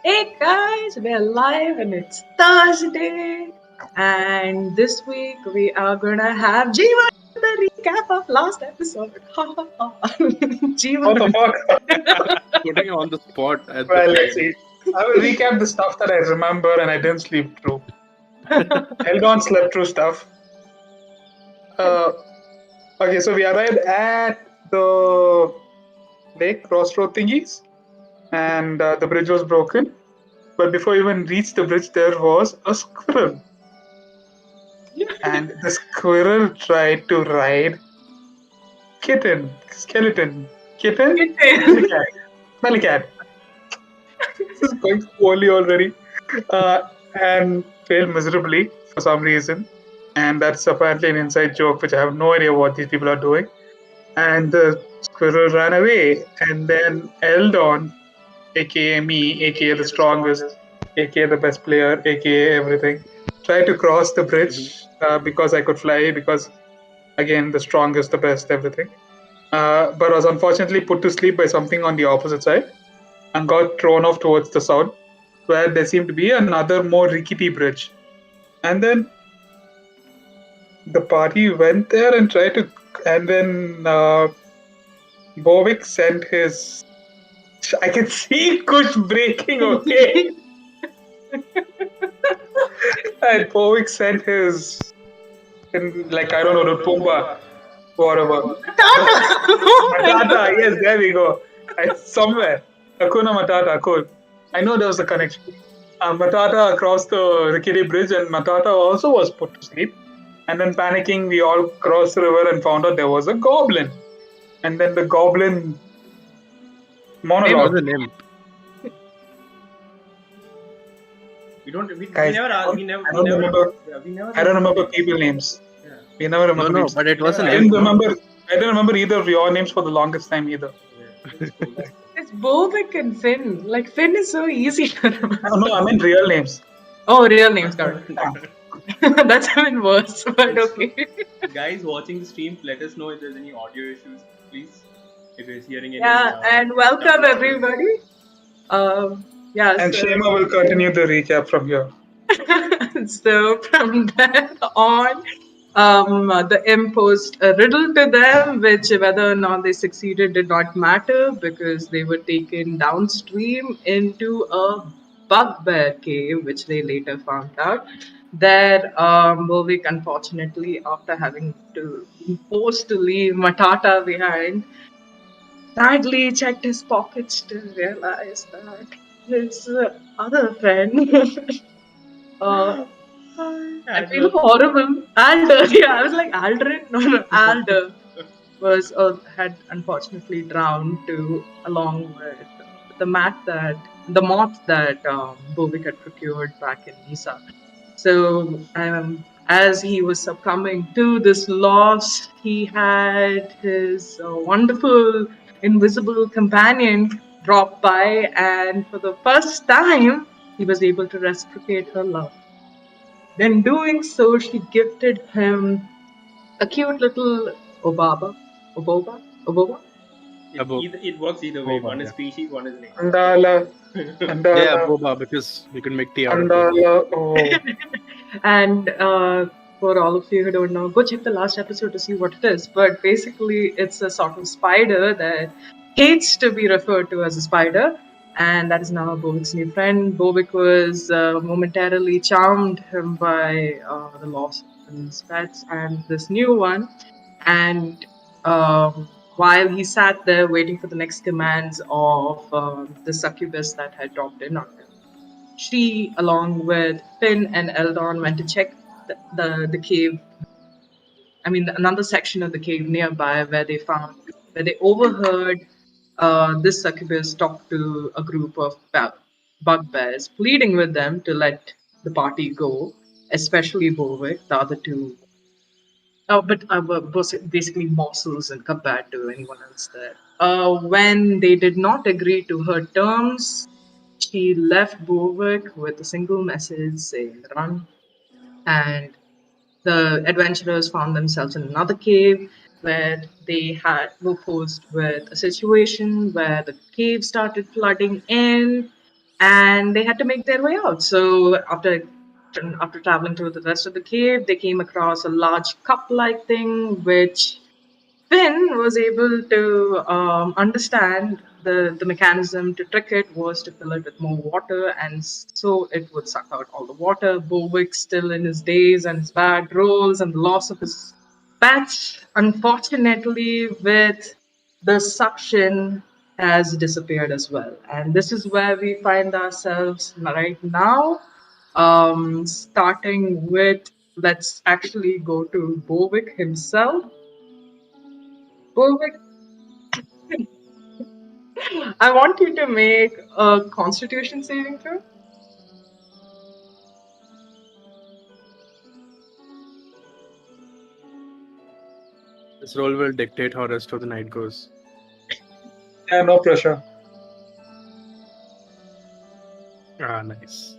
Hey guys, we're live and it's Thursday. And this week we are gonna have Jeevan with the recap of last episode. What the Jeevan. fuck? Putting you on the spot at the Well, let's time. see. I will recap the stuff that I remember and I didn't sleep through. Eldon slept through stuff. Uh, okay, so we arrived at the lake crossroad thingies, and the bridge was broken. But before we even reached the bridge, there was a squirrel, and the squirrel tried to ride kitten, smelly cat, smelly cat. This is going poorly already, and failed miserably for some reason. And that's apparently an inside joke, which I have no idea what these people are doing. And the squirrel ran away, and then Eldon, aka me, aka the strongest, aka the best player, aka everything, tried to cross the bridge because I could fly, because again, the strongest, the best, everything. But was unfortunately put to sleep by something on the opposite side and got thrown off towards the south, where there seemed to be another more rickety bridge. And then the party went there and tried to, and then Bovic sent his. I can see Kush breaking, okay? And Bovic sent his, in, like, I don't know, the Pumbaa, whatever. Matata, yes, there we go. Somewhere. Hakuna Matata, cool. I know there was a connection. Matata across the rickety bridge, and Matata also was put to sleep. And then panicking, we all crossed the river and found out there was a goblin. And then the goblin It monologue. was an imp. Guys, I don't remember people names. Yeah. We never No, remember names. but it was an I didn't imp. remember. I didn't remember either of your names for the longest time either. It's Bovic and Finn. Like Finn is so easy to remember. No, I meant real names. Oh, real names, got it. That's even worse, but okay. Guys watching the stream, let us know if there's any audio issues, please. If you're hearing any. Yeah, and welcome everybody. Yeah, And so, Shema will continue the recap from here. so from then on, the imp posed a riddle to them, which whether or not they succeeded did not matter because they were taken downstream into a bugbear cave, which they later found out. There, Bovic, unfortunately, after having to be forced to leave Matata behind, sadly checked his pockets to realize that his other friend I feel horrible. Alder, yeah, I was like Aldrin, no, Alder was had unfortunately drowned too, along with the moth that Bovic had procured back in Nisa. So as he was succumbing to this loss, he had his wonderful invisible companion drop by, and for the first time, he was able to reciprocate her love. In doing so, she gifted him a cute little Oboba. It works either way. Boba, One is yeah. species, one is name. Andala, Yeah, Andala, boba, because you can make tea out of boba. Andala. Oh, And for all of you who don't know, go check the last episode to see what it is. But basically, it's a sort of spider that hates to be referred to as a spider. And that is now Bovic's new friend. Bovic was momentarily charmed by the loss of his pets and this new one. And while he sat there waiting for the next commands of the succubus that had dropped in on him, she, along with Finn and Eldon, went to check the cave. I mean, another section of the cave nearby where they overheard this succubus talk to a group of bugbears, pleading with them to let the party go, especially Bovic. The other two, but were basically morsels and compared to anyone else there. When they did not agree to her terms, she left Bovic with a single message saying run, and the adventurers found themselves in another cave where they were posed with a situation where the cave started flooding in, and and they had to make their way out. So after traveling through the rest of the cave, they came across a large cup-like thing, which Finn was able to understand the mechanism to trick it was to fill it with more water, and so it would suck out all the water. Bovic, still in his days and his bad rolls and the loss of his pets, unfortunately, with the suction has disappeared as well. And this is where we find ourselves right now. Starting with, let's actually go to Bovic himself. Bovic, I want you to make a Constitution saving throw. This role will dictate how rest of the night goes. Yeah, no pressure. Ah, nice.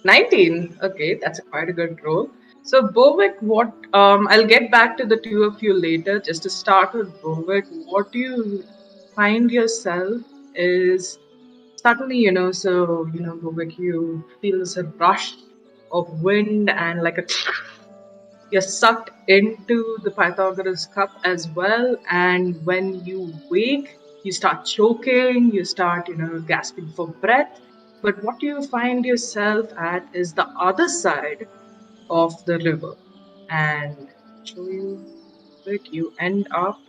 19. Okay, that's quite a good roll. So, Bovic, what I'll get back to the two of you later. Just to start with Bovic, what do you find yourself is suddenly, Bovic, you feel this rush of wind and like a you're sucked into the Pythagoras cup as well. And when you wake, you start choking, you start, gasping for breath. But what you find yourself at is the other side of the river. And show you, Vic, you end up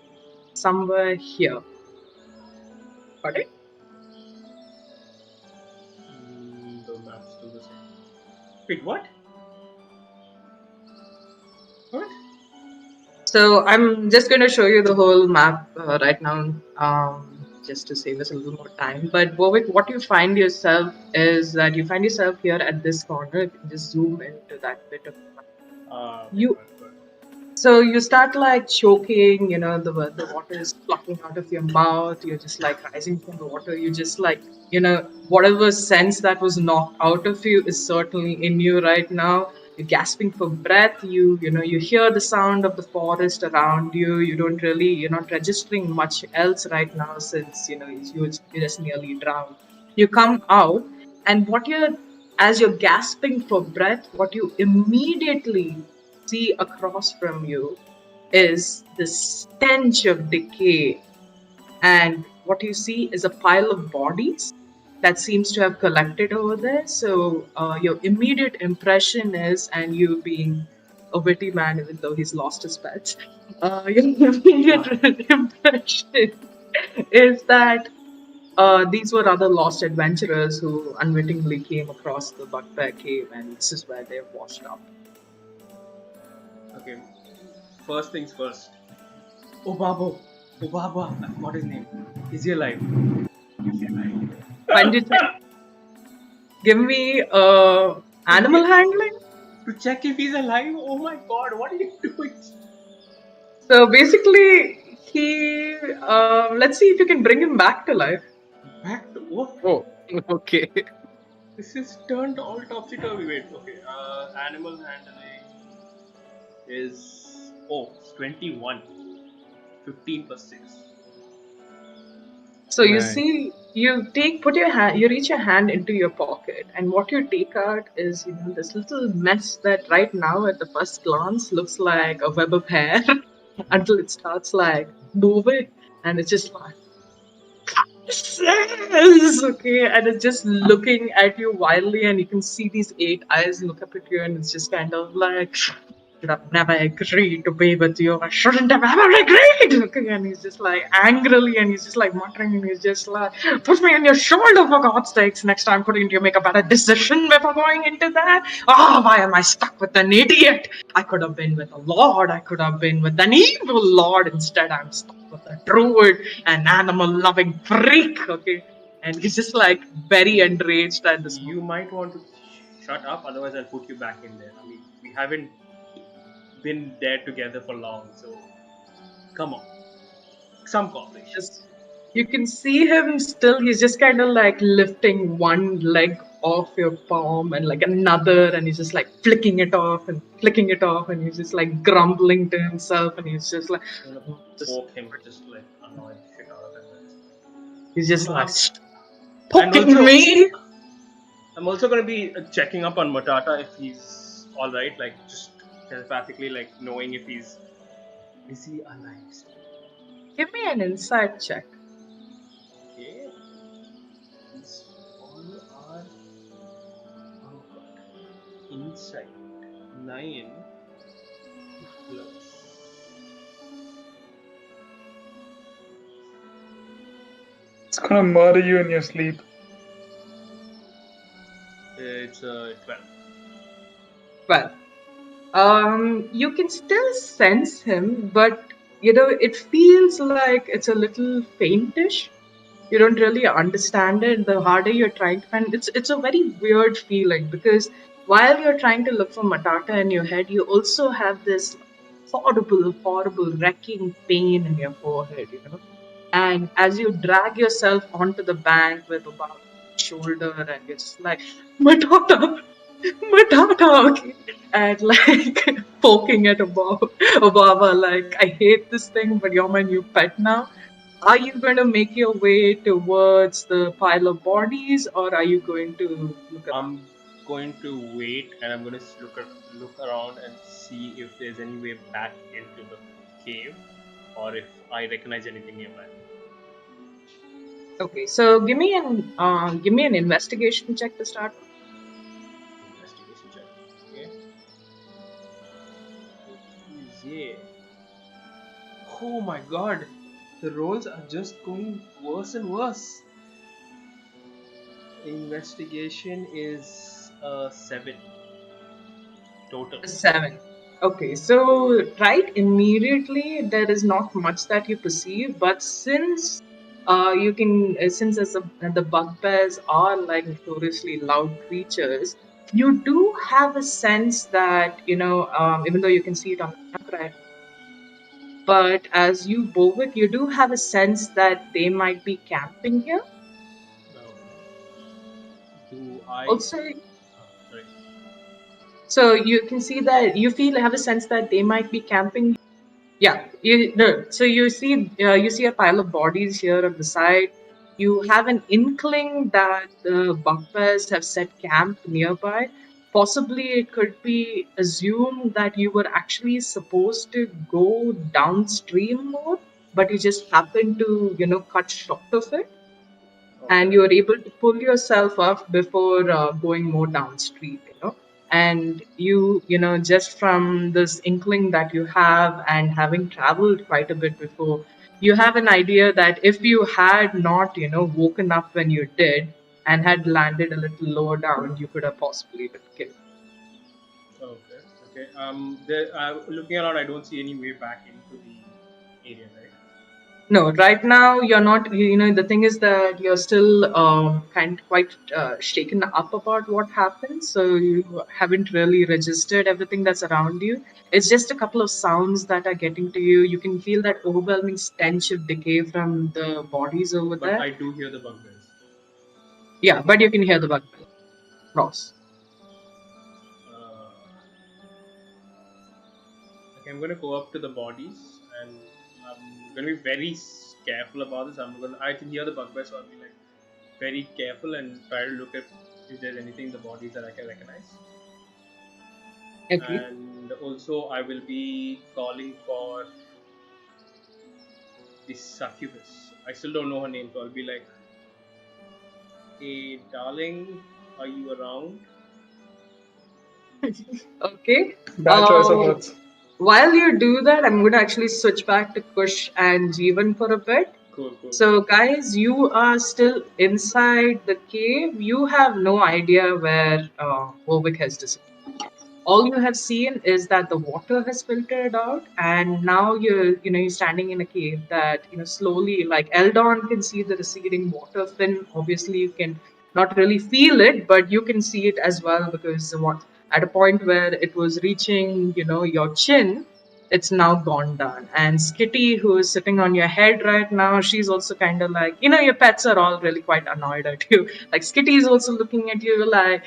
somewhere here. Got it? The map's still the same. Wait, what? What? So I'm just going to show you the whole map right now, just to save us a little more time. But Bovic, what you find yourself is that you find yourself here at this corner. If you just zoom into that bit of you. So you start like choking, the water is flucking out of your mouth. You're just like rising from the water. You just like, whatever sense that was knocked out of you is certainly in you right now. You're gasping for breath. You hear the sound of the forest around you. You're not registering much else right now since, you just nearly drowned. You come out, and as you're gasping for breath, what you immediately see across from you is the stench of decay. And what you see is a pile of bodies that seems to have collected over there. So your immediate impression is, and you being a witty man, even though he's lost his pets, your immediate impression is that these were other lost adventurers who unwittingly came across the Bugbear cave, and this is where they've washed up. Okay, first things first. Obabo, I forgot his name. Is he alive? Pandit, give me animal handling. To check if he's alive? Oh my god, what are you doing? So basically, let's see if you can bring him back to life. Back to what? Oh, okay. This is turned all topsy-turvy. Wait, okay. Animal handling is... Oh, it's 21. 15 plus 6. So you Nice. see, you reach your hand into your pocket, and what you take out is, this little mess that right now at the first glance looks like a web of hair until it starts like moving, and it's just like, yes, okay, and it's just looking at you wildly, and you can see these 8 eyes look up at you, and it's just kind of like, should have never agreed to be with you. I shouldn't have ever agreed. Okay, and he's just like angrily, and he's just like muttering, and he's just like, put me on your shoulder for God's sakes. Next time, couldn't you make a better decision before going into that? Oh, why am I stuck with an idiot? I could have been with a lord. I could have been with an evil lord. Instead, I'm stuck with a druid, an animal-loving freak. Okay, and he's just like very enraged at this. You might want to shut up, otherwise I'll put you back in there. I mean, we haven't been there together for long, so come on. Some cooperation. Just, you can see him still, he's just kind of like lifting one leg off your palm and like another, and he's just like flicking it off, and he's just like grumbling to himself, and he's just like, I'm gonna poke him, just like annoy the shit out of him. He's just like And poking also, me. I'm also gonna be checking up on Matata if he's all right, like just telepathically, like knowing if he's is he alive still. Give me an insight check. Okay, these all are oh god, insight 9 plus. It's gonna murder you in your sleep. It's 12. Well, you can still sense him, but it feels like it's a little faintish. You don't really understand it. The harder you're trying to find, it's a very weird feeling because while you're trying to look for Matata in your head, you also have this horrible, wrecking pain in your forehead. And as you drag yourself onto the bank with about shoulder, and you're just like, Matata, Matata, okay. And like poking at Obama, like, I hate this thing, but you're my new pet now. Are you going to make your way towards the pile of bodies, or are you going to look around? I'm going to wait and I'm going to look around and see if there's any way back into the cave or if I recognize anything nearby. Okay, so give me an investigation check to start with. Investigation check. Okay. Yeah. Oh my god. The rolls are just going worse and worse. Investigation is 7 total. 7. Okay, so right immediately there is not much that you perceive, but since since as the bugbears are like notoriously loud creatures, you do have a sense that even though you can see it on the map right, but as you Bovic, you do have a sense that they might be camping here. Do I? Also, Sorry. so you can see that you have a sense that they might be camping. Yeah, so you see a pile of bodies here on the side. You have an inkling that the bugbears have set camp nearby. Possibly it could be assumed that you were actually supposed to go downstream more, but you just happened to cut short of it, and you are able to pull yourself up before going more downstream. And just from this inkling that you have and having traveled quite a bit before, you have an idea that if you had not woken up when you did and had landed a little lower down, you could have possibly been killed. Okay. Okay. Looking around, I don't see any way back into the area, right? No, right now you're not. The thing is that you're still quite shaken up about what happened, so you haven't really registered everything that's around you. It's just a couple of sounds that are getting to you. You can feel that overwhelming stench of decay from the bodies over But there. I do hear the bugbears. Yeah, but you can hear the bug cross. Uh, okay, I'm gonna go up to the bodies and I'm gonna be very careful about this. I can hear the bugbears, so I'll be like very careful and try to look at if there's anything in the bodies that I can recognize. Okay. And also, I will be calling for the succubus. I still don't know her name, so I'll be like, "Hey, darling, are you around?" Okay. Bad choice of words. While you do that, I'm going to actually switch back to Kush and Jeevan for a bit. Cool, cool. So, guys, you are still inside the cave. You have no idea where Bovic has disappeared. All you have seen is that the water has filtered out, and now you're standing in a cave that slowly, like Eldon can see the receding water. Finn, obviously, you can not really feel it, but you can see it as well because what at a point where it was reaching your chin, it's now gone down. And Skitty, who is sitting on your head right now, she's also kind of like, your pets are all really quite annoyed at you. Like Skitty is also looking at you like,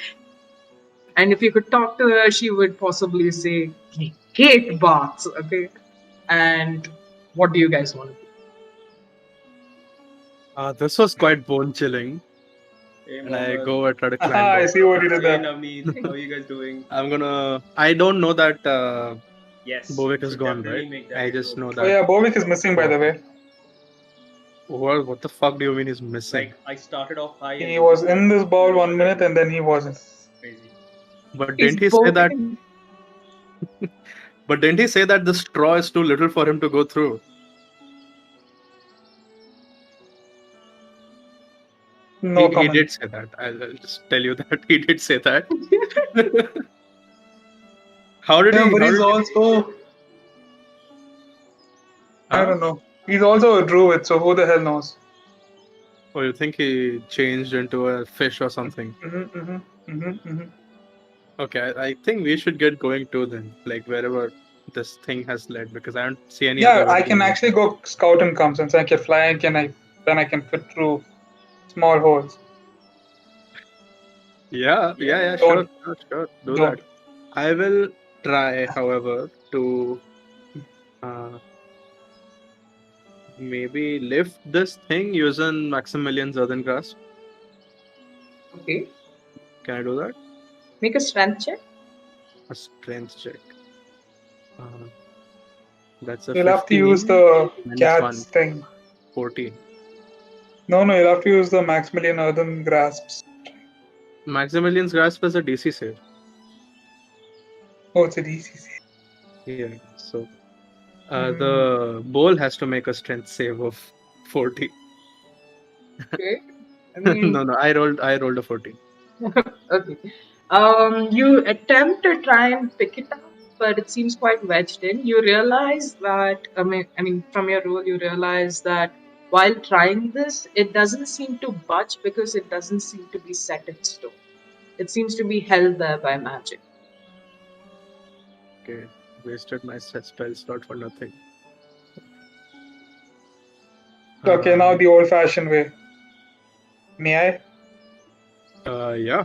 and if you could talk to her, she would possibly say, "I hate baths." Okay. And what do you guys want to do? This was quite bone chilling. Hey, And I Mohammed. go and try to Aha, climb I up. see what you did Hey, there. Navneet. How are you guys doing? I don't know that Yes, Bovic we is should gone, definitely right? make that I intro. just know Oh that. yeah, Bovic is missing by the way. What the fuck do you mean he's missing? Like, I started off high and He he was just in this ball 1 minute and then he wasn't. That's crazy. But He's didn't he say that? boating. But didn't he say that the straw is too little for him to go through? No He comment. did say that. I'll just tell you that he did say that. How did Yeah, he? but How he's did? also I Huh? don't know. He's also a druid, so who the hell knows? Or you think he changed into a fish or something? Okay, I think we should get going too then, like wherever this thing has led, because I don't see any Yeah, other way I to can go. actually go scout and come since I can fly and then I can fit through small holes. Yeah, Yeah. sure, Don't sure, do that. don't. I will try, however, to uh, maybe lift this thing using Maximilian's Earthen Grasp. Okay. Can I do that? Make a strength check. A strength check. Uh, that's a You'll have to use 15 the minus 1, cat's thing. 14. No, you'll have to use the Maximilian Earthen Grasps. Maximilian's Grasp is a DC save. Oh, it's a DCC. Yeah, so Hmm. the bowl has to make a strength save of 40. Okay. I mean, No, I rolled a 14. okay. You attempt to try and pick it up, but it seems quite wedged in. You realize that, I mean, from your roll, you realize that while trying this, it doesn't seem to budge because it doesn't seem to be set in stone. It seems to be held there by magic. Okay, wasted my spell slot for nothing. Okay, now the old-fashioned way. May I? Yeah,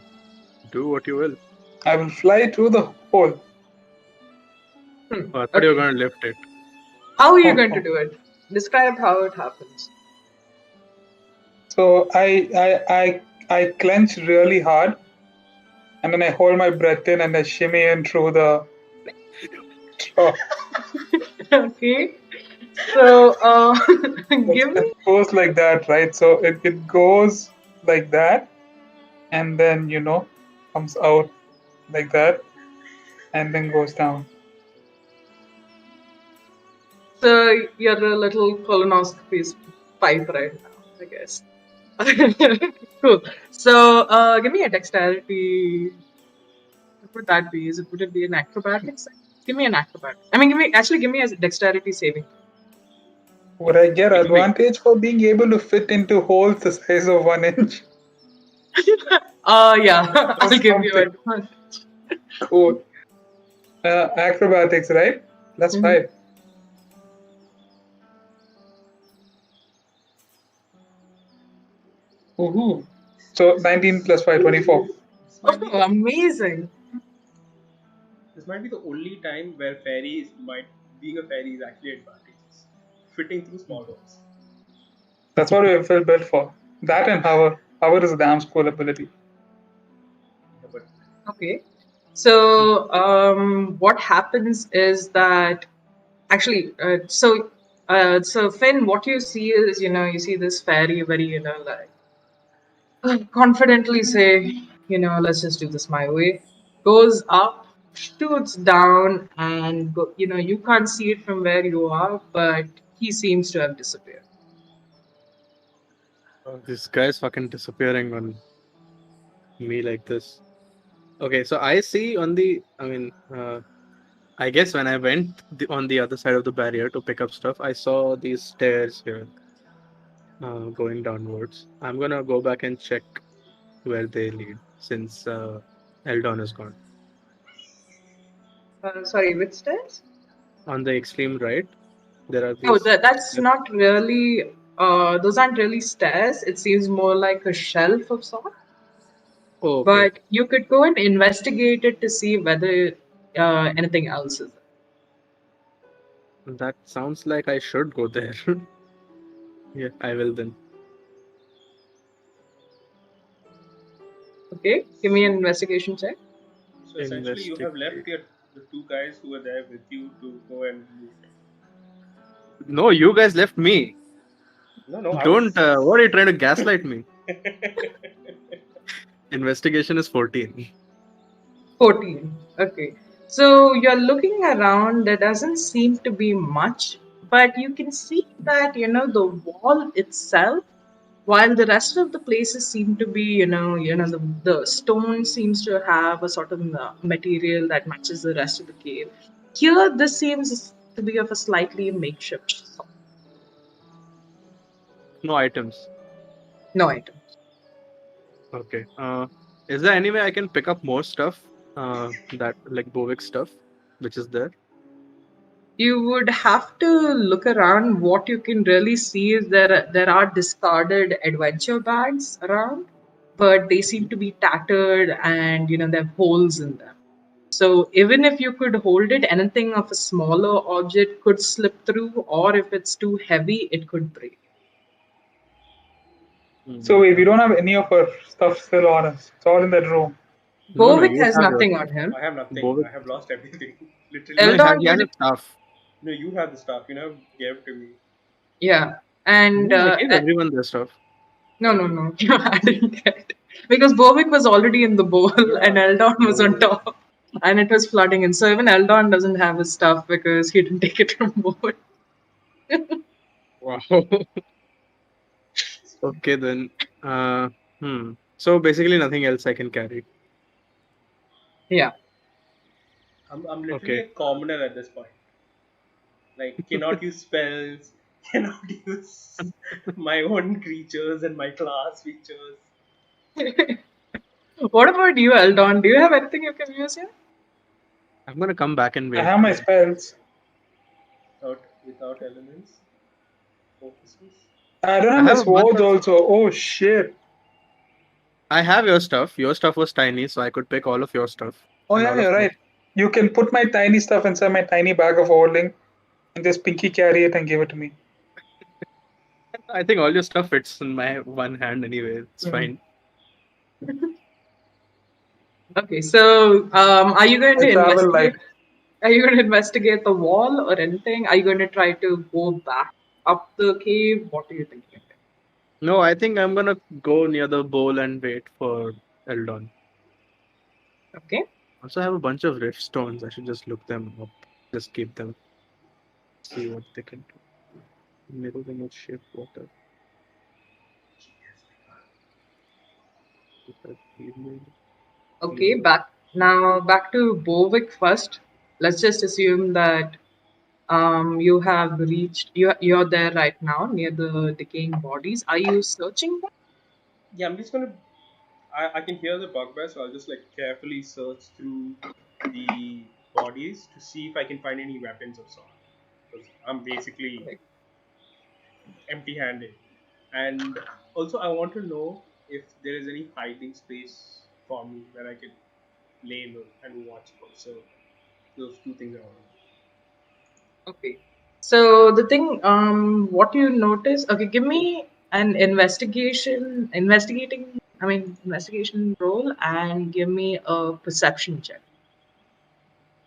do what you will. I will fly through the hole. Oh, I thought you were Okay. going to lift it. How are you going to do it? Describe how it happens. So I clench really hard, and then I hold my breath in and I shimmy in through the straw. Okay. So, give It me. goes like that, right? So it goes like that, and then comes out like that, and then goes down. So, you're a little colonoscopy pipe right now, I guess. Cool. So, give me a dexterity. What would that be? Would it be an acrobatics? Give me an acrobat. I mean, give me a dexterity saving. Would I get Give me. advantage for being able to fit into holes the size of 1 inch? Yeah, I'll give you Something. advantage. Cool. Acrobatics, right? That's Mhm. 5. Woohoo. So 19 plus 5, 24. This might be Oh, the amazing. this might be the only time where fairies might being a fairy is actually advantageous. Fitting through small holes. That's what we feel built for. That and hover. Hover is a damn cool ability. Yeah, but Okay. So, what happens is that actually, so Finn, what you see is, you see this fairy very, like confidently say, let's just do this my way. Goes up, shoots down, and you can't see it from where you are, but he seems to have disappeared. This guy's fucking disappearing on me like this. Okay, so I see I guess when I went on the other side of the barrier to pick up stuff, I saw these stairs here going downwards. I'm gonna go back and check where they lead since Eldon is gone. Sorry, which stairs? On the extreme right, there are Oh, these. that's not really. Those aren't really stairs. It seems more like a shelf of sort. Oh, okay. But you could go and investigate it to see whether anything else is there. That sounds like I should go there. Yeah, I will then. Okay, give me an investigation check. So essentially, you have left the two guys who were there with you to go and loot. No, you guys left me. No, no, I Don't. was. What are you trying to gaslight me? Investigation is 14. 14. Okay. So you're looking around, there doesn't seem to be much, but you can see that, the wall itself, while the rest of the places seem to be, the stone seems to have a sort of material that matches the rest of the cave. Here, this seems to be of a slightly makeshift sort. No items. No item. Okay. Is there any way I can pick up more stuff? That like Bovic stuff, which is there. You would have to look around. What you can really see is there are discarded adventure bags around, but they seem to be tattered and they have holes in them. So even if you could hold it, anything of a smaller object could slip through, or if it's too heavy, it could break. So wait, we Okay. don't have any of our stuff still on us. It's all in that room. No, no, Bovic you has have your nothing stuff. on him. I have nothing. Bovic. I have lost everything. Literally. No, Eldon he has would, his stuff. No, you have the stuff. You never gave to me. yeah, and No, I gave everyone their stuff. no, no, no, I didn't get because Bovic was already in the bowl and Yeah. Eldon was on Oh, top, and it was flooding in. So even Eldon doesn't have his stuff because he didn't take it from board. wow. Okay then. Uh, So basically nothing else I can carry. Yeah. I'm literally Okay. a commoner at this point. Like, cannot use spells, cannot use my own creatures and my class features. What about you, Eldon? Do you have anything you can use here? I'm gonna come back and I wait. have my spells. Without elements, focuses. I don't I have my have a bunch swords of. also. Oh shit. I have your stuff. Your stuff was tiny, so I could pick all of your stuff Oh and yeah, all of you're my. right. You can put my tiny stuff inside my tiny bag of holding and just pinky carry it and give it to me. I think all your stuff fits in my one hand anyway. It's Hmm. fine. Okay, so are you going I to travel light. investigate? Are you going to investigate the wall or anything? Are you going to try to go back up the cave? What are you thinking? No, I think I'm gonna go near the bowl and wait for Eldon. Okay. Also, I have a bunch of rift stones. I should just look them up. Just keep them. See what they can do. Mirror image shape water. Okay, back to Bovic first. Let's just assume that you have reached you're there right now near the decaying bodies. Are you searching them? Yeah, I'm just gonna. I can hear the bugbear, so I'll just like carefully search through the bodies to see if I can find any weapons of sort. Because I'm basically Like, empty-handed, and also I want to know if there is any hiding space for me where I can lay low and watch for. So those two things I want to okay. So the thing, what you notice? Okay, give me an investigation roll, and give me a perception check.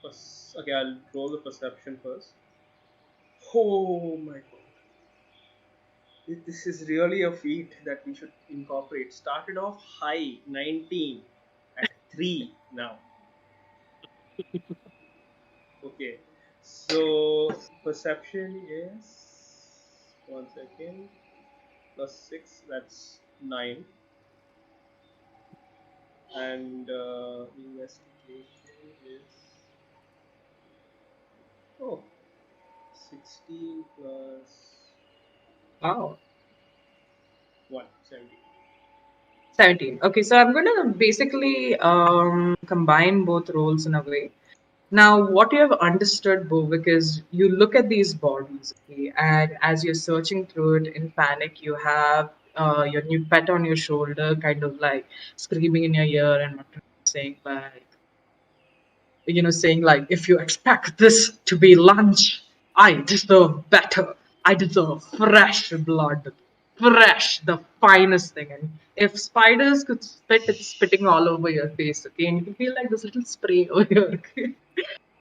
know. Okay, I'll roll the perception first. Oh my god. This is really a feat that we should incorporate. Started off high, 19, at 3 now. Okay, so perception is 1 second plus 6, that's 9, and investigation is oh 16 plus Wow. 1, 17. 17. Okay, so I'm going to basically combine both roles in a way. Now, what you have understood, Bovic, is you look at these bodies, okay, and as you're searching through it in panic, you have your new pet on your shoulder, kind of like screaming in your ear and saying like, if you expect this to be lunch, I deserve better. I deserve fresh blood. fresh, the finest thing. And if spiders could spit, it's spitting all over your face, okay? And you can feel like this little spray over here, okay?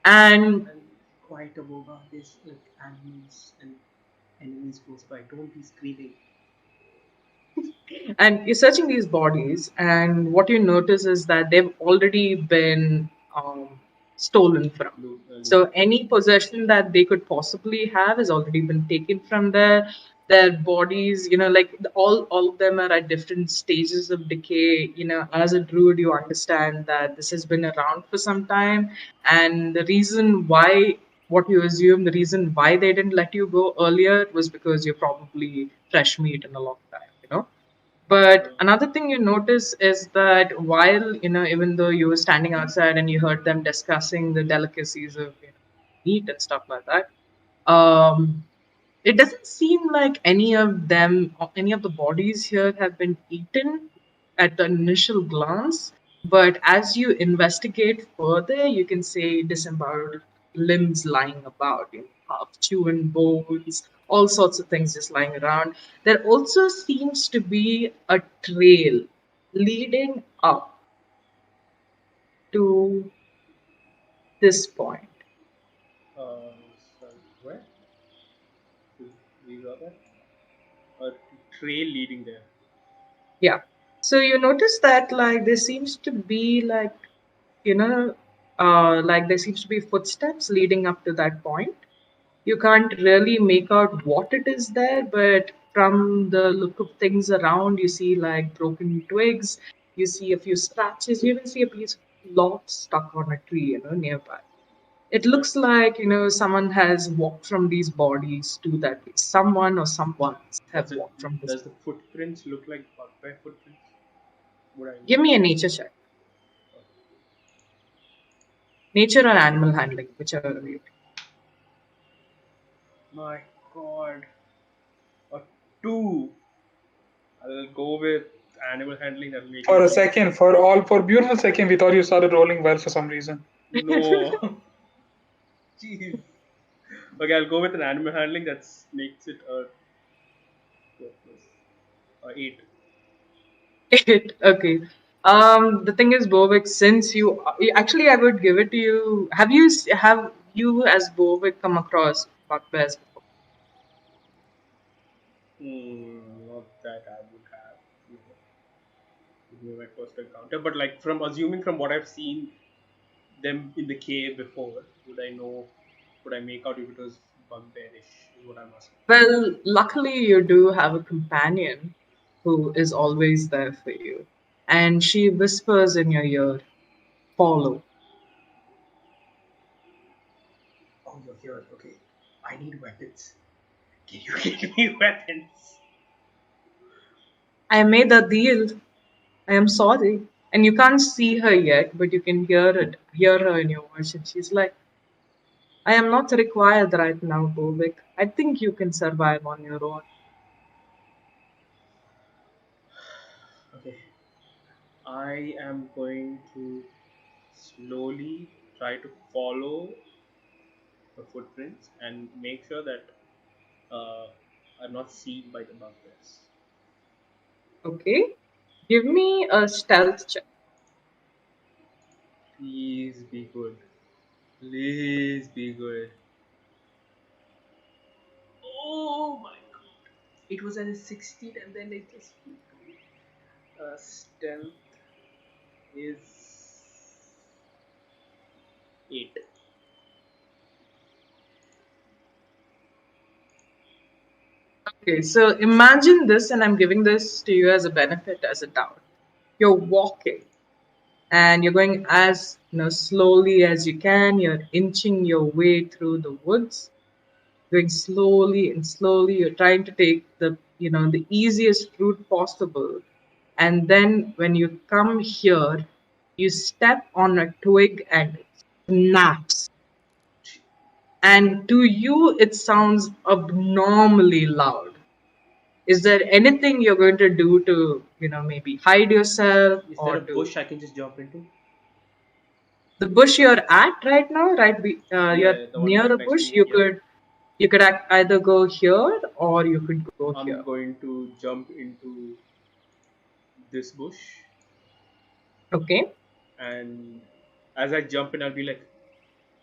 And And quite above are these like animals and enemies close by. Don't be screaming. and you're searching these bodies, and what you notice is that they've already been stolen from. So Looted. any possession that they could possibly have has already been taken from their bodies. Like all of them are at different stages of decay. As a druid, you understand that this has been around for some time, and the reason why. What you assume the reason why they didn't let you go earlier was because you're probably fresh meat in a long time. But another thing you notice is that while, even though you were standing outside and you heard them discussing the delicacies of, meat and stuff like that, um, it doesn't seem like any of them or any of the bodies here have been eaten at the initial glance. But as you investigate further, you can see disemboweled limbs lying about, half chewn bones, all sorts of things just lying around. There also seems to be a trail leading up to this point. Sorry, where? We got that? A trail leading there. Yeah. So you notice that like there seems to be you know, like there seems to be footsteps leading up to that point. You can't really make out what it is there, but from the look of things around, you see like broken twigs, you see a few scratches, you even see a piece of cloth stuck on a tree, nearby. It looks like, someone has walked from these bodies to that place. Someone or someone's have Does it? walked from this. Does the footprints look like bugbear footprints? Would I know? Give me a nature check. Nature or animal handling, whichever way. My God, a two. I'll go with animal handling. That'll make For it a easy. second, for a beautiful second, we thought you started rolling well for some reason. No. Jeez. Okay, I'll go with an animal handling. That makes it a what plus? Eight. It okay. The thing is, Bovic, since actually, I would give it to you. Have you as Bovic come across bugbears before? Not that I would have. You know, would be my first encounter. But like from assuming from what I've seen them in the cave before, would I know? Would I make out if it was bugbearish? Is what I'm asking. Well, luckily, you do have a companion who is always there for you, and she whispers in your ear, "Follow." Oh, you're here. Okay. I need weapons. Can you give me weapons? I made a deal. I am sorry, and you can't see her yet, but you can hear her in your voice, and she's like, "I am not required right now, Bovic. I think you can survive on your own." Okay. I am going to slowly try to follow the footprints and make sure that uh, I'm not seen by the bugbears. Okay. Give me a stealth check. Please be good. Please be good. Oh my god. It was at a 16 and then it just. Stealth is 8. Okay, so imagine this, and I'm giving this to you as a benefit, as a doubt. You're walking, and you're going as slowly as you can. You're inching your way through the woods, going slowly and slowly. You're trying to take the easiest route possible. And then when you come here, you step on a twig and it snaps. And to you, it sounds abnormally loud. Is there anything you're going to do to, maybe hide yourself Is there or a to bush I can just jump into? the bush you're at right now? Right, Yeah, you're yeah, the one near right a next to bush. me. You Yeah. could You could either go here or you could go here. I'm going to jump into this bush, Okay. and as I jump in, I'll be like,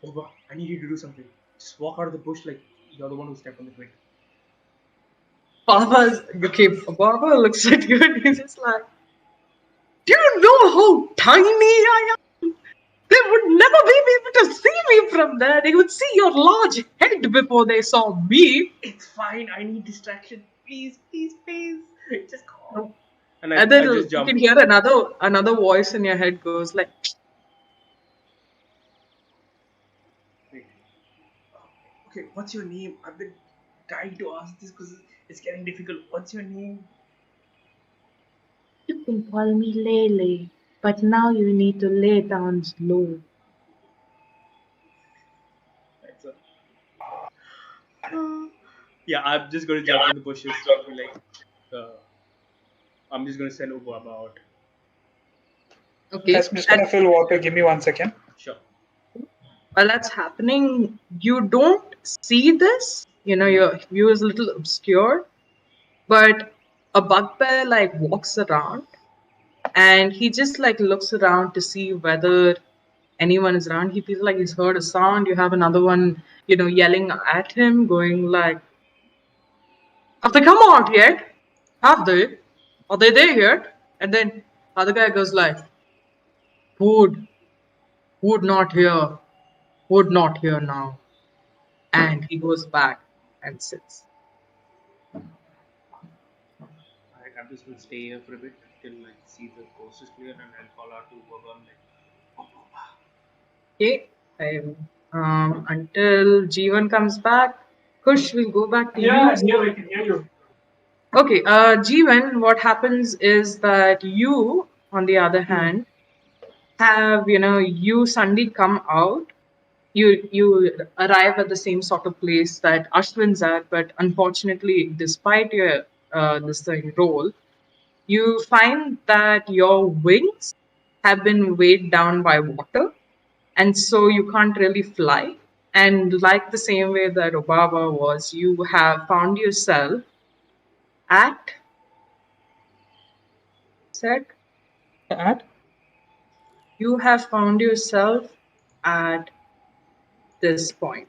"Oba, I need you to do something. Just walk out of the bush like you're the one who stepped on the twig." Baba looks at you and he's just like, do you know how tiny I am? They would never be able to see me from there. They would see your large head before they saw me. It's fine. I need distraction. Please, please, please. Just go. And And I then just you jump. can hear another voice in your head goes like, Wait. Okay, what's your name? I've been trying to ask this because it's getting difficult. What's your name? you can call me Lele, but now you need to lay down slow. That's a... Yeah, I'm just going to jump in the bushes. Be like, I'm just going to send Obama out. Okay. Guys, I'm just gonna fill water. Give me 1 second. Sure. While that's happening, you don't see this. Your view is a little obscure, but a bugbear like walks around and he just like looks around to see whether anyone is around. He feels like he's heard a sound. You have another one, yelling at him, going like, have they come out yet? Have they? Are they there yet? And then other guy goes like, food, food not here, food not here now. And he goes back and sits. Alright, I'm just going to stay here for a bit till I see the coast is clear, and I'll call out to Obama like, Obama. Okay. Until Jeevan comes back, Kush will go back to you. Yeah, I can hear you. Okay, Jeevan, what happens is that you, on the other hand, have, you suddenly come out. You arrive at the same sort of place that Ashwin's at, but unfortunately, despite your this thing role, you find that your wings have been weighed down by water, and so you can't really fly. And like the same way that Obaba was, you have found yourself at said At? you have found yourself at this point.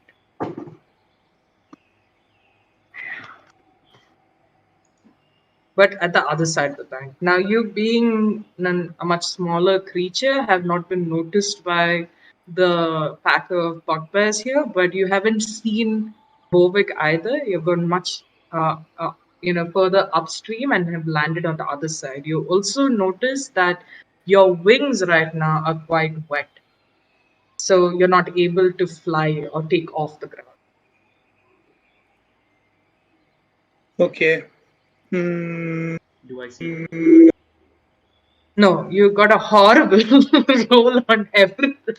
But at the other side of the bank. Now, you being a much smaller creature have not been noticed by the pack of bugbears here, but you haven't seen Bovic either. You've gone much, further upstream and have landed on the other side. You also notice that your wings right now are quite wet, so you're not able to fly or take off the ground. Okay. Hmm. Do I see him? No, you got a horrible roll on everything.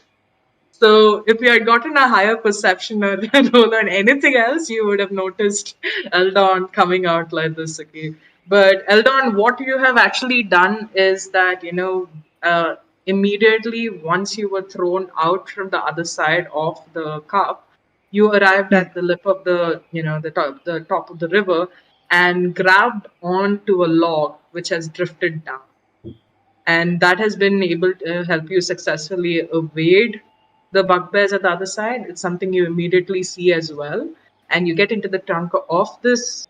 So if you had gotten a higher perception or roll on anything else, you would have noticed Eldon coming out like this. Okay, but Eldon, what you have actually done is that immediately once you were thrown out from the other side of the cup, you arrived at the lip of the top of the river and grabbed onto a log which has drifted down, and that has been able to help you successfully evade the bugbears at the other side. It's something you immediately see as well, and you get into the trunk of this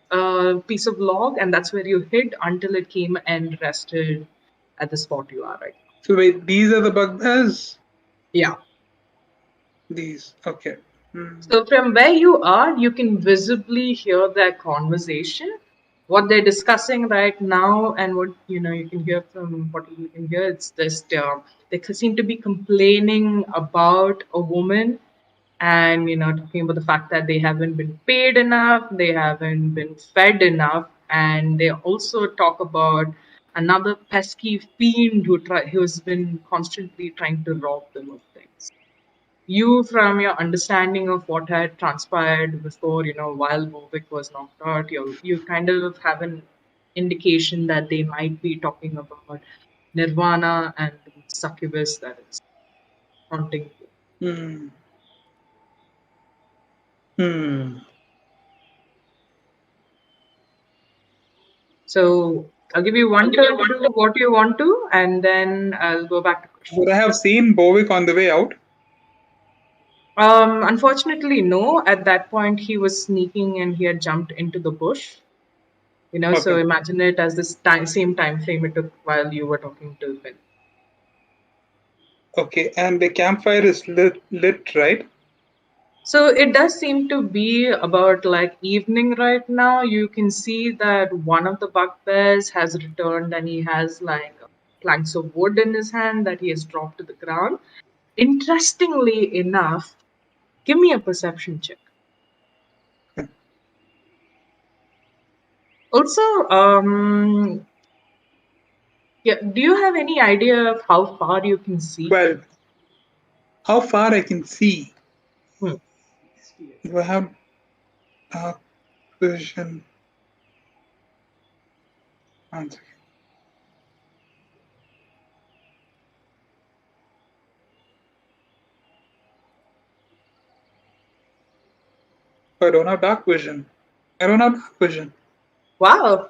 piece of log, and that's where you hid until it came and rested at the spot you are right now. So wait, these are the bugbears? Yeah. These. Okay. So from where you are, you can visibly hear their conversation, what they're discussing right now, and what you can hear from what you can hear. It's just they seem to be complaining about a woman, and talking about the fact that they haven't been paid enough, they haven't been fed enough, and they also talk about another pesky fiend who's been constantly trying to rob them of things. You, from your understanding of what had transpired before, while Bovic was knocked out, you kind of have an indication that they might be talking about Nirvana and the succubus that is haunting you. Hmm. Hmm. So I'll give you one turn to do what you want to, and then I'll go back to Kush. Would I have seen Bovic on the way out? Unfortunately, no. At that point, he was sneaking and he had jumped into the bush. So Okay. imagine it as this same time frame it took while you were talking to Finn. Okay, and the campfire is lit, right? So it does seem to be about like evening right now. You can see that one of the bugbears has returned and he has like planks of wood in his hand that he has dropped to the ground. Interestingly enough, give me a perception check. Also, yeah, do you have any idea of how far you can see? Well, how far I can see? Hmm. Do I have dark vision? One second. I don't have dark vision. I don't have dark vision. Wow,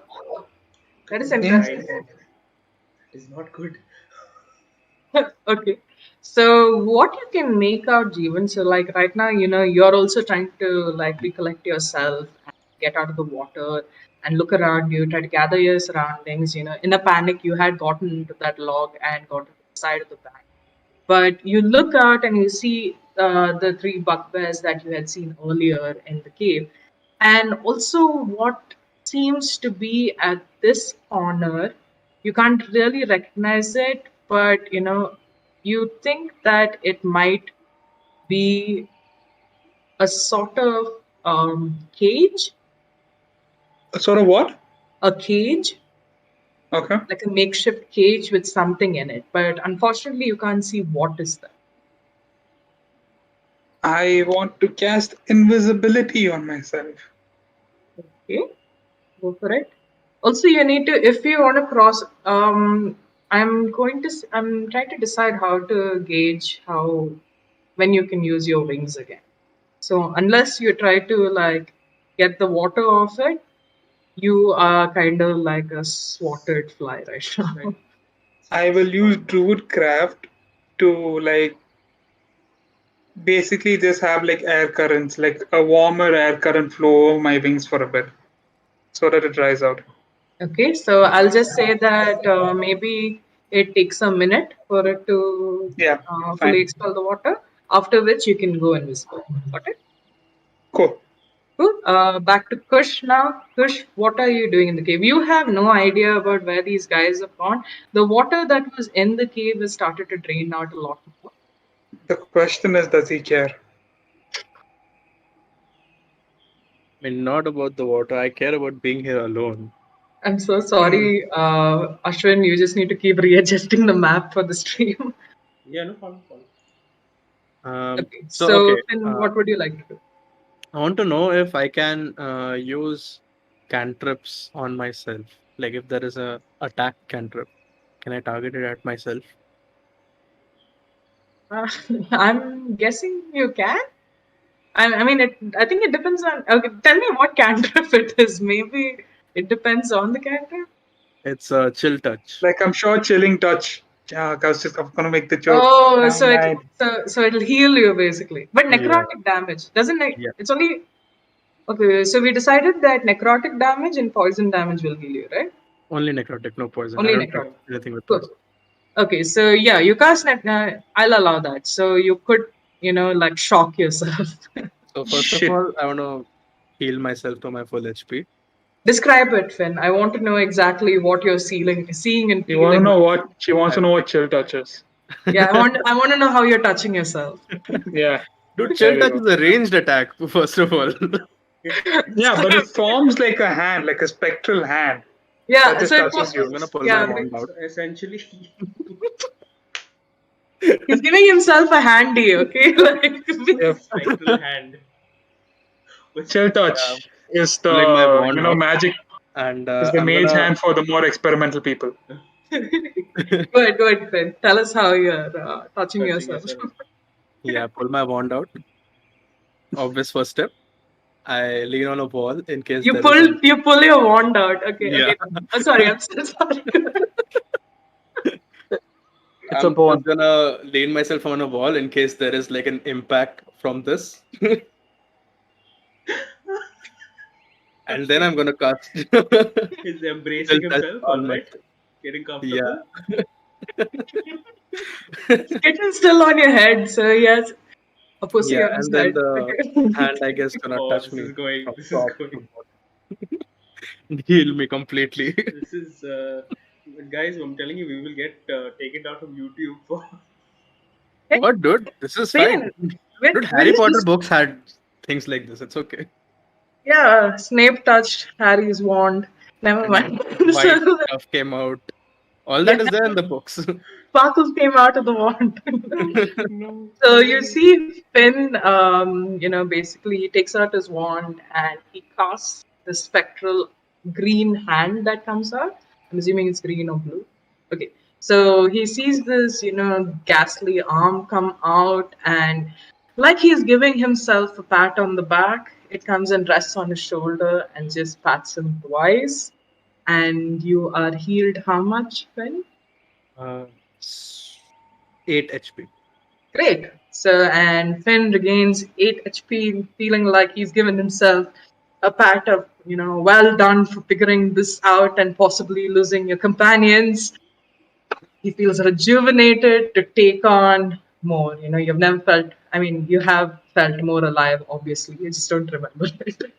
that is Yeah. interesting. That is not good. Okay. So what you can make out, Jeevan, so like right now, you're also trying to like recollect yourself and get out of the water and look around you, try to gather your surroundings. In a panic, you had gotten into that log and got to the side of the bank. But you look out and you see the three bugbears that you had seen earlier in the cave. And also, what seems to be at this corner, you can't really recognize it, but you think that it might be a sort of cage, Sort of what? a cage, Okay. like a makeshift cage with something in it. But unfortunately, you can't see what is that. I want to cast invisibility on myself. Okay, go for it. Also, you need to, if you want to cross, I'm trying to decide how to gauge how, when you can use your wings again. So unless you try to like get the water off it, you are kind of like a swatted fly right now. Right. I will use Druidcraft to like basically just have like air currents, like a warmer air current flow over my wings for a bit so that it dries out. Okay, so I'll just say that maybe it takes a minute for it to Yeah, fully fine. expel the water, after which you can go invisible. Got it? Cool. Cool. Back to Kush now. Kush, what are you doing in the cave? You have no idea about where these guys have gone. The water that was in the cave has started to drain out a lot more. The question is, does he care? I mean, not about the water. I care about being here alone. I'm so Hmm. sorry, Ashwin. You just need to keep readjusting the map for the stream. Yeah, no problem. Problem. Okay. So So, okay, Finn, what would you like to do? I want to know if I can use cantrips on myself. Like if there is a attack cantrip, can I target it at myself? Uh, I'm guessing you can. I mean, I think it depends on. Okay, tell me what cantrip it is. Maybe it depends on the cantrip. It's a chill touch. Like I'm sure chilling touch. Yeah, I'm gonna make the joke. Oh, Nine, nine. so it'll heal you basically. But Yeah, necrotic damage doesn't it? yeah. It's only okay. So we decided that necrotic damage and poison damage will heal you, right? Only necrotic, no poison. I Only don't touch necrotic. anything with Cool. poison. Okay, so yeah, you cast I'll allow that. So you could, like shock yourself. So first of Shit. all, I want to heal myself to my full HP. Describe it, Finn. I want to know exactly what you're seeing and You want to feeling. know what she wants to I, know what chill touch is. Yeah, I want to know how you're touching yourself. Yeah, Dude, there chill we touch go. is a ranged attack. First of all, Yeah, but it forms like a hand, like a spectral hand that Yeah, just so touches I'm you. gonna pull my yeah, wand out. So essentially, he's giving himself a handy, okay? Like, Yeah. spectral hand. Which Chill Yeah, touch is pulling my the wand out, magic and is the I'm mage gonna hand for the more experimental people. go ahead, Finn. Tell us how you're touching touching yourself. yourself. yeah pull my wand out. Obvious first step. I lean on a wall in case You there is an. pull your wand out. Okay, Yeah. okay. Oh, sorry, I'm so sorry. It's a I'm bone. just gonna lean myself on a wall in case there is like an impact from this. And then Okay. I'm gonna cast He's embracing Chill Touch himself, on my. alright. Getting Yeah. comfortable. Skitten's still on your head, so yes, a pussy Yeah, on his and then head. the Okay. hand, I guess, gonna Oh, touch this is me going. from This is top going. to bottom. Heal me completely. This is, guys. I'm telling you, we will get taken down from YouTube for. Hey, What, dude? This is Finn, fine. Dude, Harry we'll Potter just books had things like this. It's okay. yeah. Snape touched Harry's wand. Never And mind. white So stuff came out. All yeah, that is there in the books. sparkles came out of the wand. No, So no, you no. see Finn, basically he takes out his wand and he casts the spectral green hand that comes out. I'm assuming it's green or blue. Okay. So he sees this, ghastly arm come out, and like he's giving himself a pat on the back, it comes and rests on his shoulder and just pats him twice. And you are healed how much, Finn? uh, 8 HP. Great. So, and Finn regains 8 HP, feeling like he's given himself a pat of, well done for figuring this out and possibly losing your companions. He feels rejuvenated to take on more. You've never felt, I mean, you have felt more alive, obviously. You just don't remember it.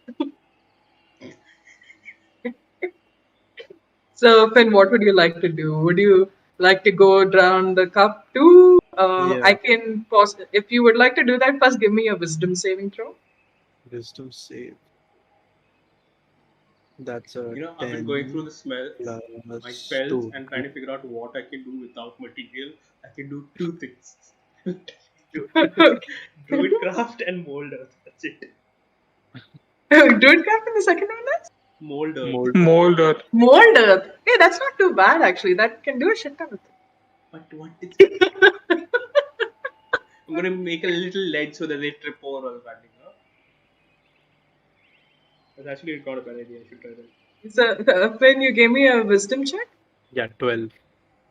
So, Finn, what would you like to do? Would you like to go down the cup too? I Yeah. can pause. If you would like to do that, first give me a wisdom saving throw. Wisdom save. That's a I've been going through 10 the smells, my plus spells, 2. and trying to figure out what I can do without material. I can do two things: Druidcraft and Mold Earth. That's it. Druidcraft in the second one is? Mold Earth. Mold. Molder. Mold Earth. Hey, that's not too bad actually. That can do a shit ton of What is? things. I'm gonna make a little ledge so that they trip over all the landing. Huh? That's actually not a bad idea. I should try that. So, Finn, you gave me a wisdom check? Yeah, 12.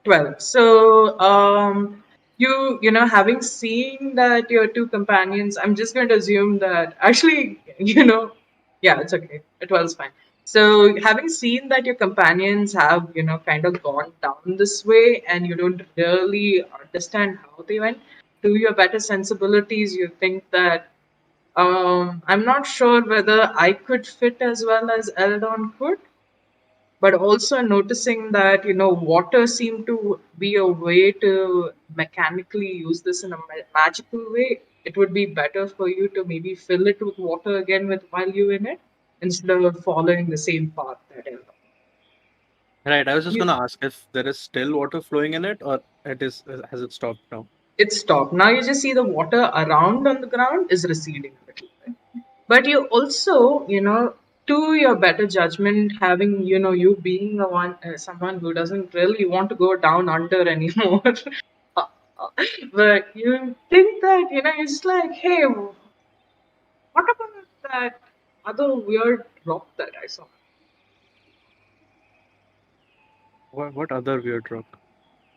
12. So, having seen that your two companions, I'm just going to assume that actually, yeah, it's okay. 12 is fine. So, having seen that your companions have, kind of gone down this way and you don't really understand how they went, to your better sensibilities, you think that I'm not sure whether I could fit as well as Eldon could, but also noticing that water seemed to be a way to mechanically use this in a magical way. It would be better for you to maybe fill it with water again with while you're in it instead of following the same path that Eldon. Right, I was just You- gonna ask if there is still water flowing in it or it is has it stopped now? It stopped. Now you just see the water around on the ground is receding a little bit. But you also, to your better judgment, having, you being someone who doesn't really want to go down under anymore. But you think that, it's like, hey, what about that other weird rock that I saw? What other weird rock?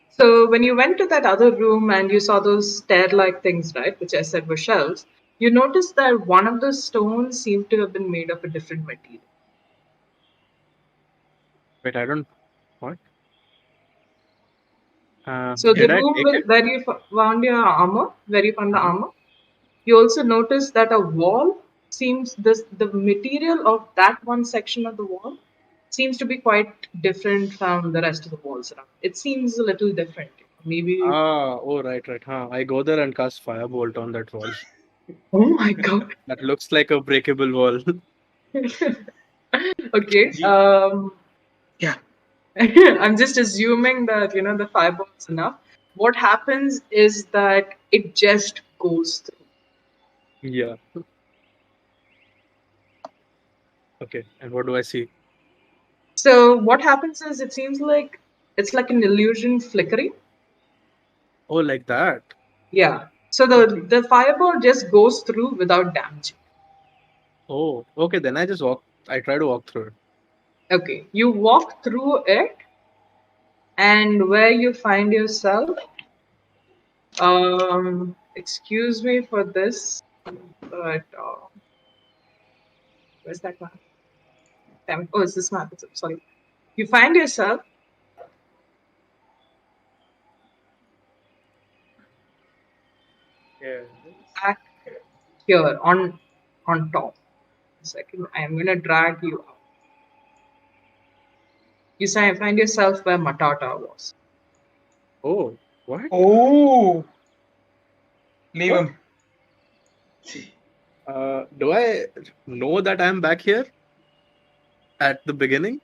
So when you went to that other room and you saw those stair-like things, right, which I said were shelves, you noticed that one of the stones seemed to have been made of a different material. Wait, I don't. What? So the Did I room take it? where you found your armor, where you found the Uh-huh. armor, you also notice that a wall seems the material of that one section of the wall seems to be quite different from the rest of the walls around. It seems a little different. Maybe. Oh, right. Huh. I go there and cast Firebolt on that wall. Oh my god. That looks like a breakable wall. Okay. Gee, Yeah. I'm just assuming that the fireball is enough. What happens is that it just goes through. Yeah. Okay. And what do I see? So what happens is it seems like it's like an illusion flickering. Oh, like that. Yeah. So the fireball just goes through without damage. Oh, okay. Then I just walk. I try to walk through it. Okay, you walk through it, and where you find yourself, excuse me for this, but where's that map? Damn it. Oh, it's this map. Sorry. You find yourself Yeah. back here on top. A second, I am gonna drag you up. Find yourself where Matata was. Oh, what? Oh, leave What? him. Do I know that I'm back here at the beginning?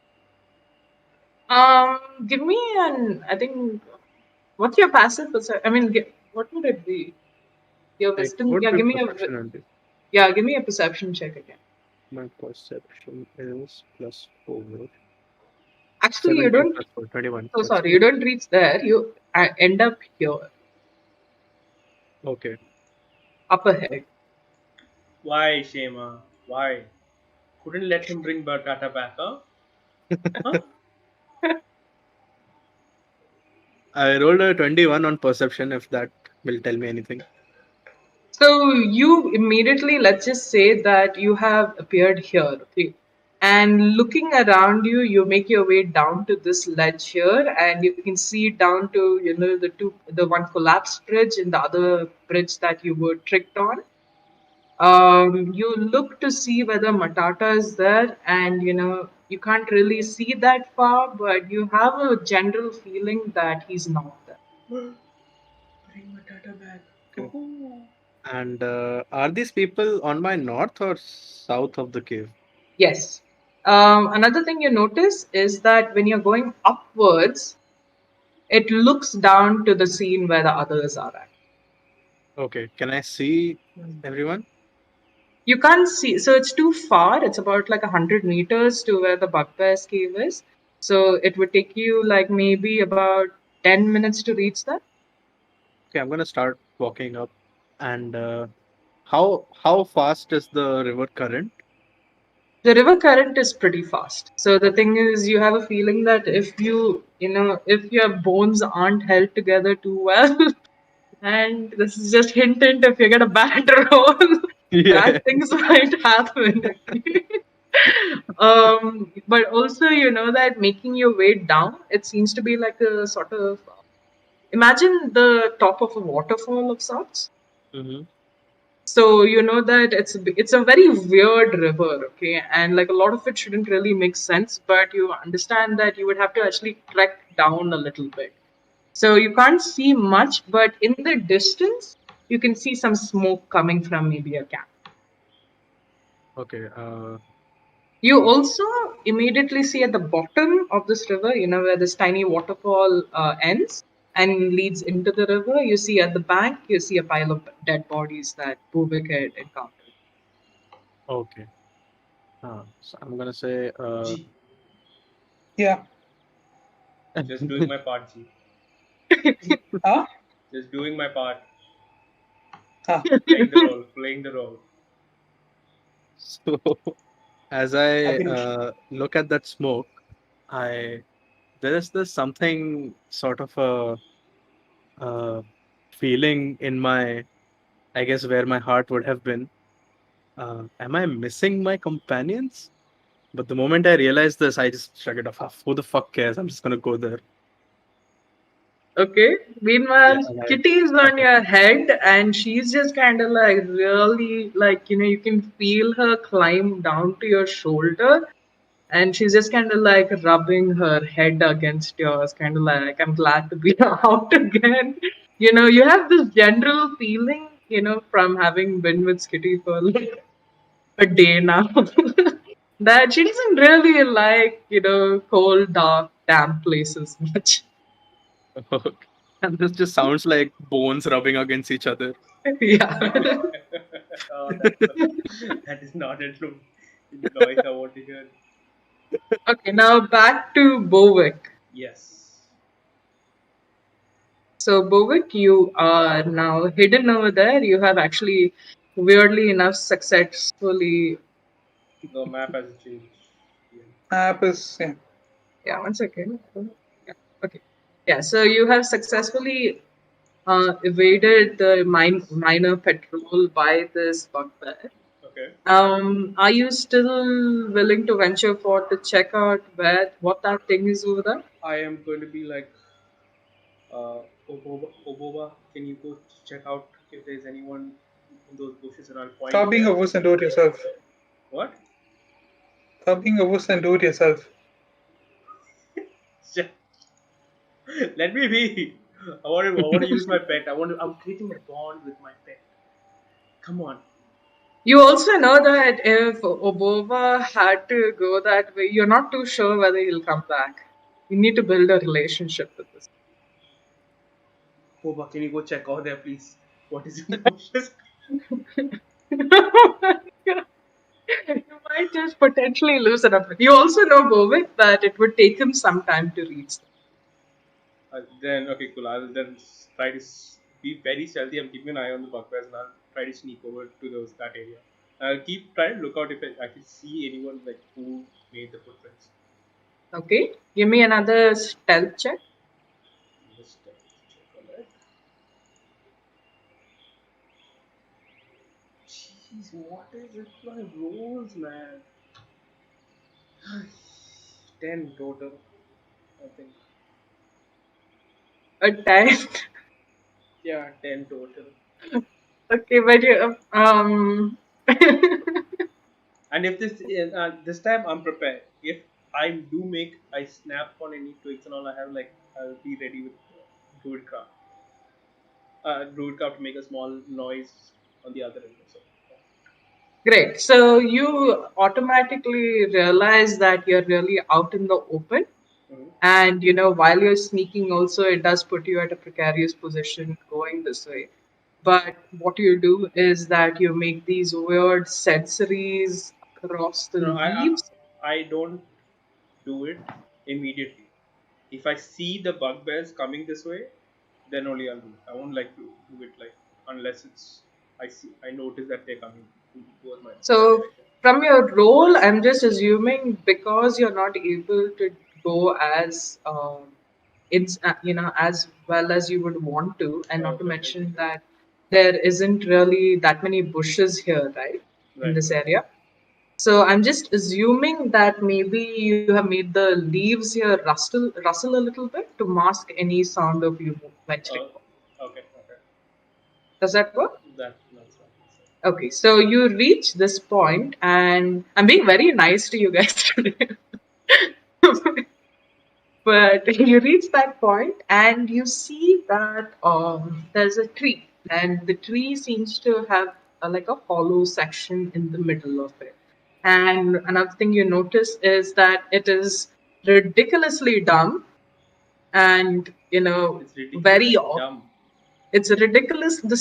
Give me an. I think. What's your passive perception? I mean, what would it be? Your It wisdom. would Yeah, be give me a. perception only. Yeah, give me a perception check again. My perception is +4. Actually, you 17 don't. plus 4, 21. So That's sorry, you good. don't reach there. You end up here, Okay. up ahead. Why, Shema? Why? Couldn't let him bring Matata back, huh? Huh? I rolled a 21 on perception if that will tell me anything. So you immediately, let's just say that you have appeared here, okay? And looking around you, you make your way down to this ledge here, and you can see down to the one collapsed bridge and the other bridge that you were tricked on. You look to see whether Matata is there, and you can't really see that far, but you have a general feeling that he's not there. Bring Matata back. Okay. Oh. And are these people on my north or south of the cave? Yes. Another thing you notice is that when you're going upwards, it looks down to the scene where the others are at. Okay. Can I see everyone? You can't see, so it's too far. It's about like 100 meters to where the Bugbear's cave is. So it would take you like maybe about 10 minutes to reach that. Okay, I'm gonna start walking up. And how fast is the river current? The river current is pretty fast. So the thing is, you have a feeling that if your bones aren't held together too well, and this is just hint, if you get a bad roll, Yeah. bad things might happen. But also, you know that making your way down, it seems to be like a sort of imagine the top of a waterfall of sorts. Hmm. So you know that it's a very weird river, okay, and like a lot of it shouldn't really make sense, but you understand that you would have to actually trek down a little bit. So you can't see much, but in the distance, you can see some smoke coming from maybe a camp. Okay. You also immediately see at the bottom of this river, where this tiny waterfall ends and leads into the river. You see at the bank, you see a pile of dead bodies that Bovic had encountered. Okay. So I'm gonna say G. Yeah. Just doing my part, G. Huh? Just doing my part. Huh. Playing the role. Playing the role. so as I Happy. look at that smoke, I there is this something sort of a feeling in my, I guess, where my heart would have been. Am I missing my companions? But the moment I realized this, I just shrug it off. "Ah, who the fuck cares? I'm just gonna go there." Okay. Yeah, Meanwhile, and I Kitty's start on your walking. head, and she's just kind of like really like you can feel her climb down to your shoulder, and she's just kind of like rubbing her head against yours, kind of like I'm glad to be out again. You have this general feeling, from having been with Kitty for like a day now, that she doesn't really like cold, dark, damp places much. Okay. And this just sounds like bones rubbing against each other. Yeah. Oh, that is not a true noise I want to hear. Okay, now back to Bovic. Yes. So, Bovic, you are now hidden over there. You have actually, weirdly enough, successfully The map has changed. Yeah. Map is Yeah, 1 second. Yeah. Okay. Yeah, so you have successfully evaded the minor patrol by this bugbear. Okay. Are you still willing to venture forth to check out what that thing is over there? I am going to be like, Oboba, can you go check out if there's anyone in those bushes, and I'll point stop being a there. wuss and do it yourself. What? Stop being a wuss and do it yourself. Let me be. I want to use my pet. I'm creating a bond with my pet. Come on. You also know that if Obova had to go that way, you're not too sure whether he'll come back. You need to build a relationship with this. Boba, can you go check out there, please? What is in the bushes? You might just potentially lose it up. You also know, Bovic, that it would take him some time to reach them. Then okay, cool. I'll then try to be very stealthy. I'm keeping an eye on the bugbears, and I'll try to sneak over to that area. I'll keep trying to look out if I can see anyone like who made the footprints. Okay, give me another stealth check. Just check on that. Jeez, what is it? My rolls, man. 10 total, I think. A 10. Yeah, 10 total. Okay, but you, And if this time I'm prepared. If I do make, I snap on any twigs and all, I'll be ready with druidcraft. Druidcraft to make a small noise on the other end. So, Great. So you automatically realize that you're really out in the open. mhm. And while you're sneaking, also, it does put you at a precarious position going this way. But what you do is that you make these weird sensories across the No, leaves. I don't do it immediately. If I see the bugbears coming this way, then only I'll do it. I won't like to do it like unless I notice that they're coming towards that So direction. from your role, I'm just assuming because you're not able to go as it's as well as you would want to, and not to Okay, mention okay. that there isn't really that many bushes here, right, in Right, this right. area. So I'm just assuming that maybe you have made the leaves here rustle a little bit to mask any sound of you venturing Uh, forward. okay, okay. Does that work? That's fine. Okay, so you reach this point, and I'm being very nice to you guys today. But you reach that point, and you see that there's a tree, and the tree seems to have like a hollow section in the middle of it. And another thing you notice is that it is ridiculously dumb, and It's very ridiculously dumb. it's ridiculous. The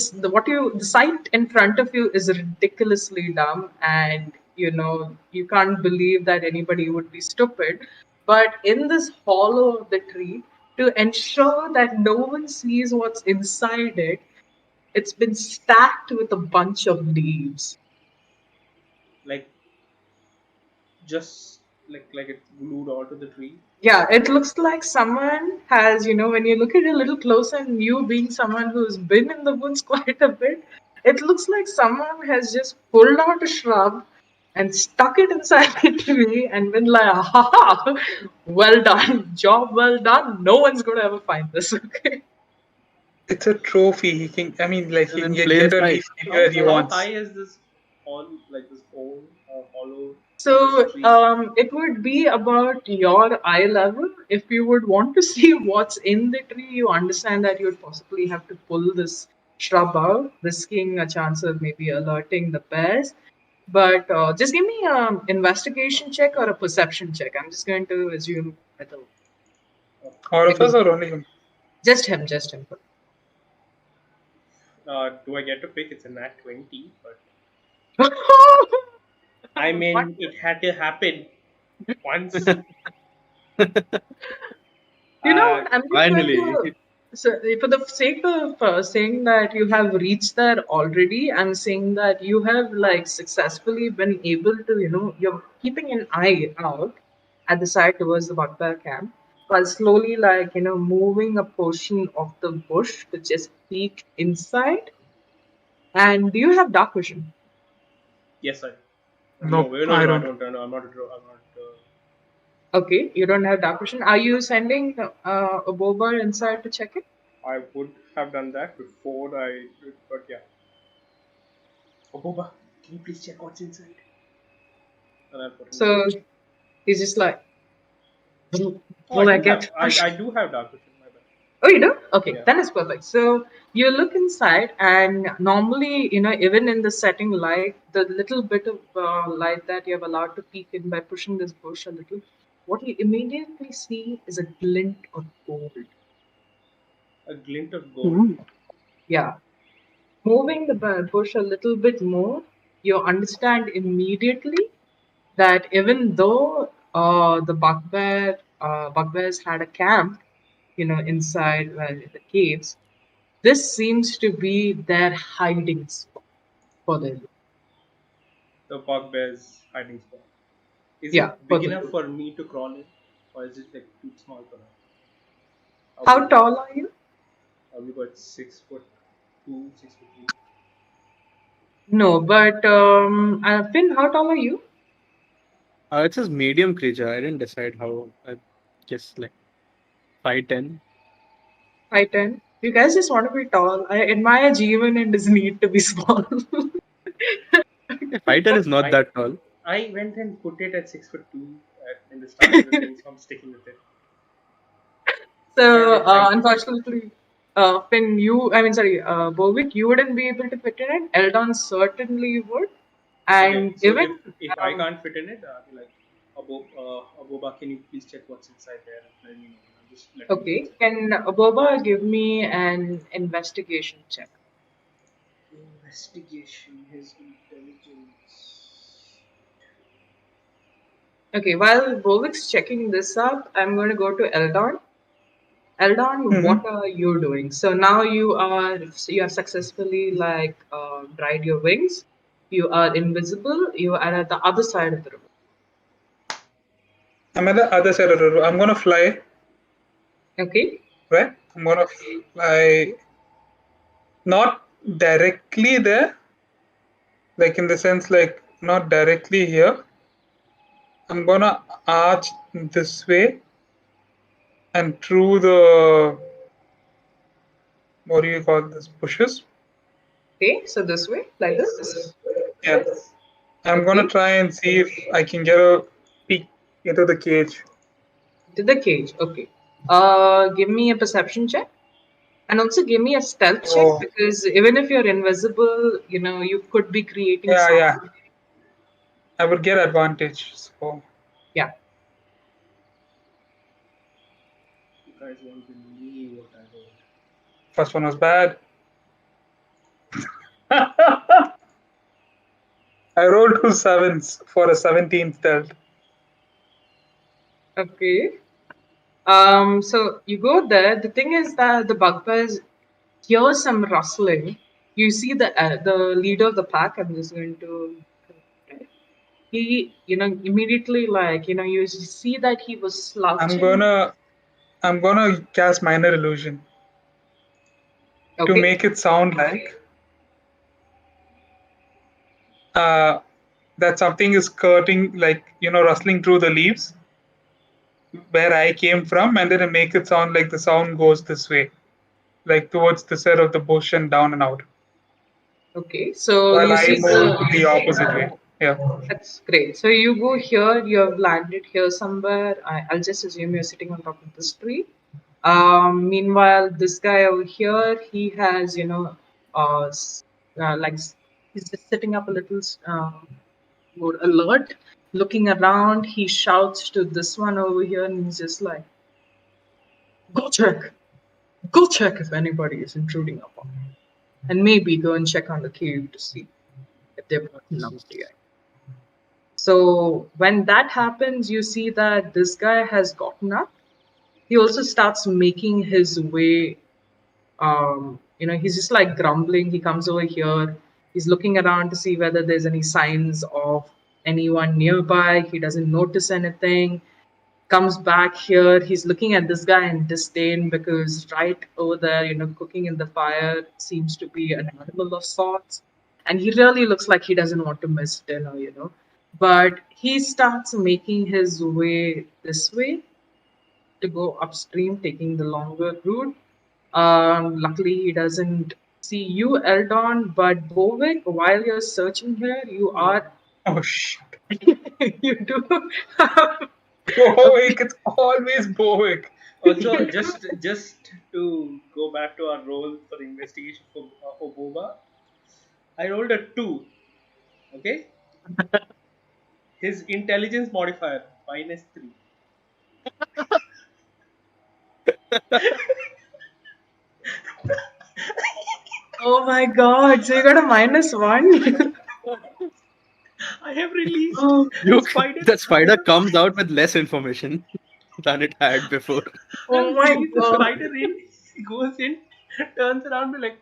sight in front of you is ridiculously dumb, and you can't believe that anybody would be stupid. But in this hollow of the tree, to ensure that no one sees what's inside it, it's been stacked with a bunch of leaves. Like just like it's glued onto the tree. Yeah, it looks like someone has, when you look at it a little closer, and you being someone who's been in the woods quite a bit, it looks like someone has just pulled out a shrub and stuck it inside the tree and been like, ha ha, well done, job well done. No one's going to ever find this, okay? It's a trophy. He can. I mean, like This he is can in get plain literally sight. anywhere he How high wants. is this this hole hollow this So tree? it would be about your eye level. If you would want to see what's in the tree, you understand that you would possibly have to pull this shrub out, risking a chance of maybe alerting the bears. But just give me an investigation check or a perception check. I'm just going to assume it'll All of us maybe or only him? just him. Do I get to pick? It's a nat 20, but What? I mean it had to happen once. You know Uh, what? I'm just going to Finally. So, for the sake of saying that you have reached there already, and saying that you have like successfully been able to, you're keeping an eye out at the side towards the Bugbear camp, while slowly, like, moving a portion of the bush to just peek inside. And do you have dark vision? Yes, I. Nope, No, I I don't. don't. No, I'm not. I'm not. Okay, you don't have dark vision. Are you sending a Boba inside to check it? I would have done that before I. But yeah. Oh, Boba, can you please check what's inside? And I'll put in the. So he's just like, Oh, I will I do have. get pushed? I do have dark vision. My bad. Oh, you do? Okay, Yeah. then it's perfect. So you look inside, and normally, even in the setting light, the little bit of light that you have allowed to peek in by pushing this bush a little, what you immediately see is a glint of gold. A glint of gold. Ooh. Yeah. Moving the bush a little bit more, you understand immediately that even though bugbears had a camp, inside the caves, this seems to be their hiding spot for the loot. The bugbear's hiding spot. Is Yeah, it for big the enough loot. for me to crawl in, or is it like too small for that? How How big? tall are you? Probably about 6 foot 2, 6 foot 3. No, but Finn, how tall are you? It says medium creature. I didn't decide how. I guess like 5'10". 5'10". You guys just want to be tall. I admire Jeevan and his need to be small. Yeah, 5'10" is not I that tall. I went and put it at 6 foot 2 in the start of the thing, so I'm sticking with it. And So, it, I unfortunately, Finn, Bovic, you wouldn't be able to fit in it. Eldon certainly would. okay. And So even, if I can't fit in it, I'll be like, Aboba, can you please check what's inside there and let me know? Just let me okay, check. can Boba give me an investigation check? Investigation, his intelligence. Okay, while Bovic's checking this up, I'm going to go to Eldon. Eldon, Hmm. what are you doing? So now you have successfully like dried your wings. You are invisible. You are at the other side of the room. I'm at the other side of the room. I'm gonna fly, Okay. right? I'm gonna fly not directly there, like in the sense like not directly here. I'm gonna arch this way and through the what do you call this bushes? Okay. So this way, like this. Yeah. I'm gonna Okay. try and see if I can get a peek into the cage. To the cage. Okay. Give me a perception check. And also give me a stealth check Oh, because even if you're invisible, you could be creating yeah, sound. yeah. I would get advantage. So Yeah. You guys won't believe what I rolled. first one was bad. I rolled two sevens for a 17 stealth. Okay. So you go there. The thing is that the bugbears hear some rustling. You see the leader of the pack. I'm just going to. He, immediately like you see that he was I'm slouching. gonna I'm gonna cast minor illusion to Okay. make it sound like uh, that something is skirting, like rustling through the leaves where I came from, and then I make it sound like the sound goes this way, like towards the side of the bush and down and out, Okay. So while you I see move the opposite way. Yeah. that's great. So you go here, you have landed here somewhere. I'll just assume you're sitting on top of this tree. Meanwhile, this guy over here, he has, like he's just sitting up a little more alert, looking around. He shouts to this one over here, and he's just like, "Go check, go check if anybody is intruding upon me, and maybe go and check on the cave to see if they've gotten up yet." So when that happens, you see that this guy has gotten up. He also starts making his way He's just like grumbling. He comes over here. He's looking around to see whether there's any signs of anyone nearby. He doesn't notice anything. Comes back here. He's looking at this guy in disdain because right over there, cooking in the fire seems to be an animal of sorts. And he really looks like he doesn't want to miss dinner. But he starts making his way this way to go upstream, taking the longer route. Luckily, he doesn't see you, Eldon, but Bovic, while you're searching here, you are. Oh shit. You do have. Bovic, it's always Bovic. Also, just to go back to our role for the investigation for Boba, I rolled a 2. Okay? His intelligence modifier, -3. Oh my god, so you got a -1? I have released Oh, You, spider. the spider comes out with less information than it had before. oh my The god. spider in, he goes in, turns around, be like,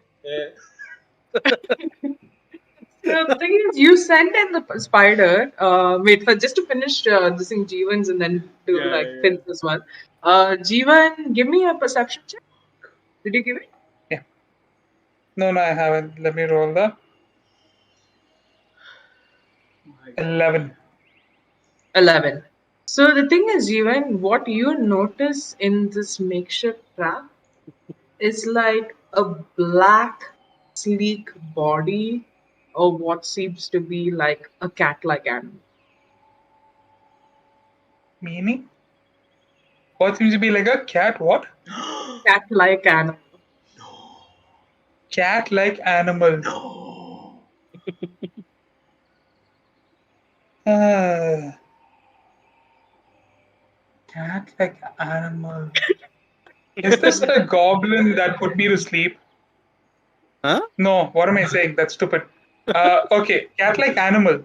The thing is, you sent in the spider. Wait, just to finish this thing, Jeevan's, and then do Yeah, like yeah. Finn's as well. Jeevan, give me a perception check. Did you give it? Yeah. No, I haven't. Let me roll that. my God. 11. 11. So the thing is, Jeevan, what you notice in this makeshift trap is like a black, sleek body of what seems to be like a cat-like animal. Meaning? What seems to be like a cat? What? Cat-like animal. Cat-like animal. No. Cat-like animal. Is this a goblin that put me to sleep? Huh? No, what am I saying? That's stupid. Okay, cat-like animal.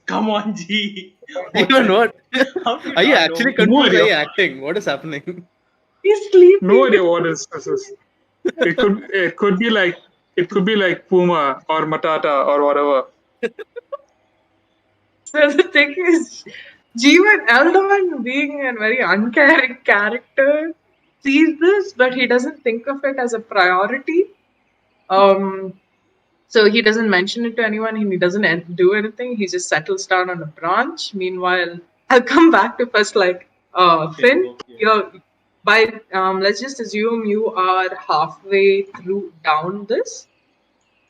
Come on, G. Even what? How do you Are you not actually know? confused? Are idea. you acting? What is happening? He's sleeping. No idea what this is. It could be like Puma or Matata or whatever. So the thing is, Jeevan Eldon, being a very uncaring character, sees this, but he doesn't think of it as a priority. So he doesn't mention it to anyone. He doesn't do anything. He just settles down on a branch. Meanwhile, I'll come back to first, like Finn. Yeah. Let's just assume you are halfway through down this.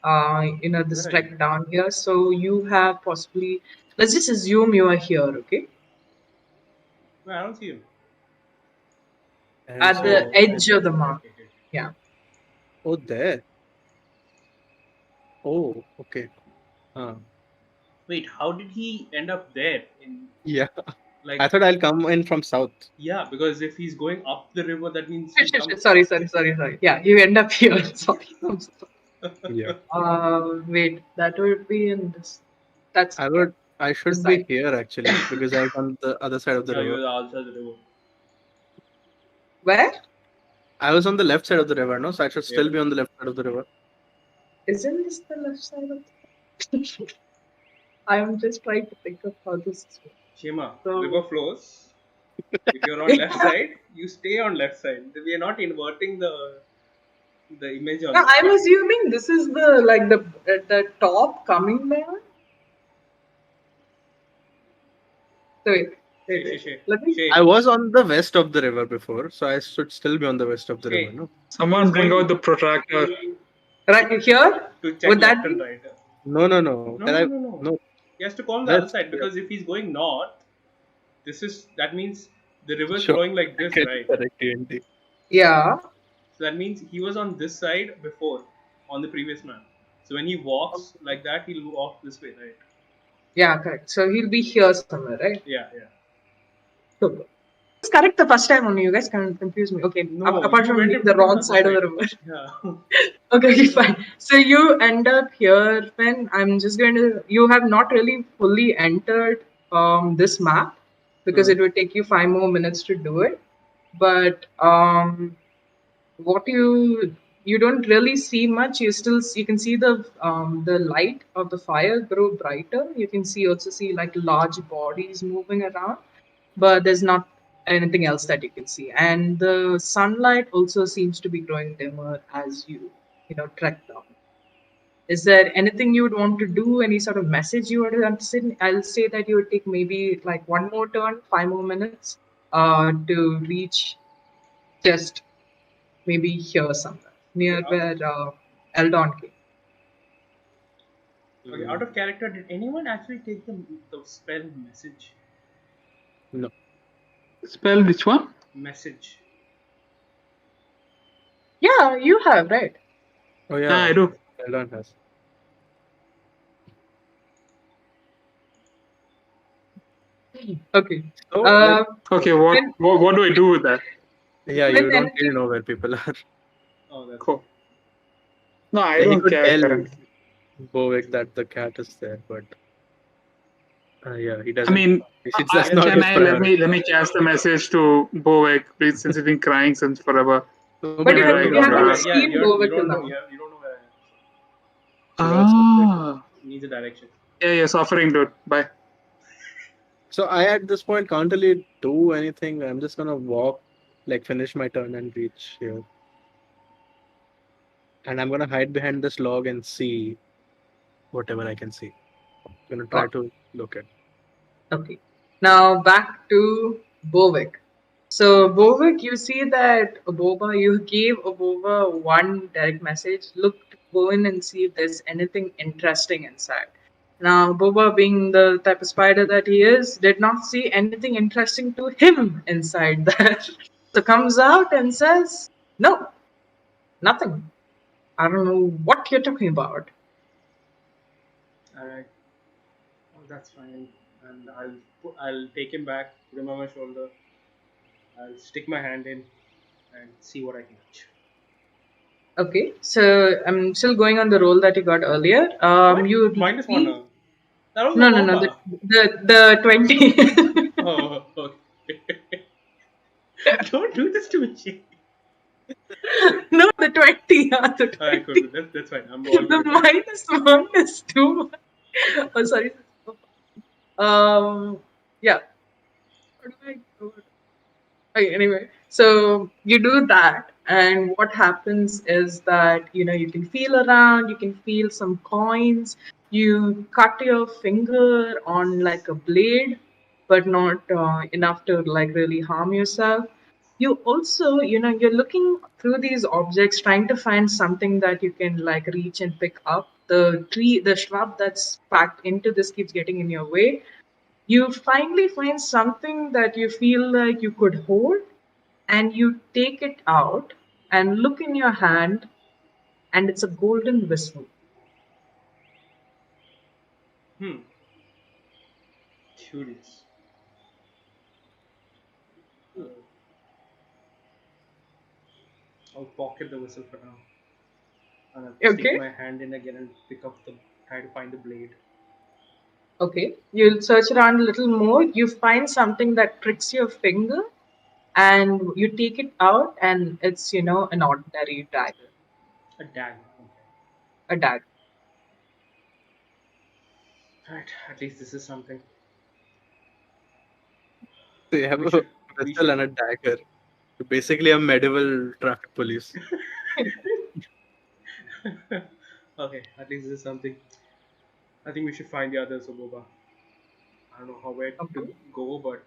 This Right. trek down here. So you have possibly. Let's just assume you are here, okay? No, I don't see him. At the edge of the map. Okay. Yeah. Oh, there. Oh, okay. Wait, how did he end up there? Yeah. Like, I thought I'll come in from south. yeah, because if he's going up the river, that means he comes. Sorry. Yeah, you end up here. Sorry. I'm so sorry. Yeah. Wait, that would be in this. That's I should This be side. here actually because I was on the other side of the Yeah, you river. were also the river. Where? I was on the left side of the river, no? So I should still Yeah. be on the left side of the river. Isn't this the left side of the I am just trying to think of how this is. Shema, So- river flows. If you're on left side, you stay on left side. We are not inverting the image on. No, I'm assuming this is the top coming down. So wait. Shay. Let me. Shay. I was on the west of the river before, so I should still be on the west of the Okay. river, no? Someone bring out the protractor. Right here? To check Would that left and be? right. No. No. No. He has to go on the Left, other side because if he's going north, that means the river is Sure. flowing like this, Okay, right? correct, TNT. Yeah. So that means he was on this side before, on the previous map. So when he walks like that, he'll walk this way, right? Yeah, correct. So he'll be here somewhere, right? Yeah. So, it's correct the first time only. You guys can confuse me. Okay. No, Apart you from went being into the the wrong other side of the side. river. Yeah. Okay, fine. So you end up here, Finn. I'm just going to. You have not really fully entered this map because it would take you 5 more minutes to do it. But what you don't really see much. You can see the light of the fire grow brighter. You can see also see like large bodies moving around, but there's not anything else that you can see. And the sunlight also seems to be growing dimmer as you trek down. Is there anything you would want to do? Any sort of message you would want to send? I'll say that you would take maybe like one more turn, 5 more minutes, to reach just maybe here somewhere Okay, near where Eldon came. okay. Out of character, did anyone actually take the spell message? No. Spell which one? Message. Yeah, you have, right? Oh Ah, yeah, I do. Eldon has. Okay. So like, Uh, Okay, when, what do I do with that? yeah, when you don't anything, really know where people are. Oh, that's Cool. No, I Like, he don't could care tell currently. Bovic that the cat is there, but yeah, he I doesn't. mean, That's Let's not can his I priority. let me cast the message to Bovek, please, since he's been crying since forever. So, but but Where you do don't I know you where go Bovic haven't to is. yeah. seen You Bovic till don't know. now. You don't know where I am. So that's the thing. Ah, So needs a direction. yeah, yeah, suffering, dude. Bye. So I at this point can't really do anything. I'm just gonna walk, like finish my turn and reach here. And I'm gonna hide behind this log and see whatever I can see. Gonna try Got to look at. Okay. Now back to Bovic. So Yes. Bovic, you see that Boba, you gave Boba one direct message. Look, go in and see if there's anything interesting inside. Now Boba, being the type of spider that he is, did not see anything interesting to him inside there. So comes out and says, "No, nothing. I don't know what you're talking about." Alright. Oh, that's fine. And I'll take him back, put him on my shoulder. I'll stick my hand in and see what I can catch. Okay, so I'm still going on the roll that you got earlier. What? You Minus one feel now. That was a no, Boba. the 20. Oh, okay. Don't do this to me. No, the 20, yeah, the Alright, cool, 20. cool. That's fine. I'm all good The with that. -1 is too much. Oh, sorry. Yeah. How do I do it? Okay, anyway, so you do that, and what happens is that you can feel around, you can feel some coins. You cut your finger on like a blade, but not enough to like really harm yourself. You also, you're looking through these objects, trying to find something that you can like reach and pick up. The tree, the shrub that's packed into this keeps getting in your way. You finally find something that you feel like you could hold, and you take it out and look in your hand, and it's a golden whistle. Hmm. Curious. I'll, I'll pocket the whistle for now. And I'll stick Okay. my hand in again and try to find the blade. Okay. You'll search around a little more. You find something that pricks your finger, and you take it out, and it's, an ordinary dagger. A dagger. Okay. A dagger. Right. At least this is something. So you have We a should. We pistol should. and a dagger. You're basically a medieval traffic police. Okay. At least this is something. I think we should find the others, Oboba. I don't know where to Okay. go, but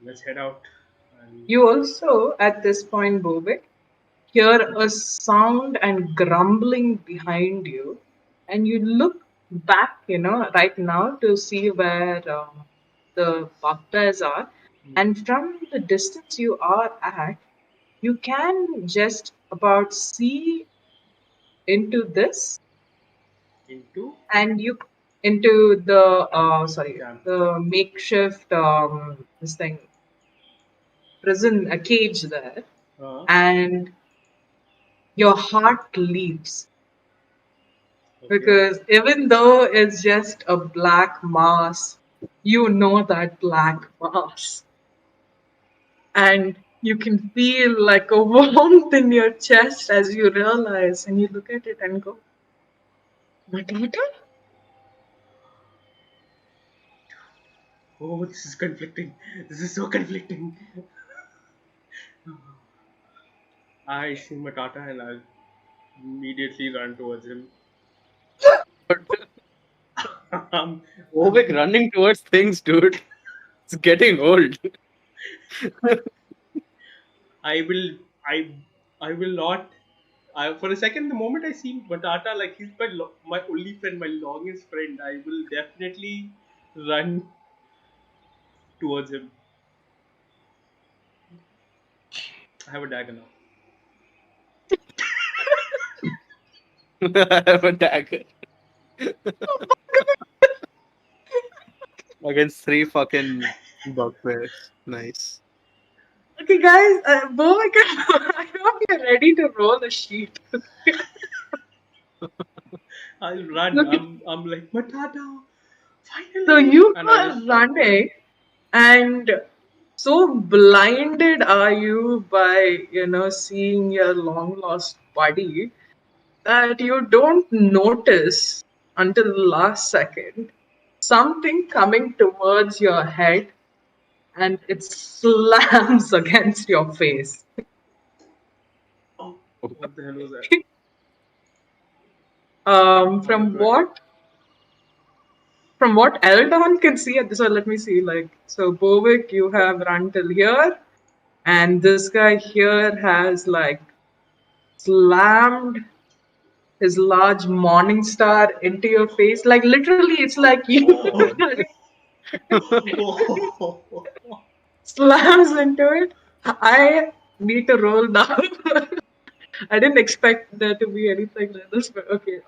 let's head out. And You also, at this point, Bobik, hear a sound and grumbling behind you, and you look back, right now to see where the bugbears are, and from the distance you are at, you can just about see into this, into and you into the sorry, damn. the makeshift this thing prison, a cage there, Uh, and your heart leaps. okay. Because even though it's just a black mass, you know that black mass. And You can feel like a warmth in your chest as you realize, and you look at it and go, Matata? Oh, this is conflicting. This is so conflicting. I see Matata and I'll immediately run towards him. um, Bovic running towards things, dude. It's getting old. I will. I will not. For a second, the moment I see Matata, like he's my only friend, my longest friend, I will definitely run towards him. I have a dagger now. I have a dagger. Against 3 fucking bugbears. Nice. Okay, guys, Bovic, I hope you're ready to roll a sheet. I'll run. Look, I'm like Matata, so finally, you and I are just run towards him. running, and so blinded are you by, seeing your long lost buddy that you don't notice until the last second something coming towards your head and it slams against your face. Oh, what the hell was that? How From do I? what Eldon can see, so let me see. Like, so Bovic, you have run till here, and this guy here has like slammed his large morning star into your face. Like literally, it's like you Oh. slams into it. I need to roll now. I didn't expect there to be anything like this, but okay.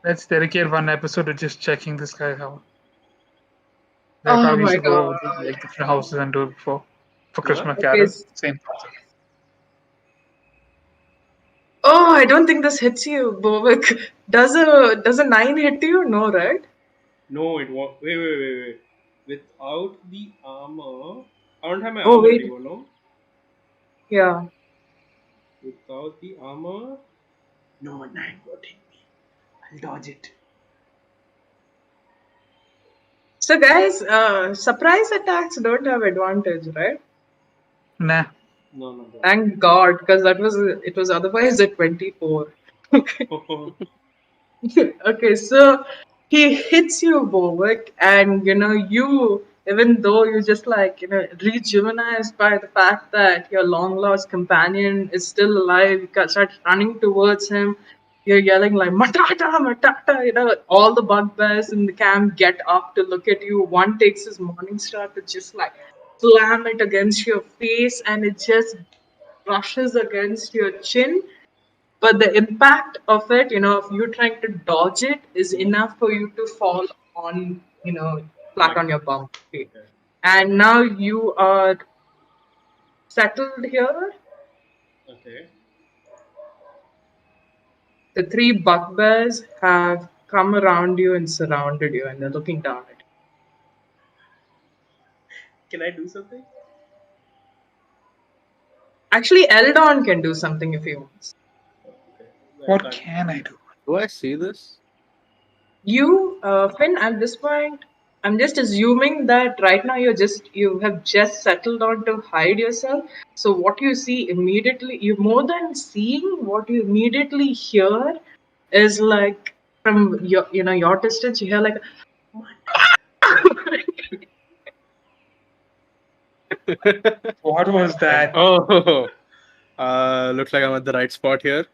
Let's dedicate one episode to just checking this guy out. Like how Oh we used my to go god. over to like different houses and do it before for What? Christmas Okay. Carol. Same process. Oh, I don't think this hits you, Bovic. Does a 9 hit you? No, right? No, it won't. Wait. Without the armor, I don't have my Oh armor wait, anymore. No. yeah. Without the armor, no, 9 won't hit me. I'll dodge it. So guys, surprise attacks don't have advantage, right? Nah. No, don't. Thank God, because it was otherwise a 24. Okay. Okay, so he hits you, Bovic, and you, even though you're just like, rejuvenized by the fact that your long lost companion is still alive, you start running towards him. You're yelling like Matata, Matata, all the bugbears in the camp get up to look at you. One takes his morning star to just like slam it against your face, and it just brushes against your chin, but the impact of it, of you trying to dodge it is enough for you to fall on, flat My. on your bum. Okay. Okay. And now you are settled here. Okay. The three bugbears have come around you and surrounded you, and they're looking down at you. Can I do something? Actually, Eldon can do something if he wants. Okay. I What can't. can I do? Do I see this? You, Finn, at this point, I'm just assuming that right now you have just settled on to hide yourself. So what you see immediately, you more than seeing, what you immediately hear is like from your distance, you hear like What was that? Oh, looks like I'm at the right spot here.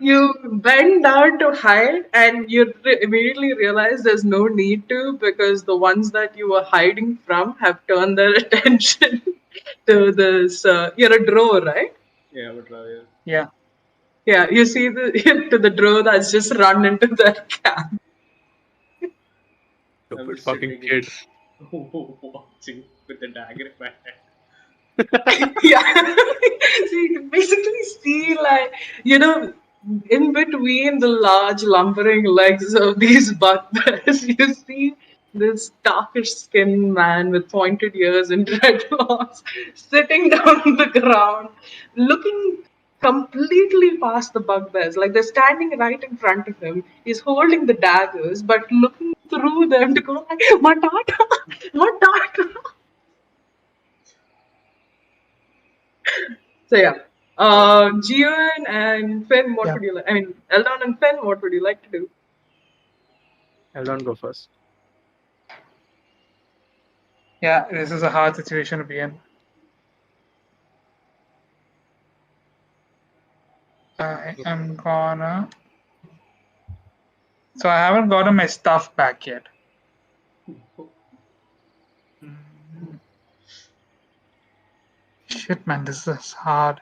you bend down to hide, and you immediately realize there's no need to, because the ones that you were hiding from have turned their attention to this. You're a drow, right? Yeah, but yeah. Yeah. Yeah, you see to the drow that's just run into their camp. I'm Stupid just fucking sitting kid. watching with the dagger in my hand. Yeah. So you can basically see, like, in between the large lumbering legs of these bugbears, you see this darkish skinned man with pointed ears and dreadlocks sitting down on the ground, looking completely past the bugbears. Like they're standing right in front of him. He's holding the daggers, but looking through them to go like, Matata! Matata! So yeah. Jian and Finn, what Yeah. would you like? I mean, Eldon and Finn, what would you like to do? Eldon, go first. Yeah, this is a hard situation to be in. I am gonna. So I haven't gotten my stuff back yet. Shit, man, this is hard.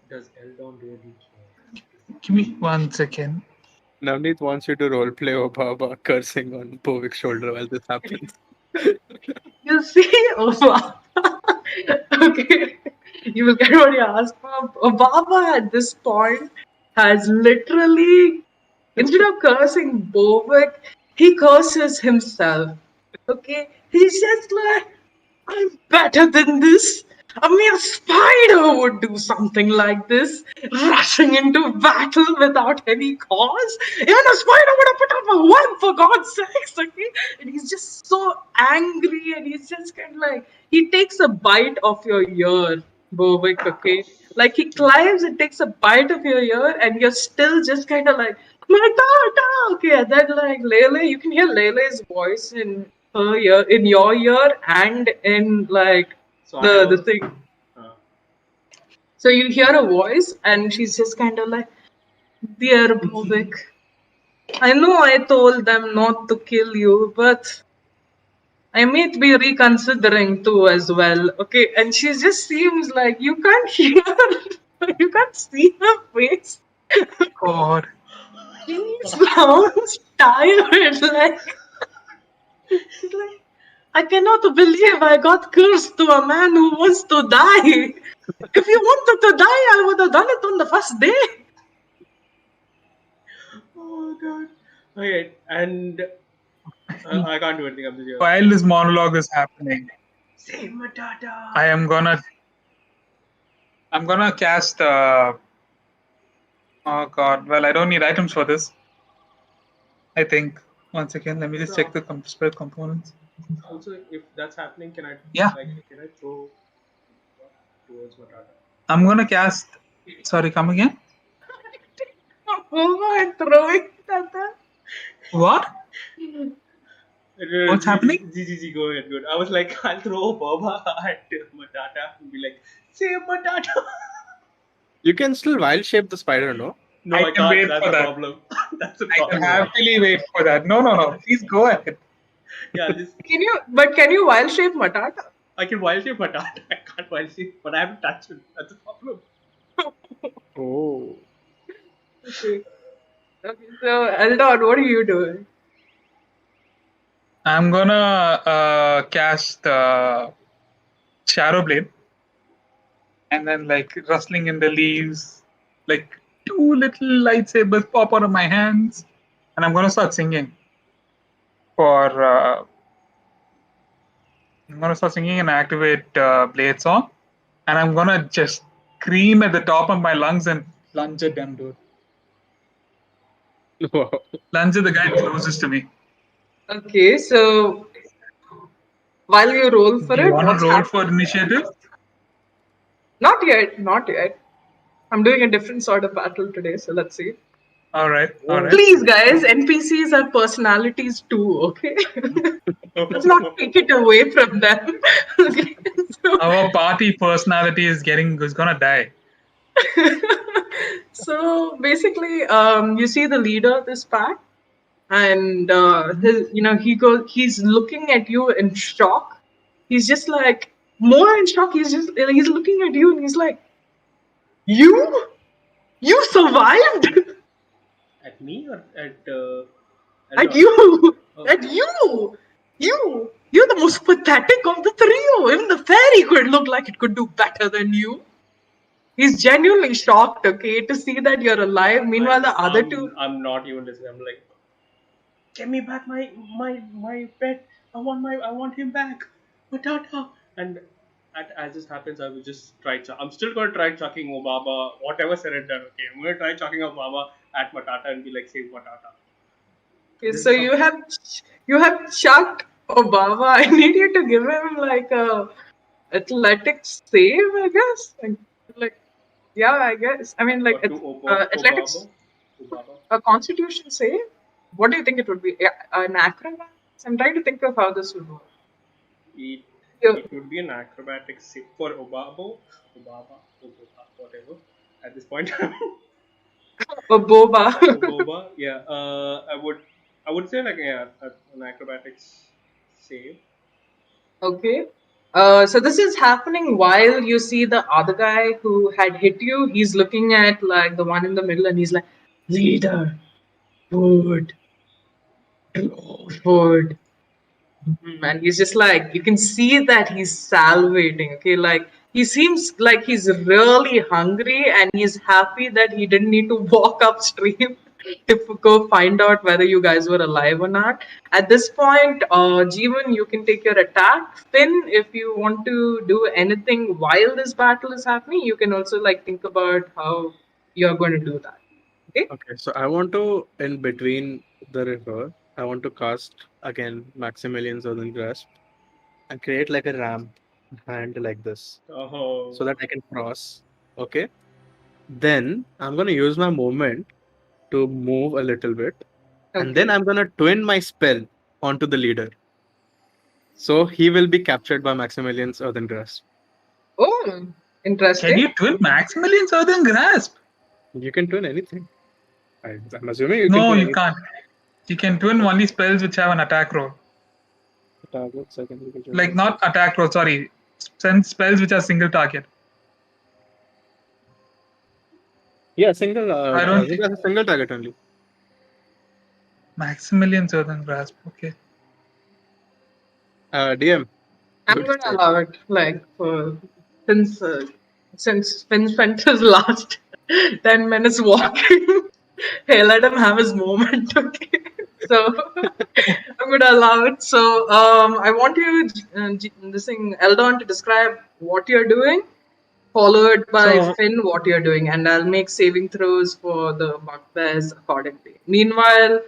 Does Eldon really care? Give me 1 second. Navneet wants you to roleplay Obaba cursing on Bovic's shoulder while this happens. You see, Obama. Okay, you will get what you asked for. Obama at this point has literally, instead of cursing Bovic, he curses himself. Okay, he's just like, I'm better than this. A mere spider would do something like this, rushing into battle without any cause. Even a spider would have put up a web, for God's sakes, okay? And he's just so angry, and he's just kind of like, he takes a bite of your ear, Bovic, okay? Like he climbs and takes a bite of your ear, and you're still just kind of like, Matata! Okay, and then like Lele, you can hear Lele's voice in her ear, in your ear, and in like So I have the a. thing. Uh, So you hear a voice, and she's just kind of like, Dear Bovic, I know I told them not to kill you, but I may be reconsidering too as well. Okay, and she just seems like you can't hear, you can't see her face. God. She sounds tired, like she's like, I cannot believe I got cursed to a man who wants to die. If you wanted to die, I would have done it on the first day. oh god. Okay, and I can't do anything. I'm just here. While this monologue is happening, Say Matata. I'm gonna cast. Oh God. Well, I don't need items for this. I think. Once again, let me just check the spell components. Also, if that's happening, can I? Yeah. Can I throw towards Matata? I'm gonna cast. Sorry, come again. Oh, and throwing at them. What? What's happening? G, go ahead. Good. I was like, I'll throw Boba at Matata and be like, say Matata. You can still wild shape the spider, no? No, I I can can't. wait That's for a that. problem. That's a I can problem. happily wait for that. No. Please go ahead. Yeah, this. Can you wild shape Matata? I can wild shape Matata. I can't wild shape, but I haven't touched it. That's a problem. Oh. Okay. Okay, so Eldon, what are you doing? I'm gonna cast Shadow Blade, and then like rustling in the leaves, like 2 little lightsabers pop out of my hands, and I'm gonna start singing. I'm gonna start singing and activate Blade Song, and I'm gonna just scream at the top of my lungs and lunge at them, dude. Wow. Lunge at the guy closest to me. Okay, so while you roll for Do you it, want what's to roll happening? for initiative? Not yet, not yet. I'm doing a different sort of battle today, so let's see. All right. Please, guys, NPCs have personalities too, okay? Let's not take it away from them. Okay, so, Our party personality is gonna die. so basically, you see the leader of this pack, and he's looking at you in shock. He's just like more in shock. He's looking at you, and he's like, you survived." At me or at At Eldon? you! Oh. At you! You're the most pathetic of the trio. Even the fairy could look like it could do better than you. He's genuinely shocked, okay, to see that you're alive. Meanwhile, the other two. I'm not even listening. I'm like, "Give me back my pet. I want him back, Matata." And as this happens, I will just try. I'm still gonna try chucking Obaba, whatever said and done. Okay, I'm gonna try chucking Obaba at Matata and be like, "Save Matata." Okay, This so is how. you have chucked Obama. I need you to give him like a athletics save, I guess. Like yeah, I guess. I mean, like What to it's Obaba? athletics, Obaba. a Constitution save. What do you think it would be? Yeah, an acrobat. I'm trying to think of how this would work. It You, it would be an acrobatic save for Obaba, whatever. At this point, a boba. Oboba, yeah. I would say like yeah, an acrobatics save. Okay. So this is happening while you see the other guy who had hit you. He's looking at like the one in the middle, and he's like, "Leader, food, food." And he's just like, you can see that he's salivating. Okay, like he seems like he's really hungry, and he's happy that he didn't need to walk upstream to go find out whether you guys were alive or not. At this point, Jeevan, you can take your attack. Finn, if you want to do anything while this battle is happening, you can also like think about how you're going to do that. Okay. Okay, so I want to, in between the river, I want to cast again Maximilian Southern Grasp and create like a ramp hand like this so Oh, that I can cross. Okay. Then I'm going to use my movement to move a little bit. And then Okay. I'm going to twin my spell onto the leader. So he will be captured by Maximilian's Earthen Grasp. Oh, Can interesting. you twin Maximilian Southern Grasp? You can twin anything. I'm assuming you can No, twin you anything. can't. You can twin only spells which have an attack roll. Target, secondary control. Like not attack roll, sorry. Send spells which are single target. Yeah, single. I don't Earthen think Grasp is single target only. Maximilian Southern Grasp. Okay. DM. I'm You gonna decide. allow it, like since Finn spent his last 10 minutes walking. Hey, let him have his moment, okay? So I'm gonna allow it. So I want you, this thing, Eldon, to describe what you're doing, followed by So Finn what you're doing, and I'll make saving throws for the bugbears accordingly. Meanwhile,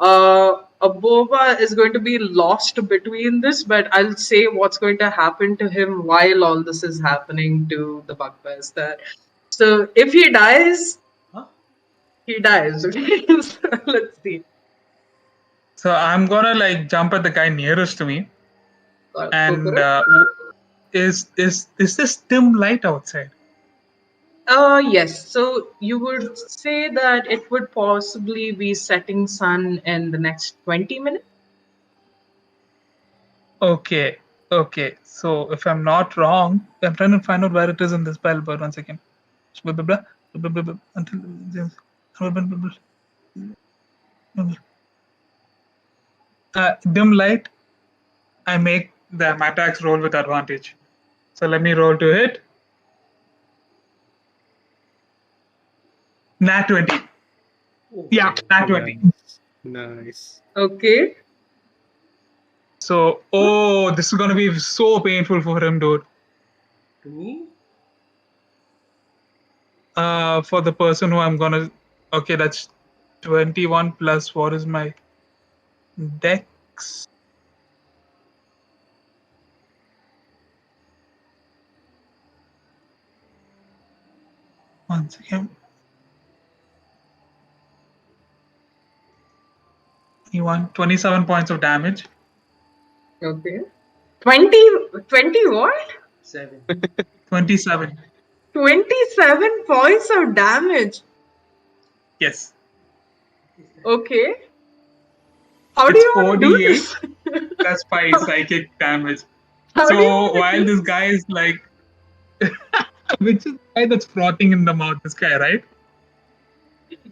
a boba is going to be lost between this, but I'll say what's going to happen to him while all this is happening to the bugbears. That so if he dies, huh? he dies. Okay, so let's see. so I'm gonna like jump at the guy nearest to me, Go for and it. is this dim light outside? Yes. So you would say that it would possibly be setting sun in the next 20 minutes. Okay, okay. So if I'm not wrong, I'm trying to find out where it is in this spell. But 1 second. Blah, blah, blah, blah, blah, blah, until blah, blah, blah, blah. Dim light. I make my attacks roll with advantage. So let me roll to hit. Nat 20. Yeah, nat 20. Nice. Okay. So, oh, this is gonna be so painful for him, dude. To me? For the person who I'm gonna. Okay, that's 21 plus what is my dex? Once again. 27 points of damage. Okay. 20, 20 what? 7. 27. 27 points of damage. Yes. Okay. How do It's you want to do 48 this? plus 5 psychic damage. How do you So want to while do this this? guy is like, which is the guy that's frothing in the mouth, this guy, right?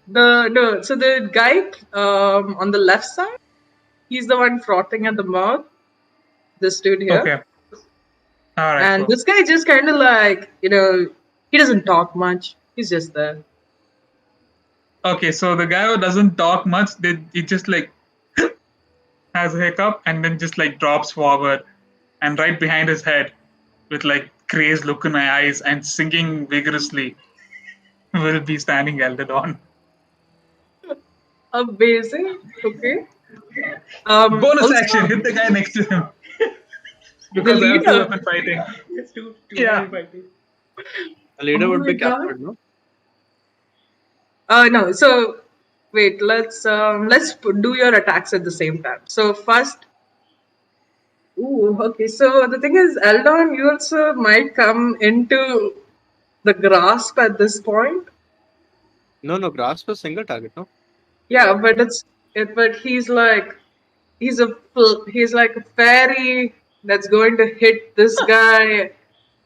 No, so the guy on the left side, he's the one frothing at the mouth. This dude here. Okay. All right, And cool. this guy just kind of like, he doesn't talk much. He's just there. Okay, so the guy who doesn't talk much, he just like has a hiccup, and then just like drops forward, and right behind his head, with like crazed look in my eyes and singing vigorously, will be standing Eldon. Amazing. Okay. Bonus Also, action, hit the guy next to him. the Because I have two leader. weapon fighting. It's two Yeah. man fighting. The leader Oh would my be god. captured, no? No. So wait. Do your attacks at the same time. So first. Ooh. Okay. So the thing is, Eldon, you also might come into the grasp at this point. No, grasp was single target, no? Yeah, but but he's like a fairy that's going to hit this guy,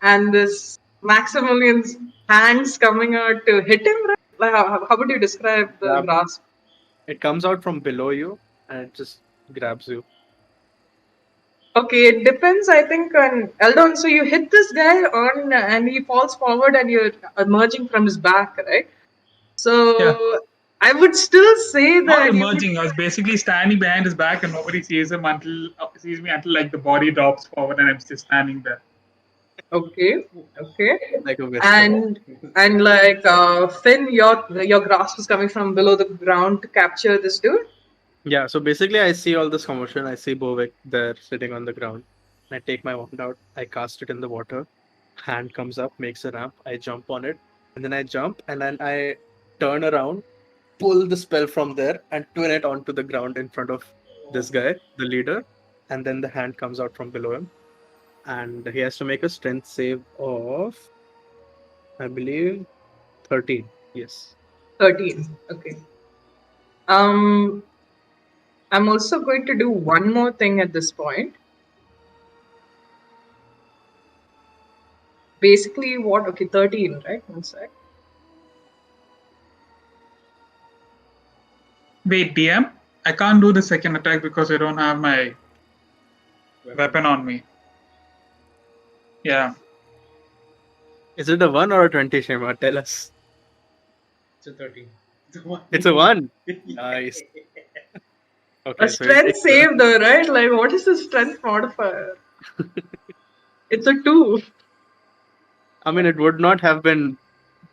and this Maximilian's hands coming out to hit him. Right? Like, how would you describe the Grab. grasp? It comes out from below you and it just grabs you. Okay, it depends. I think on Eldon. So you hit this guy on, and he falls forward, and you're emerging from his back, right? Yeah. So I would still say Not that you could. emerging. I was basically standing behind his back, and nobody sees him until sees me until like the body drops forward, and I'm just standing there. Okay, okay. Like a whisper. And like Finn, your grasp is coming from below the ground to capture this dude. Yeah, so basically I see all this commotion. I see Bovic there sitting on the ground. I take my wand out, I cast it in the water. Hand comes up, makes a ramp. I jump on it, and then I jump, and then I turn around, pull the spell from there, and twin it onto the ground in front of this guy, the leader. And then the hand comes out from below him, and he has to make a strength save of, I believe, 13. Yes. 13. Okay. I'm also going to do one more thing at this point. Basically, what? Okay, 13, right? One sec. Wait, DM? I can't do the second attack because I don't have my weapon on me. Yeah. Is it a 1 or a 20, Shema? Tell us. It's a 13. It's a 1. It's a 1. Nice. Okay, A so he strength takes save, though, right? Like, what is the strength modifier? It's a 2. I mean, it would not have been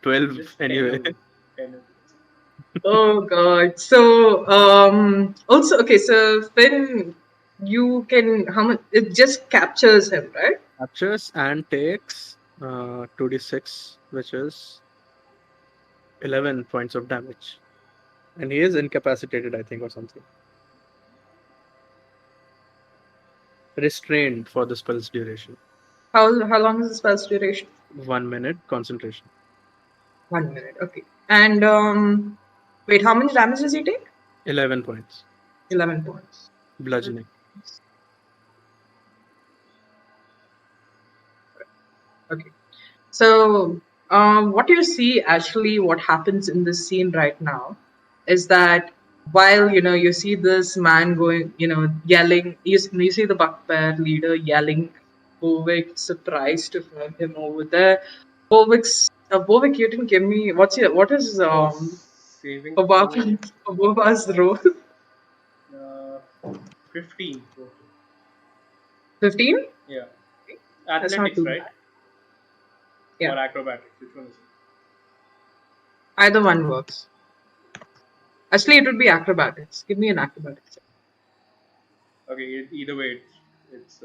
12 Just anyway. 10. Oh god. So also okay, so Finn, you can how much it just captures him, right? Captures and takes 2d6, which is 11 points of damage. And he is incapacitated, I think, or something. Restrained for the spell's duration. How long is the spell's duration? 1 minute concentration. 1 minute, okay. And wait, how much damage does he take? 11 points. 11 points. Bludgeoning. Okay. So what you see actually what happens in this scene right now is that while you see this man going, yelling, you see the Bugbear leader yelling, Bovic surprised to find him over there. Bovic, you didn't give me what is Saving Obaba's role? uh, 15 total. 15? Yeah. That's not Athletics, too right? bad. Yeah. Or acrobatics. Which one is it? Either one works. Actually, it would be acrobatics. Give me an acrobatics. Okay, either way, it's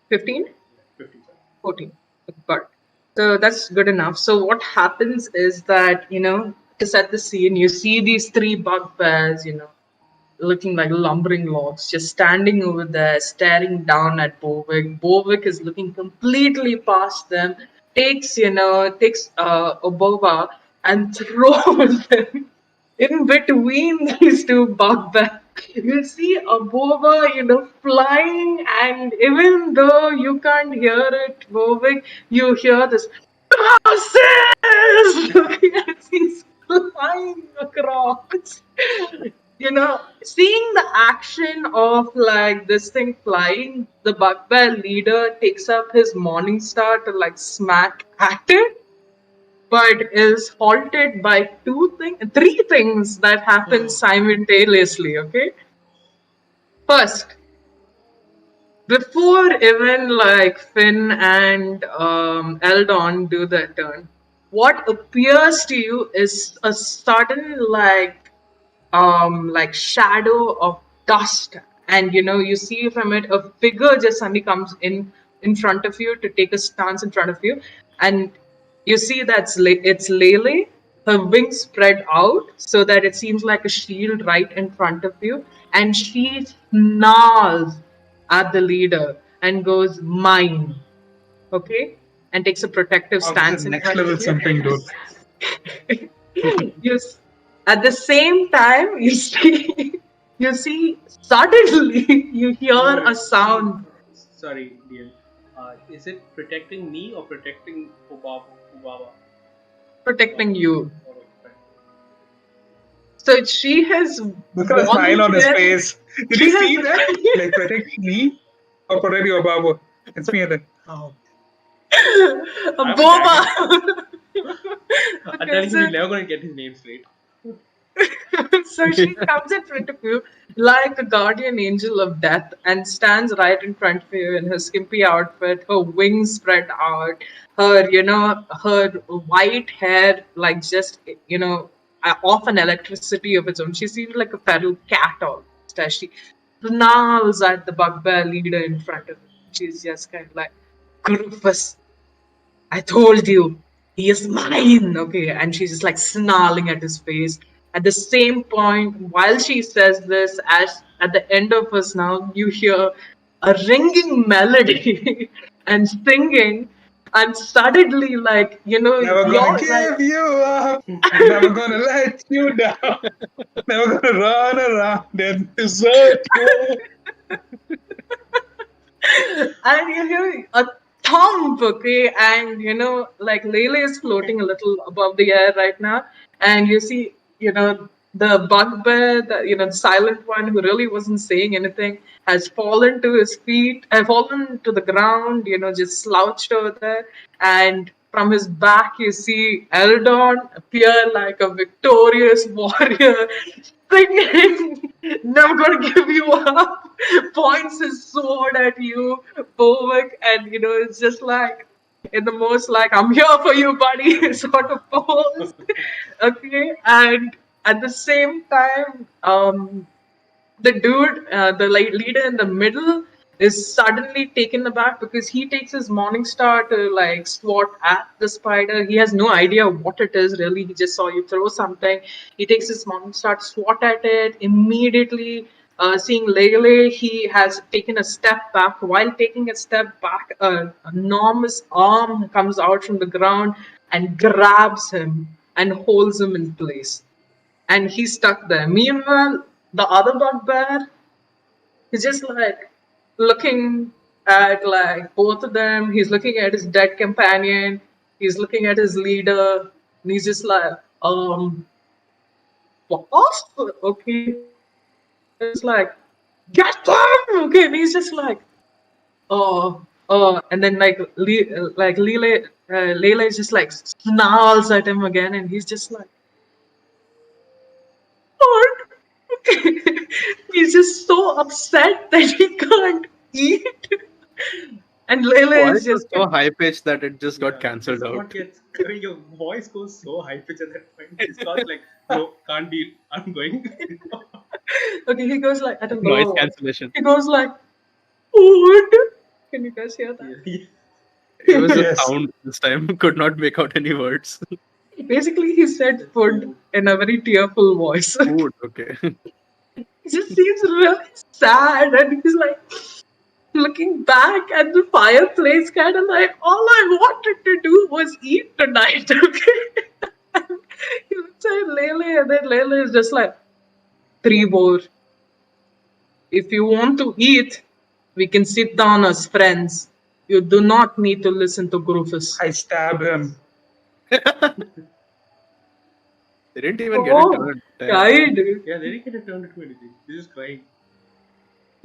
15? 15. Sorry. 14. But so that's good enough. So what happens is that, to set the scene, you see these three bugbears, looking like lumbering logs, just standing over there, staring down at Bovic. Bovic is looking completely past them, takes Oboba and throws him in between these two bugbears. You see Aboba, flying, and even though you can't hear it moving, you hear this process as he's flying across. Seeing the action of like this thing flying, the bugbear leader takes up his morning star to like smack at it, but is halted by three things that happen simultaneously. Okay, First, before even like Finn and Eldon do their turn, what appears to you is a sudden like shadow of dust, and you see from it a figure just suddenly comes in front of you to take a stance in front of you, and you see it's Lele. Her wings spread out so that it seems like a shield right in front of you, and she snarls at the leader and goes, "Mine." Okay, and takes a protective Oh, this is stance in next front of level you. something, dude. you s- at the same time you see suddenly you hear a sound Sorry, dear. Is it protecting me or protecting Ubaba? protecting you. Alright, fine. So she has Look at the smile on his voluntarily face. Did she you has see that? Like, protect me or protect your Babu? It's me, like, oh. a I'm a boba. dagger. I'm Okay, telling you, so we're never going to get his name straight. so she comes in front of you like a guardian angel of death and stands right in front of you in her skimpy outfit, her wings spread out, her white hair like just off an electricity of its own. She seems like a feral cat almost as she snarls at the bugbear leader in front of her. She's just kind of like, "Rufus, I told you, he is mine." Okay. And she's just like snarling at his face. At the same point, while she says this, as at the end of her snarl, you hear a ringing melody and singing, and suddenly, Never gonna you're like, give you up. Never gonna let you down. Never gonna run around and desert you. and you hear a thump, okay, and like Lele is floating a little above the air right now, and you see, the bugbear, the silent one who really wasn't saying anything, has fallen to his feet, fallen to the ground, just slouched over there, and from his back you see Eldon appear like a victorious warrior, singing, "Never gonna give you up," points his sword at you, Bovic, and it's just like in the most like "I'm here for you, buddy" sort of pose. Okay, and at the same time, the dude, the leader in the middle, is suddenly taken aback because he takes his morning star to like swat at the spider. He has no idea what it is really. He just saw you throw something. He takes his morning star to swat at it. Immediately, seeing Lele, he has taken a step back. While taking a step back, an enormous arm comes out from the ground and grabs him and holds him in place, and he's stuck there. Meanwhile, the other bugbear is just like looking at like both of them. He's looking at his dead companion. He's looking at his leader, and he's just like, boss, okay. It's like, get them, okay. And he's just like, and then Lele just like snarls at him again, and he's just like, Lord. He's just so upset that he can't eat. And Layla Voice is was just so high pitched that it just got Yeah, cancelled this is out. what gets. Your voice goes so high pitch at that point. It's not like, no, can't deal. I'm going. okay. He goes like at a Noise lower voice. cancellation. He goes like, "Wood." Can you guys hear that? Yeah. It was a Yes. sound this time. Could not make out any words. Basically, he said "food" in a very tearful voice. Food, okay. He just seems really sad, and he's like looking back at the fireplace, kind of like, all I wanted to do was eat tonight. Okay. And he looks at Lele, and then Lele is just like, "Three more. If you want to eat, we can sit down as friends. You do not need to listen to Grufus." I stab him. They didn't even get it Oh, done. Damn. guy, dude. Yeah, they didn't get a turn to anything. They're just crying.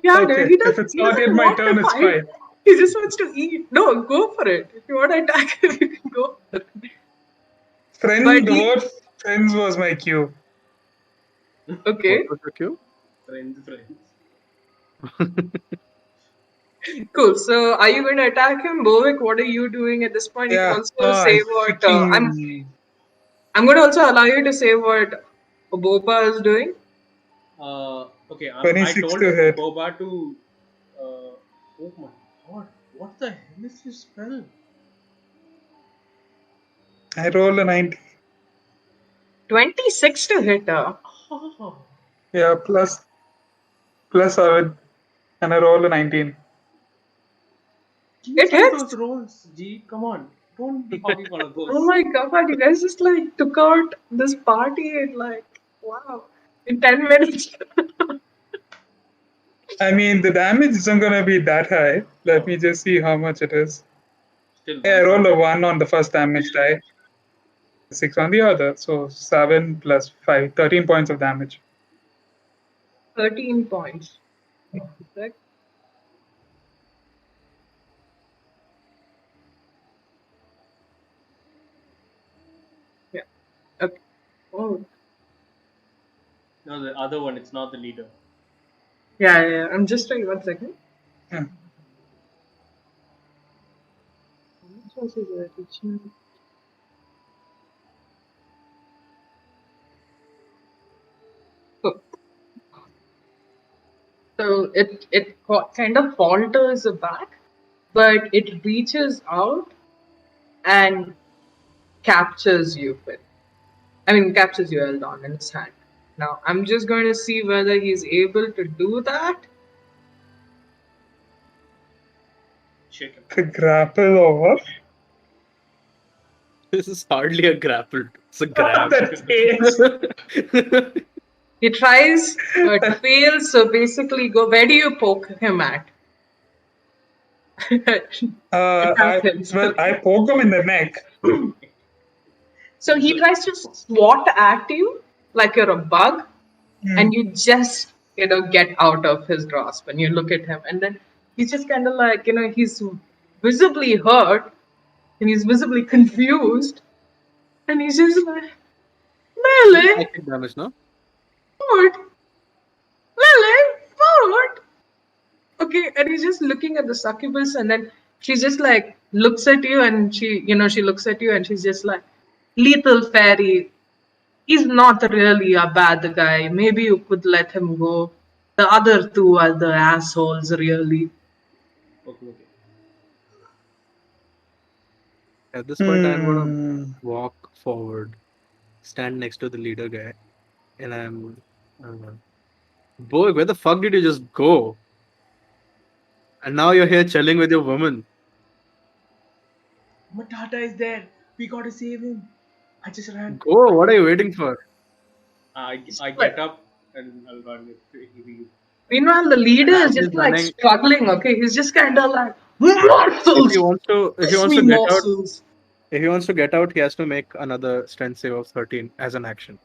Yeah, dude. Okay, if it's He not yet doesn't my want to turn, it's fight. fine. He just wants to eat. No, go for it. If you want to attack him, you can go for it. But The word friends was my cue. okay. What was the cue? Friends. Cool. So, are you going to attack him, Bovic? What are you doing at this point? You can Yeah. also say I what freaking. I'm going to also allow you to say what Boba is doing. Okay, I 26 told to hit. Boba to. Oh my god, what the hell is this spell? I roll a 90. 26 to hit her. Oh, Yeah, plus 7. And I roll a 19. give me It some of hits. those rolls, G. Come on, don't be hogging all of those. Oh my god, you guys just like took out this party in like, wow, in 10 minutes. I mean, the damage isn't gonna be that high. Let me just see how much it is. Still Yeah, I rolled a 100. 1 on the first damage die, 6 on the other. So 7 plus 5, 13 points of damage. 13 points. Correct? Yeah. Okay. Oh. No, the other one. It's not the leader. Yeah. I'm just trying 1 second. Yeah. How much was his teaching? So it kind of falters back, but it reaches out and captures you, Finn. Captures you, Eldon, in his hand. Now, I'm just going to see whether he's able to do that. Shake him. To grapple over. This is hardly a grapple. It's a grab. That is. He tries, but fails. So basically, where do you poke him at? Attack him. I poke him in the neck. So he tries to swat at you like you're a bug, and you just get out of his grasp, and you look at him, and then he's just kind of like he's visibly hurt, and he's visibly confused, and he's just like, Lily, Psychic damage, no? what? Lily, what? Okay, and he's just looking at the succubus, and then she just like looks at you, and she looks at you, and she's just like, lethal fairy, he's not really a bad guy. Maybe you could let him go. The other two are the assholes, really. Okay. At this point, I'm gonna walk forward, stand next to the leader guy, and I'm. Boy, where the fuck did you just go? And now you're here chilling with your woman. Matata is there. We gotta save him. I just ran. Go. What are you waiting for? I get up and I'll run if he. Meanwhile, the leader And is he's just like running. struggling. Okay, he's just kind of like If morsels. he wants to, Sweet get out, morsels. if he wants to get out, he has to make another strength save of 13 as an action.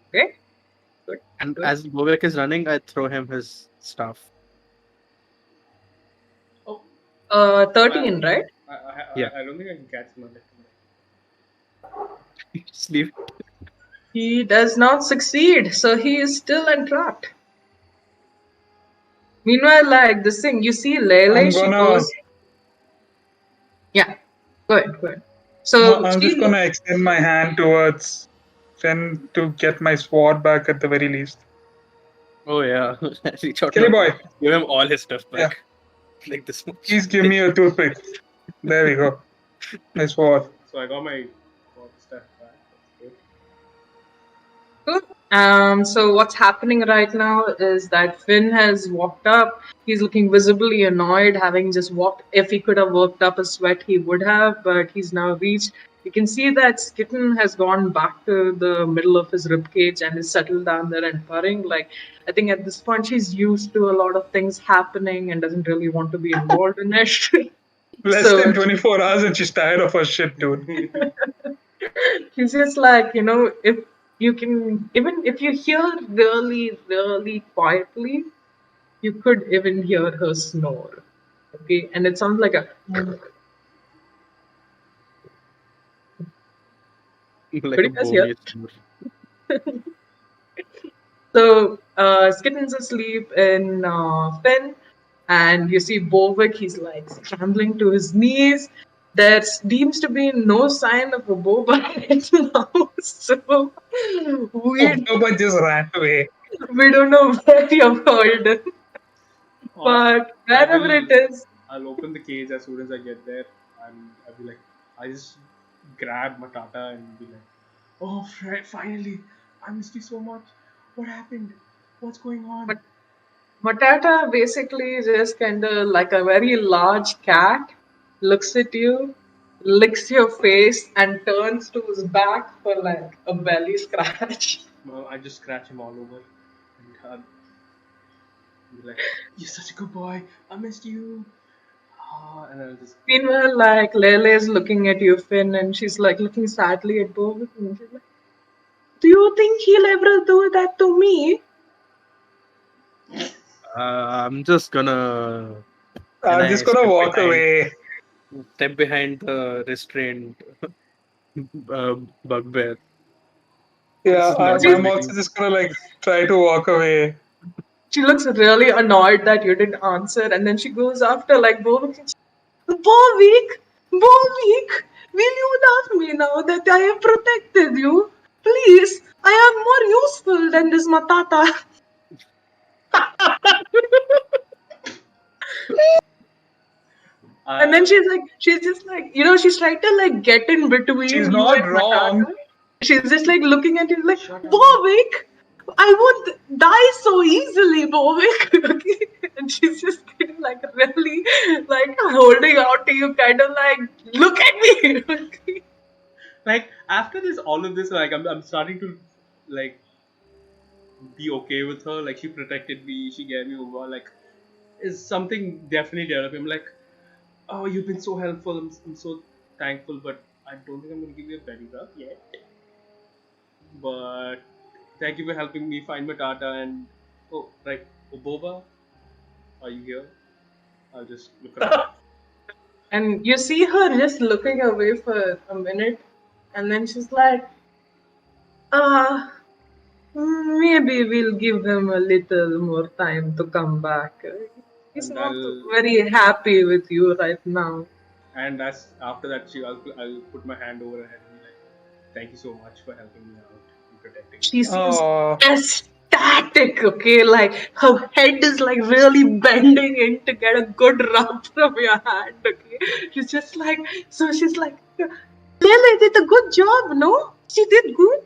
Okay. Good. And Good. as Bovic is running, I throw him his stuff. Oh. 13, right? Yeah. I don't think I can catch him. Just leave it. He does not succeed, so he is still entrapped. Meanwhile, like this thing, you see Lele, she goes. Yeah, go ahead. So I'm just gonna extend my hand towards Finn to get my sword back at the very least. Oh yeah, reach out. Kelly boy, give him all his stuff back. Yeah. Like this much. Please give me a toothpick. There we go. My sword. So I got my stuff back. That's good. So what's happening right now is that Finn has walked up. He's looking visibly annoyed, having just walked. If he could have worked up a sweat, he would have, but he's now reached. You can see that Skitten has gone back to the middle of his ribcage and is settled down there and purring. Like, I think at this point she's used to a lot of things happening and doesn't really want to be involved in it. Less than 24 hours and she's tired of her shit, dude. She's just like, if you can, even if you hear really, really quietly, you could even hear her snore. Okay, and it sounds like a. Like a Could you guys hear? Bovic snore. So Skitten's asleep in Finn, and you see Bovic, he's like scrambling to his knees. There seems to be no sign of a Boba right now, so Oh, we Boba just ran away. we don't know where you've heard him. Or But I wherever will. it is, I'll open the cage as soon as I get there, and I'll be like, I just grab Matata and be like, "Oh, finally! I missed you so much. What happened? What's going on?" Mat- Matata basically just kind of like a very large cat looks at you, licks your face, and turns to his back for like a belly scratch. Well, I just scratch him all over and be like, "You're such a good boy. I missed you." And I'll just Meanwhile, like Lele's looking at you, Finn, and she's like looking sadly at Bovic, and she's like, "Do you think he'll ever do that to me?" I'm just gonna. Can I'm I just gonna step walk behind? away. Step behind the restrained bugbear. Yeah, This is not I'm She's- also happening. just gonna like try to walk away. She looks really annoyed that you didn't answer, and then she goes after like Bovic. And Bovic, Bovic, will you love me now that I have protected you? Please, I am more useful than this Matata. And then she's just like, she's trying to like get in She's between you not and wrong. Matata. She's just like looking at you like, Shut up. Bovic, I won't die so easily, Bovic. Okay? And she's just kind of like really like holding out to you, kind of like, look at me. Okay? like after this, all of this, like I'm starting to like be okay with her. Like she protected me. She gave me over. Like is something definitely developing. I'm like, oh, you've been so helpful. I'm so thankful, but I don't think I'm gonna give you a belly rub yet. But thank you for helping me find Matata and Boba, are you here? I'll just look around. And you see her just looking away for a minute, and then she's like, uh, maybe we'll give him a little more time to come back. He's and not I'll very happy with you right now. and as after that, I'll put my hand over her head and be like, thank you so much for helping me out and protecting me. She seems Oh, ecstatic, okay? Like her head is like really bending in to get a good rub from your hand, okay? She's just like, so she's like, Lele did a good job, no? She did good.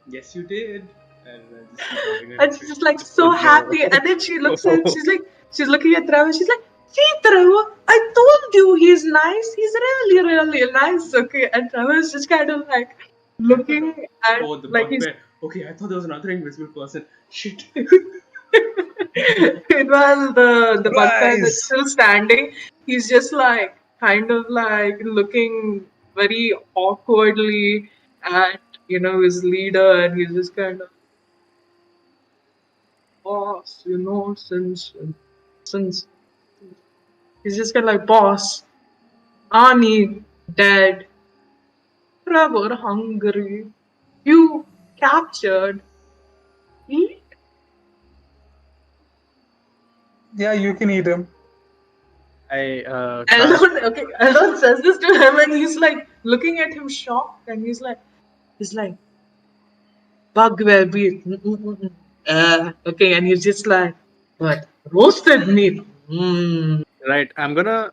Yes, you did. And I just keep rubbing her And head. she's just like Oh so no. happy. And then she looks at, she's looking at Trevor. She's like, see, Trevor, I told you he's nice. He's really, really nice, okay? And Trevor's just kind of like looking at, Oh, the like he's bugbear. Okay, I thought there was another invisible person. Shit. Meanwhile, the bugbear that's surprise! still standing, he's just like kind of like looking very awkwardly at his leader, and he's just kind of boss, since he's just kind of like boss, Ani dead, Trevor hungry, you captured, eat. Yeah, you can eat him. I cast. Eldon says this to him, and he's like looking at him shocked, and he's like, Bugbear beef. Okay, and he's just like, but roasted meat. Right, I'm gonna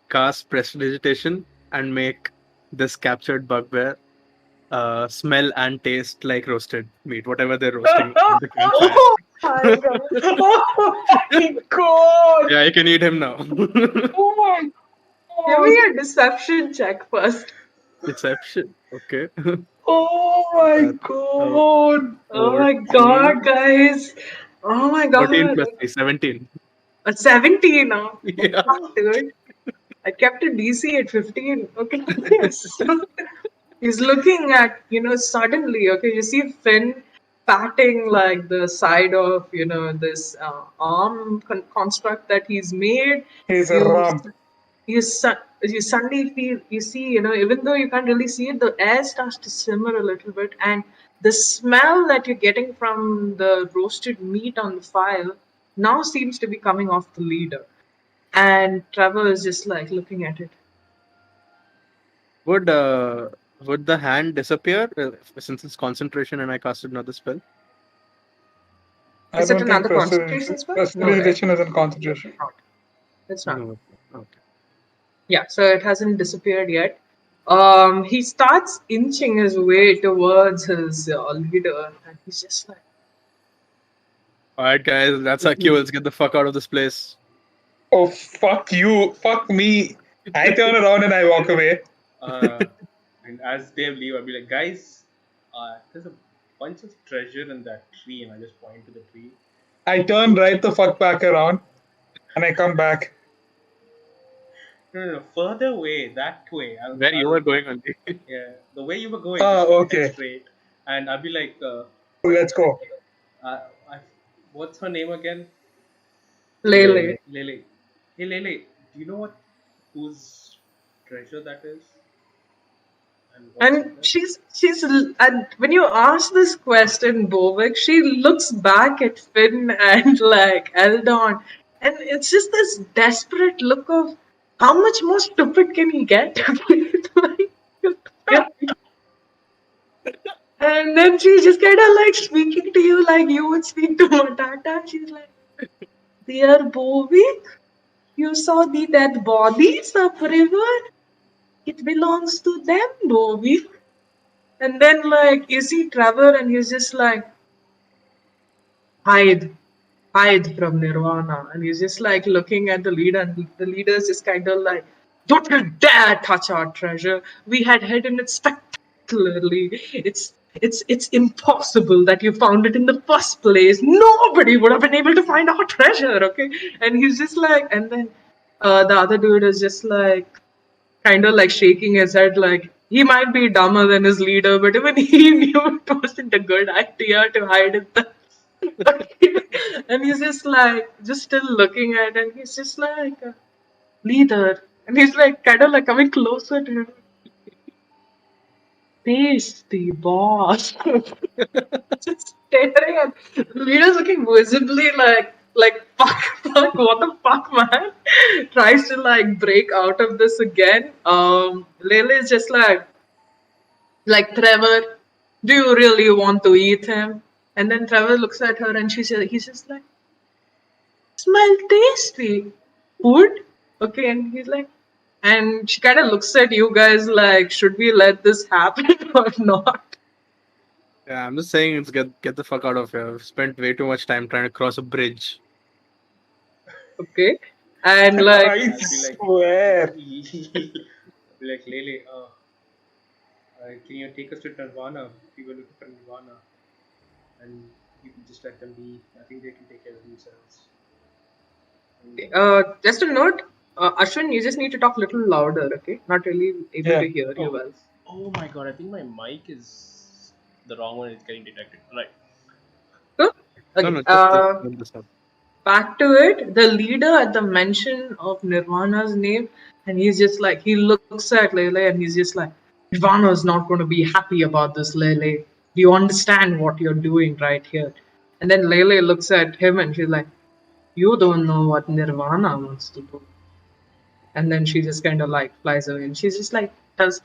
cast prestidigitation and make this captured bugbear smell and taste like roasted meat, whatever they're roasting on the campfire. Oh my god! Oh my god! Yeah, you can eat him now. Oh my Give god! me a deception check first. Deception. Okay. Oh my Uh, god! Oh my 14, god, guys! Oh my 14 god! plus 3, 17. 17 now. Yeah. Fuck, dude. I kept a DC at 15. Okay. So he's looking at, suddenly, okay, you see Finn patting like the side of, this arm construct that he's made. He's a You, rump. you suddenly feel, you see, even though you can't really see it, the air starts to simmer a little bit, and the smell that you're getting from the roasted meat on the fire now seems to be coming off the leader. And Trevor is just like looking at it. Would uh would the hand disappear since it's concentration and I casted another spell? I Is it don't think another concentration spell? No, right? prestidigitation is in concentration. It's not. No. Okay. Yeah, so it hasn't disappeared yet. He starts inching his way towards his leader, and he's just like, Alright guys, that's our cue. Let's get the fuck out of this place. Oh, fuck you. Fuck me. I turn around and I walk away. And as they leave, I'll be like, guys, there's a bunch of treasure in that tree, and I just point to the tree. I turn right the fuck back around and I come back. No, further away, that way. Where you were going on the Yeah, the way you were going. Okay. Head straight. And I'll be like, Let's go. what's her name again? Lele. Lele. Hey, Lele, do you know whose treasure that is? And she's and when you ask this question, Bovic, she looks back at Finn and like Eldon, and it's just this desperate look of how much more stupid can he get? Like, and then she's just kind of like speaking to you like you would speak to Matata. She's like, "Dear Bovic, you saw the dead bodies of river. It belongs to them, Bovic." And then, like, you see Trevor, and he's just like, hide from Nirvana. And he's just like looking at the leader, and the leader's just kind of like, don't you dare touch our treasure. We had hidden it spectacularly. It's impossible that you found it in the first place. Nobody would have been able to find our treasure, okay? And he's just like, and then the other dude is just like, kind of like shaking his head, like he might be dumber than his leader, but even he knew it wasn't a good idea to hide it. And he's just like, just still looking at it, and he's just like, leader. And he's like, kind of like coming closer to him. Tasty boss. Just staring at the leader's looking visibly like fuck, what the fuck, man? Tries to like break out of this again. Lele is just like Trevor, do you really want to eat him? And then Trevor looks at her and he's just like, smell tasty. Food? Okay, and he's like, and she kind of looks at you guys like, should we let this happen or not? Yeah, I'm just saying it's get the fuck out of here. I've spent way too much time trying to cross a bridge. Okay. And like, I swear. I'll be like, Lele, can you take us to Nirvana? We were looking for Nirvana. And you can just let them be. I think they can take care of themselves. just a note, Ashwin, you just need to talk a little louder, okay? Not really able to hear you well. Oh my god, I think my mic is the wrong one. It's getting detected. Right. Good. Okay. No, just build this up. Back to it. The leader at the mention of Nirvana's name, and he's just like, he looks at Lele and he's just like, Nirvana is not going to be happy about this, Lele. Do you understand what you're doing right here? And then Lele looks at him and she's like, you don't know what Nirvana wants to do. And then she just kind of like flies away and she's just like, Trevor,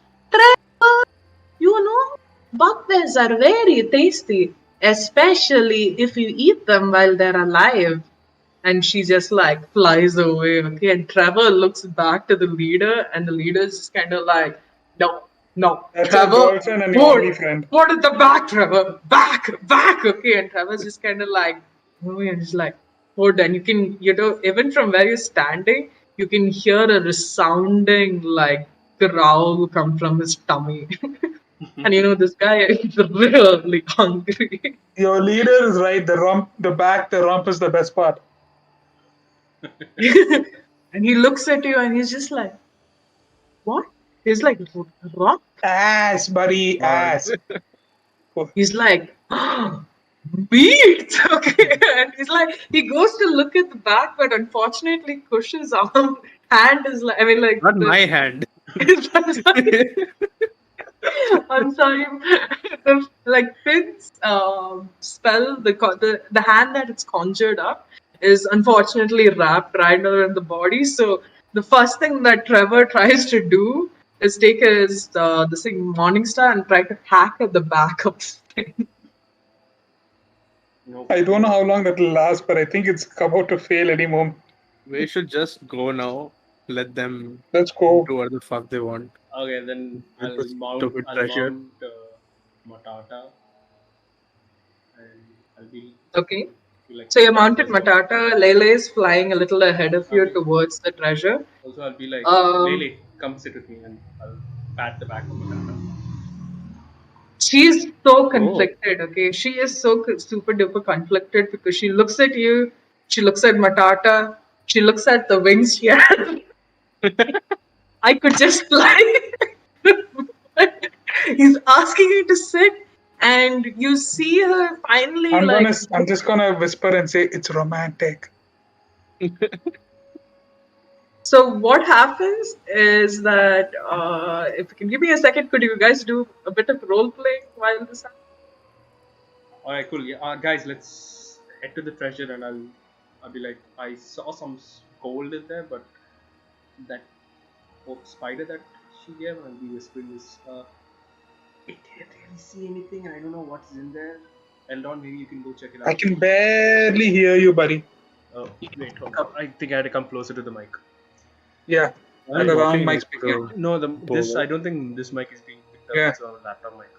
you know, bugbears are very tasty, especially if you eat them while they're alive. And she just like flies away, okay? And Trevor looks back to the leader, and the leader's just kind of like, no, That's Trevor, your girlfriend and your only friend. put at the back, Trevor, back, okay? And Trevor's just kind of like, moving and just like, hold. And you can, even from where you're standing, you can hear a resounding like growl come from his tummy. And this guy is really hungry. Your leader is right. The rump is the best part. And he looks at you and he's just like, what? He's like, rump? Ass, buddy, ass. He's like, meat! Okay. And he's like, he goes to look at the back, but unfortunately, Kush's hand is like, Not my hand. I'm sorry. Like Finn's spell, the hand that it's conjured up is unfortunately wrapped right around the body. So the first thing that Trevor tries to do is take his this thing Morningstar and try to hack at the back of Finn. No. I don't know how long that will last, but I think it's about to fail any moment. We should just go now. Let them Let's go. do what the fuck they want. Okay, then It's a stupid treasure. Matata, and I'll be Okay. like. So you mounted Also, Matata. Lele is flying a little ahead of you Okay. towards the treasure. Also, I'll be like, Um, Lele, come sit with me, and I'll pat the back of Matata. She's so Oh. conflicted, okay? She is so super duper conflicted because she looks at you, she looks at Matata, she looks at the wings she has. I could just fly. He's asking you to sit, and you see her finally I'm just gonna whisper and say it's romantic. So what happens is that if you can give me a second, could you guys do a bit of role playing while this happens? Alright, cool. Yeah, guys, let's head to the treasure, and I'll be like, I saw some gold in there, but that spider that she gave, I'll be whispering this. It didn't really see anything, and I don't know what's in there. Eldon, maybe you can go check it out. I can barely hear you, buddy. Oh, wait, hold on. I think I had to come closer to the mic. Yeah, I'm the wrong walking mic next speaking. to No, this Bovic. I don't think this mic is being picked up. Yeah. It's a laptop mic.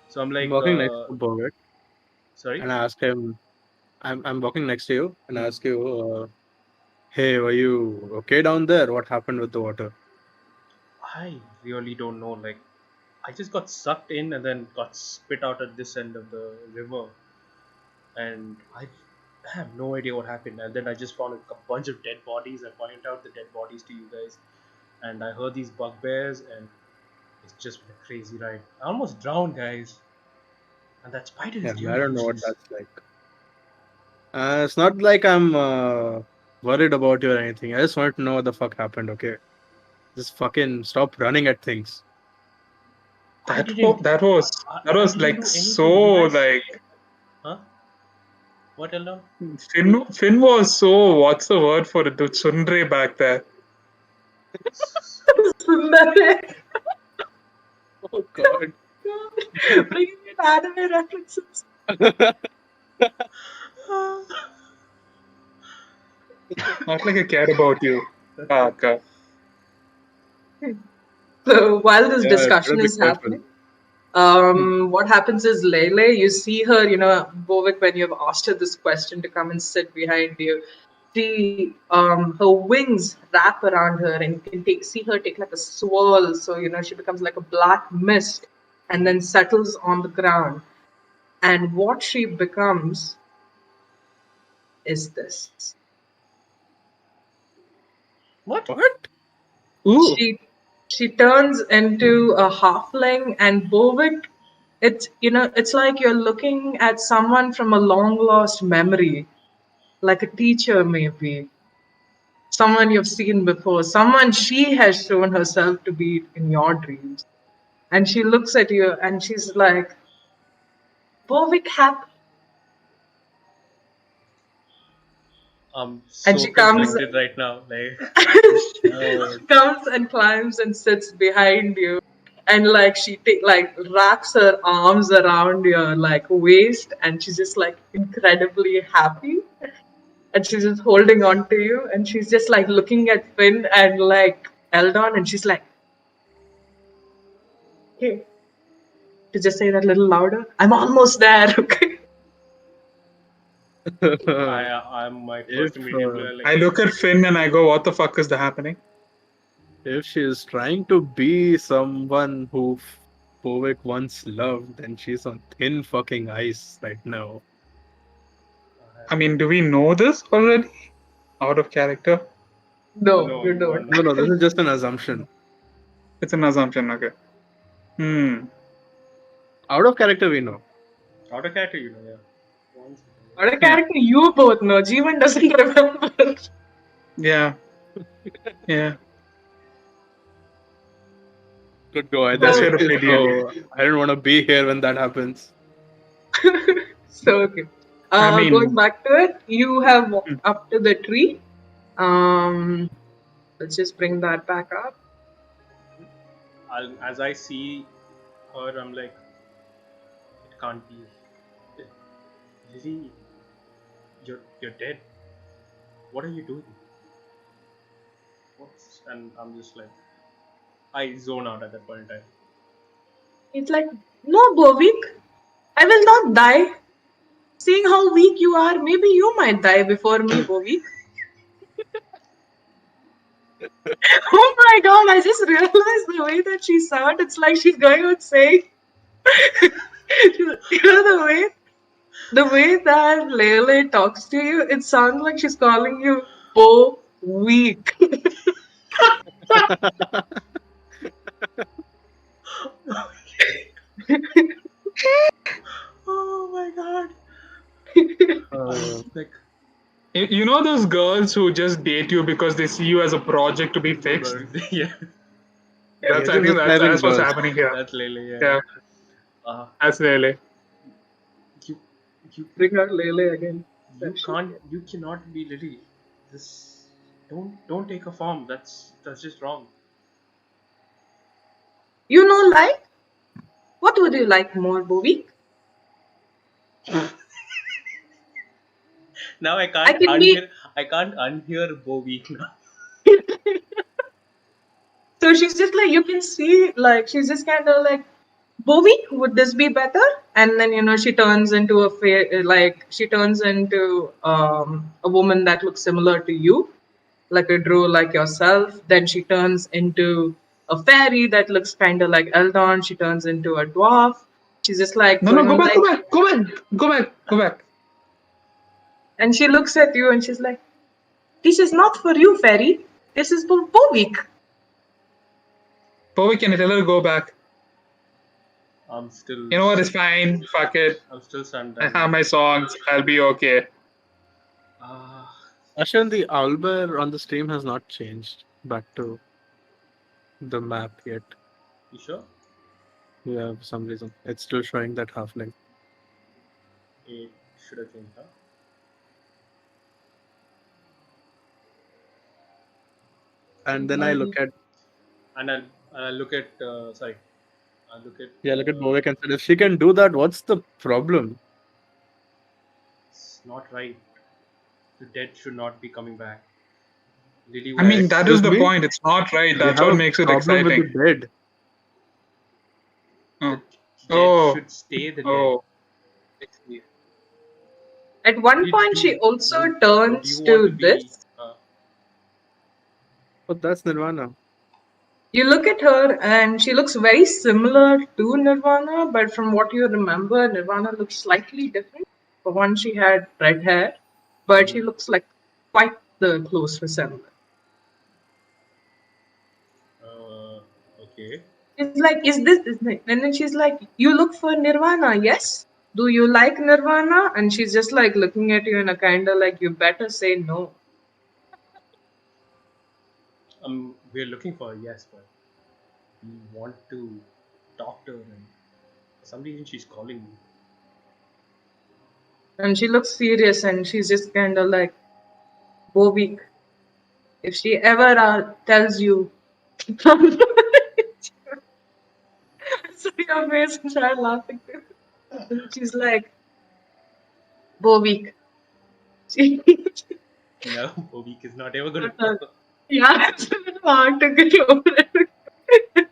So I'm like, I'm walking next to Bovic, sorry. and I ask him. I'm walking next to you, and I ask you, "Hey, were you okay down there? What happened with the water?" I really don't know. Like, I just got sucked in and then got spit out at this end of the river, and I have no idea what happened. And then I just found a bunch of dead bodies. I pointed out the dead bodies to you guys, and I heard these bugbears, and it's just been a crazy ride. I almost drowned, guys, and that spider Yeah, is I really don't know what useless. that's like. It's not like I'm worried about you or anything. I just want to know what the fuck happened. Okay, just fucking stop running at things. I That didn't. I was didn't like do so anything. You guys, like huh? What, Eldon? Finn was so what's the word for it? The tsundere back there. Sundar. Oh God. Bringing in anime references. Not like I care about you. Ah, God. So while this Yeah, better discussion be is careful. happening, what happens is Lele, you see her, Bovic, when you've asked her this question to come and sit behind you, her wings wrap around her, and you can see her take like a swirl. So she becomes like a black mist, and then settles on the ground. And what she becomes is this. What? What? Ooh. She turns into a halfling, and Bovic, it's like you're looking at someone from a long lost memory, like a teacher maybe, someone you've seen before, someone she has shown herself to be in your dreams. And she looks at you and she's like, Bovic happy. I'm And so she comes conflicted right now. Like, she comes and climbs and sits behind you, and like wraps her arms around your like waist, and she's just like incredibly happy, and she's just holding on to you, and she's just like looking at Finn and like Eldon, and she's like, hey, to just say that a little louder, I'm almost there. Okay. I'm my If first immediately I like. look at Finn and I go, what the fuck is happening? if she is trying to be someone who Bovic once loved, then she's on thin fucking ice right now. I mean, do we know this already? Out of character? No, No, you you don't. don't No, know. no, this is just an assumption. It's an assumption, okay. Out of character, we know. Out of character, you know, yeah. One second. What a character you both know. Jeevan doesn't remember. Yeah. Yeah. could go either Best way. way to play D&D. So I don't want to be here when that happens. So okay. I Going mean, back to it, you have walked up to the tree. Let's just bring that back up. As I see her, I'm like, it can't be. Lily, you're dead. What are you doing? And I'm just like, I zone out at that point in time. It's like, no, Bovic, I will not die. Seeing how weak you are, maybe you might die before me, Bovic. Oh my god, I just realized the way that she sounded. It's like she's going out saying, you know, the way that Lele talks to you, it sounds like she's calling you Bo weak. Oh my god. Like, you know those girls who just date you because they see you as a project to be fixed? yeah, That's You're I just think describing that's what's girls. happening here. that's Lele. Yeah. Yeah, that's really. You, you, Bring out Lele again. you cannot be Lily. This, don't take a form. That's just wrong. You know, like, what would you like more, Bovic? Now I I can't can be. unhear. I can't unhear Bovic now. So she's just like, you can see, like, she's just kind of like, Bovic, would this be better? And then, she turns into she turns into a woman that looks similar to you, like a drow like yourself. Then she turns into a fairy that looks kind of like Eldon. She turns into a dwarf. She's just like No, going go on back, like, go back. and she looks at you and she's like, this is not for you, fairy. This is for Bovic. Bowie, can you tell her to go back? I'm still. You know what? It's fine. Fuck it. I'm still stunned. I have my songs. I'll be okay. Ashwin, the owlbear on the stream has not changed back to the map yet. You sure? Yeah, for some reason. It's still showing that halfling. It should have changed, huh? And then I look at And I'll look at. Sorry. I'll look at. look at Bovic and said, if she can do that, what's the problem? It's not right. The dead should not be coming back. Lily I mean, that is Excuse the me? point. It's not right. We That's have what a makes it problem exciting. with the dead. Oh. dead Oh. should stay the dead. Oh. At one Do- point, do- she also do turns you to want to be? this. But that's Nirvana. You look at her and she looks very similar to Nirvana, but from what you remember, Nirvana looks slightly different. For one, she had red hair, but she looks like quite the close resemblance. Okay. She's like, is this? And then she's like, you look for Nirvana, yes? Do you like Nirvana? And she's just like looking at you in a kind of like, you better say no. We're looking for a yes, but we want to talk to her, and for some reason she's calling me. And she looks serious and she's just kind of like, Bovic, if she ever tells you, sorry, your face and started laughing too. And she's like, Bovic. She, No, Bovic is not ever going to. yeah, it's a little hard to get over it.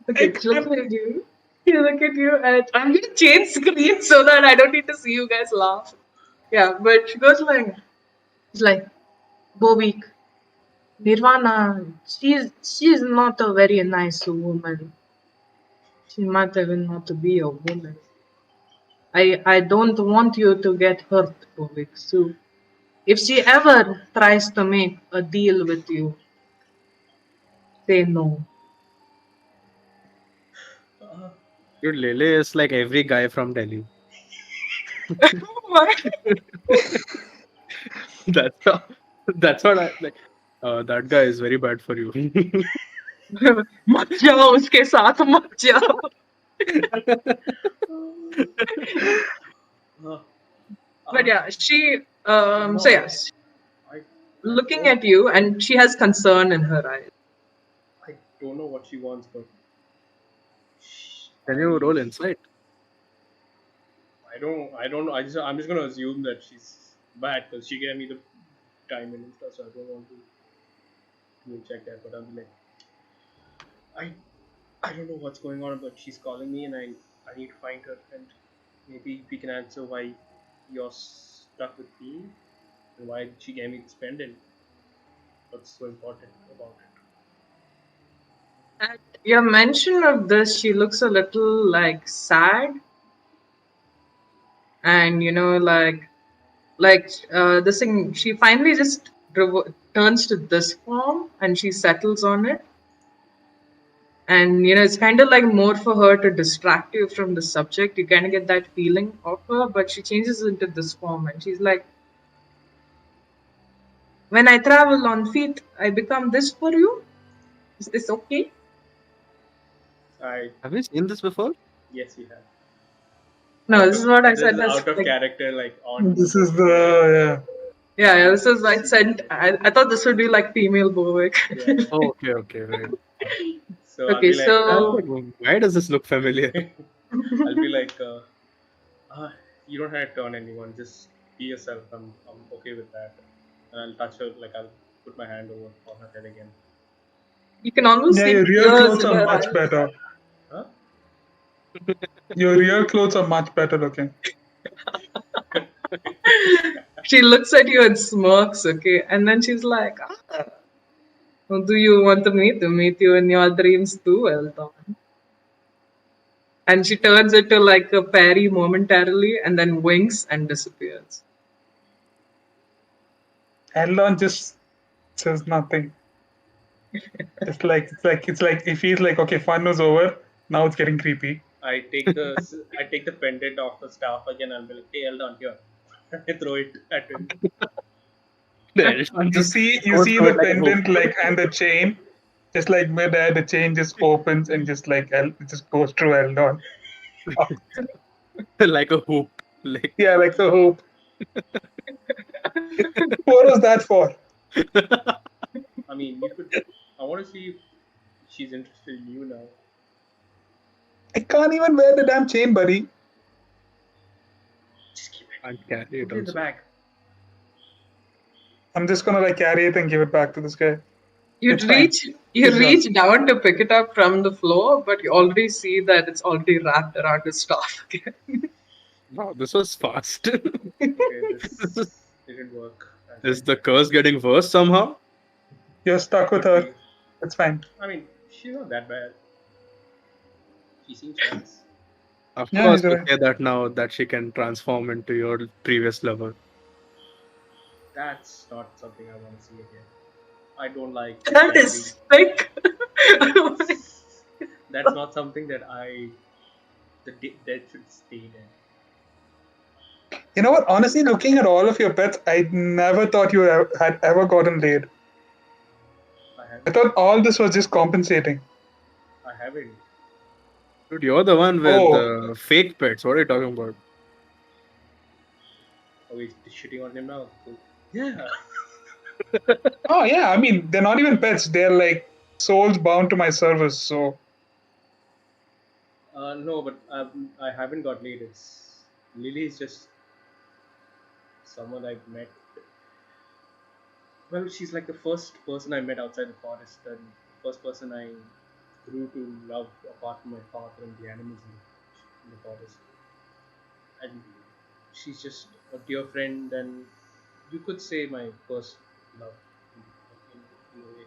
Okay, she looks at you. You look at you, and I'm gonna change screen so that I don't need to see you guys laugh. Yeah, but she goes like, she's like, Bovic, Nirvana, she's not a very nice woman. She might even not be a woman. I don't want you to get hurt, Bovic. So if she ever tries to make a deal with you, say no. Dude, Lele is like every guy from Delhi. What? That's what I like. That guy is very bad for you. मत जाओ उसके साथ मत जाओ. But yeah, she so yes, I looking don't, at you, and she has concern in her eyes. I don't know what she wants, but Can you roll insight? I don't know. I'm just gonna assume that she's bad because she gave me the diamond and stuff, so I don't want to check that. But I'm like, I I don't know what's going on, but she's calling me, and I need to find her, and maybe we can answer why you're stuck with me, and why she gave me this pendant. What's so important about it? At your mention of this, she looks a little like sad, and this thing. She finally just turns to this form, and she settles on it. And it's kind of like more for her to distract you from the subject. You kind of get that feeling of her, but she changes into this form, and she's like, "When I travel on feet, I become this for you. Is this okay?" Have you seen this before? Yes, we have. No, this is what I This said. is That's out of like, character, like on. This is the yeah, this is I said. I thought this would be like female Bovic. Yeah. Oh, okay, right. So I'll Okay, be like, I was so like, why does this look familiar? I'll be like, you don't have to turn anyone. Just be yourself. I'm okay with that. And I'll touch her, like I'll put my hand over on her head again. you can almost yeah. see Your real tears clothes in are her much eyes. better. Huh? Your real clothes are much better looking. She looks at you and smirks, okay, and then she's like, "Well, do you want me to meet you in your dreams too, Eldon?" And she turns into like a fairy momentarily, and then winks and disappears. Eldon just says nothing. It's like he feels like okay, fun was over. Now it's getting creepy. I take the pendant off the staff again. I'll be like, hey, Eldon, here. I throw it at him. Elton You just see goes the through it like a hoop. pendant like and the chain, just like midair, the chain just opens and just like it just goes through Eldon. Like a hoop. Like Yeah, like the hoop. What was that for? I mean, you could. I want to see if she's interested in you now. I can't even wear the damn chain, buddy. Just keep it. can't carry it Put it in the also. bag. I'm just gonna like carry it and give it back to this guy. You It's fine. you It's gone. reach down to pick it up from the floor, but you already see that it's already wrapped around his staff again. Wow, this was fast. Okay, this didn't work. Is the curse getting worse somehow? You're stuck with her. It's fine. I mean, she's not that bad. She seems nice. Of Yeah, course, he's you right. say that now that she can transform into your previous lover. That's not something I want to see again. I don't like. That is sick. That's not something that the dead should stay there. You know what? Honestly, looking at all of your pets, I never thought you had ever gotten laid. I thought all this was just compensating. I haven't. Dude, you're the one with Oh. fake pets. What are you talking about? Are we shitting on him now? Yeah. Oh yeah, I mean they're not even pets. They're like souls bound to my service. So No, but I haven't got laid. Lily is just someone I've met. Well, she's like the first person I met outside the forest, and the first person I grew to love apart from my father and the animals in the forest. And she's just a dear friend, and you could say my first love in a way.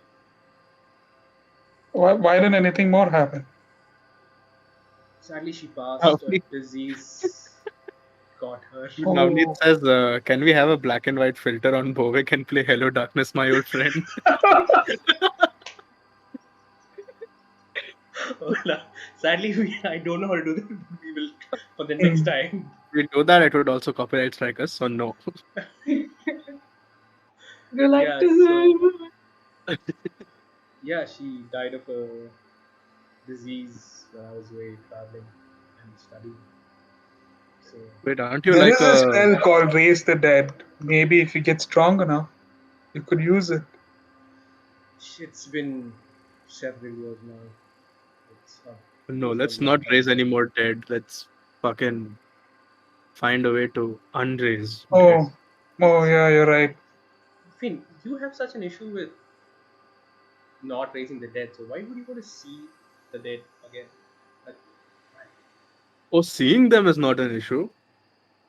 why didn't anything more happen? Sadly, she passed. A Navneet disease got her. Navneet says, can we have a black and white filter on Bovic and play Hello Darkness, my old friend? Sadly, I don't know how to do that. We will for the next time. If we do that, it would also copyright strike us, so no. You like Yeah, to Yeah, she died of a disease when I was away traveling and studying. So Wait, aren't you There like is a a? spell called Raise the Dead. Maybe if you get strong enough, you could use it. it's been several years now. No, It's let's a long not time raise ago. any more dead. Let's fucking find a way to unraise dead. Oh, oh yeah, you're right. Finn, you have such an issue with not raising the dead. So why would you want to see the dead again? Like, why? Oh, seeing them is not an issue.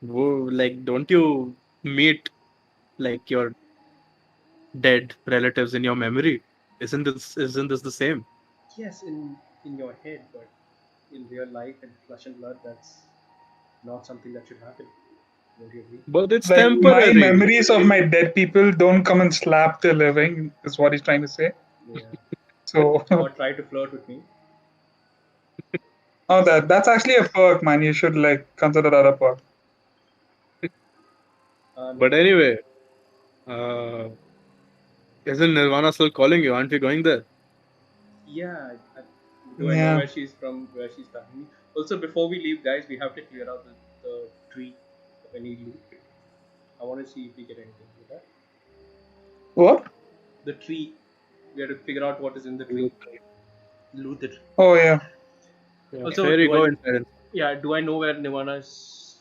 Whoa, like, don't you meet like your dead relatives in your memory? Isn't this the same? Yes, in your head, but in real life and flesh and blood, that's not something that should happen. Don't you agree? But it's Like my temporary. memories of my dead people don't come and slap the living, is what he's trying to say. Yeah. So, Or try to flirt with me. oh, that's actually a perk, man. You should like consider that a perk. But Maybe. anyway, uh, isn't Nirvana still calling you? Aren't we going there? Yeah. Do I know Yeah. where she's from? Where she's talking me? Also, before we leave, guys, we have to clear out the tree of any loot. I want to see if we get anything with that. What? The tree. We have to figure out what is in the tree. Loot the tree. Oh yeah. Yeah, Also, fairy, go inside. do I know where Nirvana is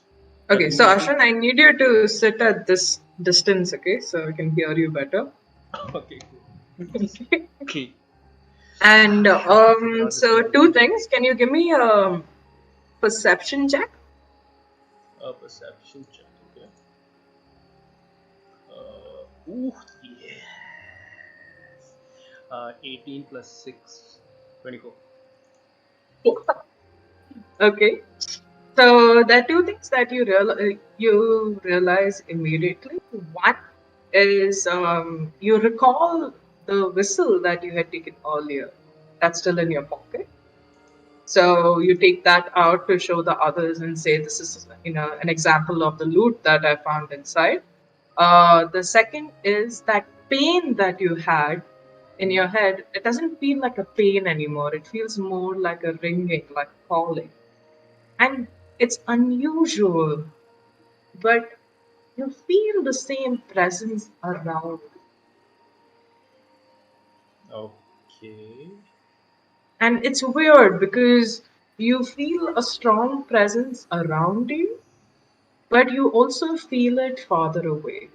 Okay, talking so me to? Ashwin, I need you to sit at this distance, okay, so I can hear you better. Okay, cool. Okay. Okay. And Figure out this so thing. two things. Can you give me a perception check? A perception check. Okay. Ooh, yeah. 18 plus 6, 24. Okay. So there are two things that you realize immediately. One is you recall the whistle that you had taken earlier. That's still in your pocket. So you take that out to show the others and say, "This is an example of the loot that I found inside." The second is that pain that you had in your head. It doesn't feel like a pain anymore. It feels more like a ringing, like calling, and it's unusual, but you feel the same presence around. Okay. And it's weird because you feel a strong presence around you, but you also feel it farther away.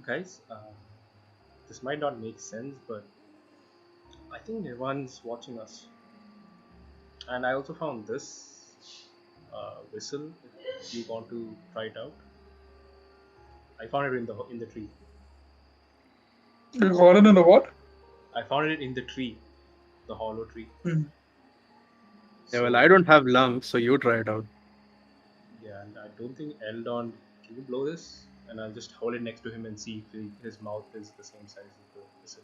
Guys, this might not make sense, but I think Nirvan's watching us. And I also found this whistle. If you want to try it out, I found it in the tree. You got it in the what? I found it in the tree, the hollow tree. Hmm. Yeah, well, So I don't have lungs, so you try it out. yeah, and I don't think Eldon. Can you blow this? And I'll just hold it next to him and see if his mouth is the same size as the whistle.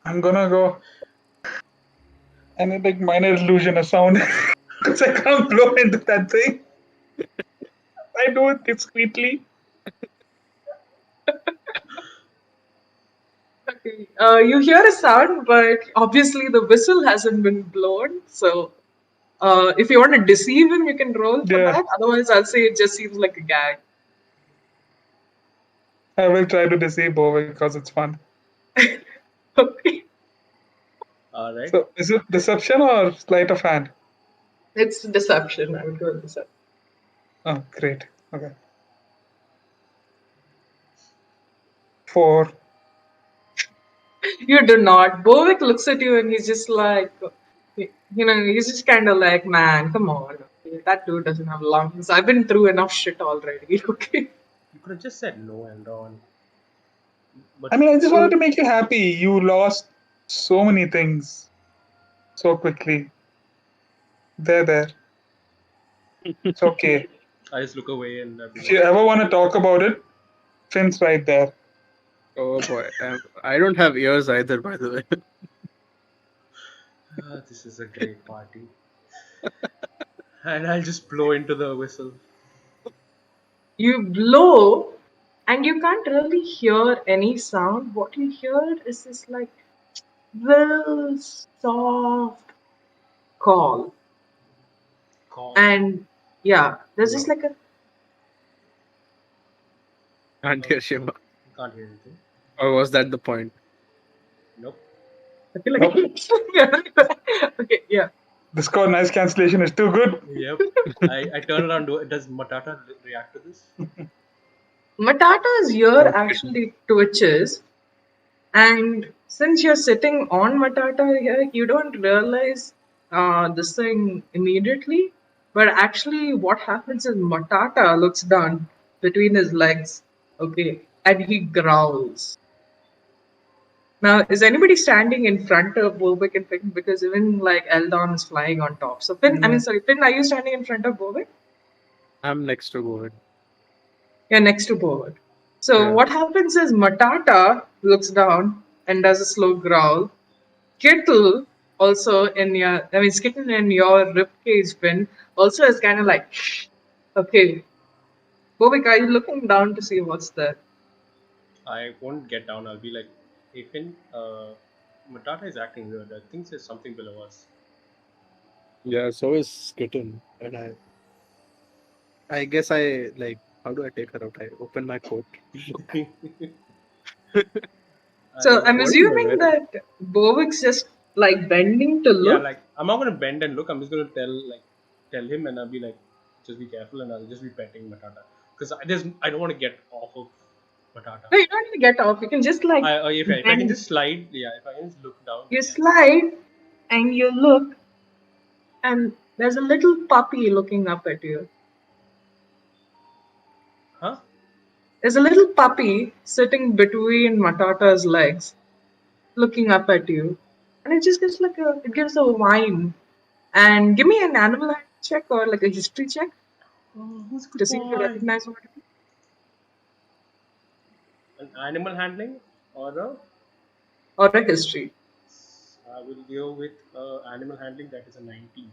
I'm gonna go and it like minor illusion of sound. Because I can't blow into that thing. I do it discreetly. Okay. You hear a sound, but obviously the whistle hasn't been blown. So if you want to deceive him, you can roll for Yeah. that. Otherwise, I'll say it just seems like a gag. I will try to deceive Bovic because it's fun. Okay. All right. So is it deception or sleight of hand? It's deception. I would go with deception. Oh, great. Okay. 4. You do not. Bovic looks at you and he's just like, he's just kind of like, man, come on. That dude doesn't have lungs. I've been through enough shit already. Okay. You could have just said no, Eldon. But I mean, I just wanted So to make you happy. You lost so many things so quickly. There. It's okay. I just look away and I'll be If like, you ever want to talk about it, Finn's right there. Oh boy, I don't have ears either, by the way. this is a great party. And I'll just blow into the whistle. you blow, and you can't really hear any sound. What you hear is this like real soft call, Call. and yeah, there's just like a Can't hear Shiva. Can't hear anything. Or was that the point? Nope. I feel like okay, yeah. Discord noise cancellation is too good. Yep. I turn around. Does Matata react to this? Matata's ear actually twitches, and since you're sitting on Matata here, you don't realize this thing immediately. But actually, what happens is Matata looks down between his legs, okay, and he growls. Now, is anybody standing in front of Bovic and Finn? Because even like Eldon is flying on top. So Finn, I mean, sorry, Finn, are you standing in front of Bovic? I'm next to Bovic. You're next to Bovic. So Yeah. what happens is Matata looks down and does a slow growl. Skitten also Skitten in your ribcage, Finn, also is kind of like, okay, Bovic, are you looking down to see what's there? I won't get down. I'll be like, hey Finn, Matata is acting weird. I think there's something below us. Yeah, so is Skitten. And I guess I like, how do I take her out? I open my coat. So I'm What assuming is that Bovic's just like bending to Yeah, look. like I'm not gonna bend and look. I'm just gonna tell him, and I'll be like, just be careful, and I'll just be petting Matata because I don't want to get off of Matata. No, you don't need to get off. You can just like If I can bend. just slide, yeah. If I can just look down, You yeah. slide and you look, and there's a little puppy looking up at you. Huh? There's a little puppy sitting between Matata's legs, looking up at you, and it just gives it gives a whine. And give me an animal handling check or like a history check Oh, who's a to good see if you boy? recognize what it is. An animal handling or a Or a history. I will go with animal handling. That is a 19.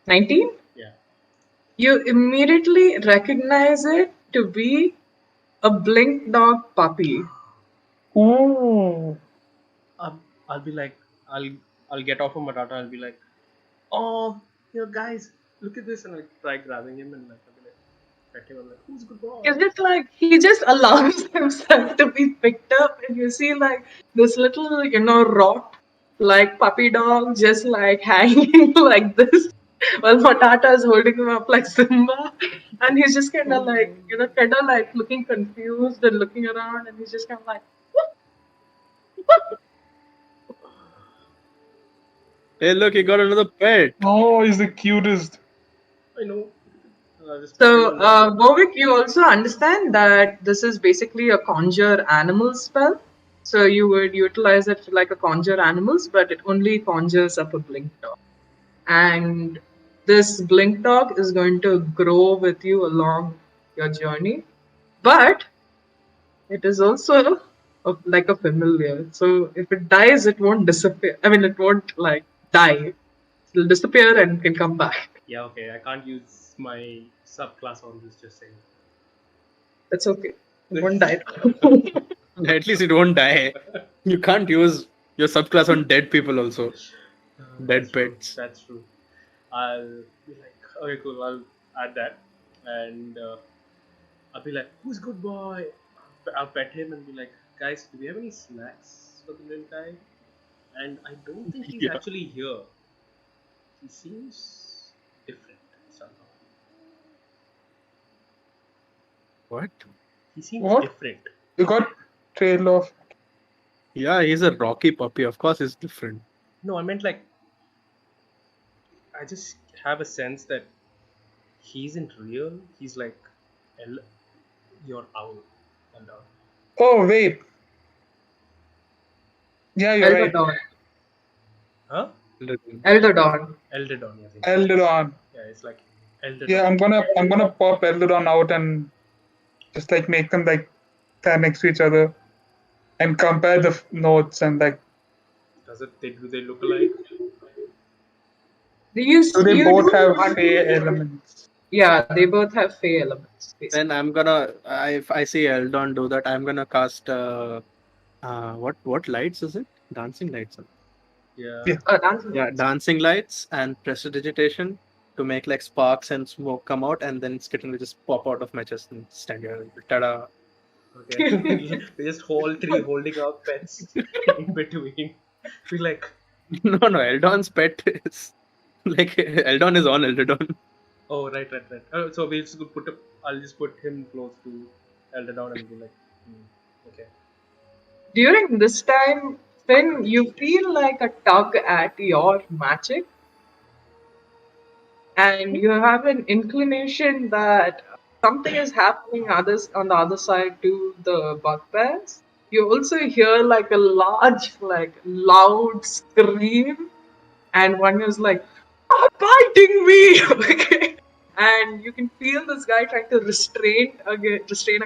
19? Yeah. You immediately recognize it to be a blink dog puppy. Ooh. I'll be like, I'll get off of Matata. I'll be like, oh, guys, look at this, and I try grabbing him, and like, I'll be like, pet him. I'm like, who's a good boy? Is it like he just allows himself to be picked up, and you see like this little, rot like puppy dog just like hanging like this while Matata is holding him up like Simba, and he's just kind of like, looking confused and looking around, and he's just kind of like, Hey, look, he got another pet. Oh, he's the cutest. I know. Just So, Bovic, you also understand that this is basically a conjure animal spell. So you would utilize it like a conjure animals, but it only conjures up a blink dog. And this blink dog is going to grow with you along your journey. But it is also like a familiar. So if it dies, it won't disappear. I mean, it won't like die. It'll disappear and can come back. Yeah, okay. I can't use my subclass on this. Just saying. That's okay. It won't die. At least it won't die. You can't use your subclass on dead people also. Dead That's true. pets. That's true. I'll be like, okay, cool. I'll add that, and I'll be like, who's good boy? I'll pet him and be like, guys, do we have any snacks for the little guy? And I don't think he's Yeah. actually here. He seems different somehow. What? He seems What? different. You got trail off. Yeah, he's a rocky puppy. Of course, it's different. No, I meant like, I just have a sense that he isn't real. He's like your owl. And Oh, wait. Yeah, you're right. Eldadon. huh? Eldadon. Eldon, I think. Eldon. Yeah, it's like Eldon. Yeah, I'm gonna pop Eldon out and just like make them like stand next to each other and compare the notes and like Do they look alike? do they both have fey elements? Yeah, they both have Fey elements, basically. Then I'm gonna, if I see Eldon do that, I'm gonna cast what lights is it? Dancing lights. Huh? Yeah. Yeah. Dancing Yeah, lights. dancing lights and prestidigitation to make like sparks and smoke come out, and then Skitten will just pop out of my chest and stand here. Ta-da! Okay. We just all three holding our pets in between. We like, No, Eldon's pet is like Eldon is on Eldon. oh right. So we just put up. I'll just put him close to Eldon and be like, okay. During this time, Finn, you feel like a tug at your magic, and you have an inclination that something is happening others on the other side to the bugbears. You also hear like a large, like loud scream, and one is like, "Stop biting me!" Okay. And you can feel this guy trying to restrain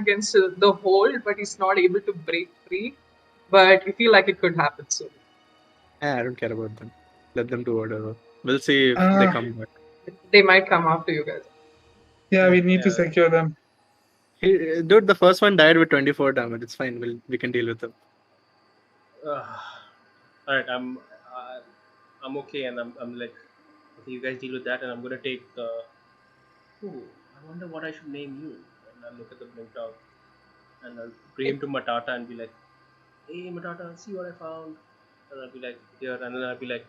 against the hold, but he's not able to break free. But you feel like it could happen soon. I don't care about them. Let them do whatever. We'll see if they Ah, come back. They might come after you guys. yeah, we need to Yeah. secure them. Dude, the first one died with 24 damage. It's fine. We can deal with them. All right. I'm okay, and I'm like, okay, you guys deal with that, and I'm gonna take the. Ooh, I wonder what I should name you. And I'll look at the blink dog, and I'll bring him to Matata and be like, hey Matata, see what I found. And I'll be like, here, and then I'll be like,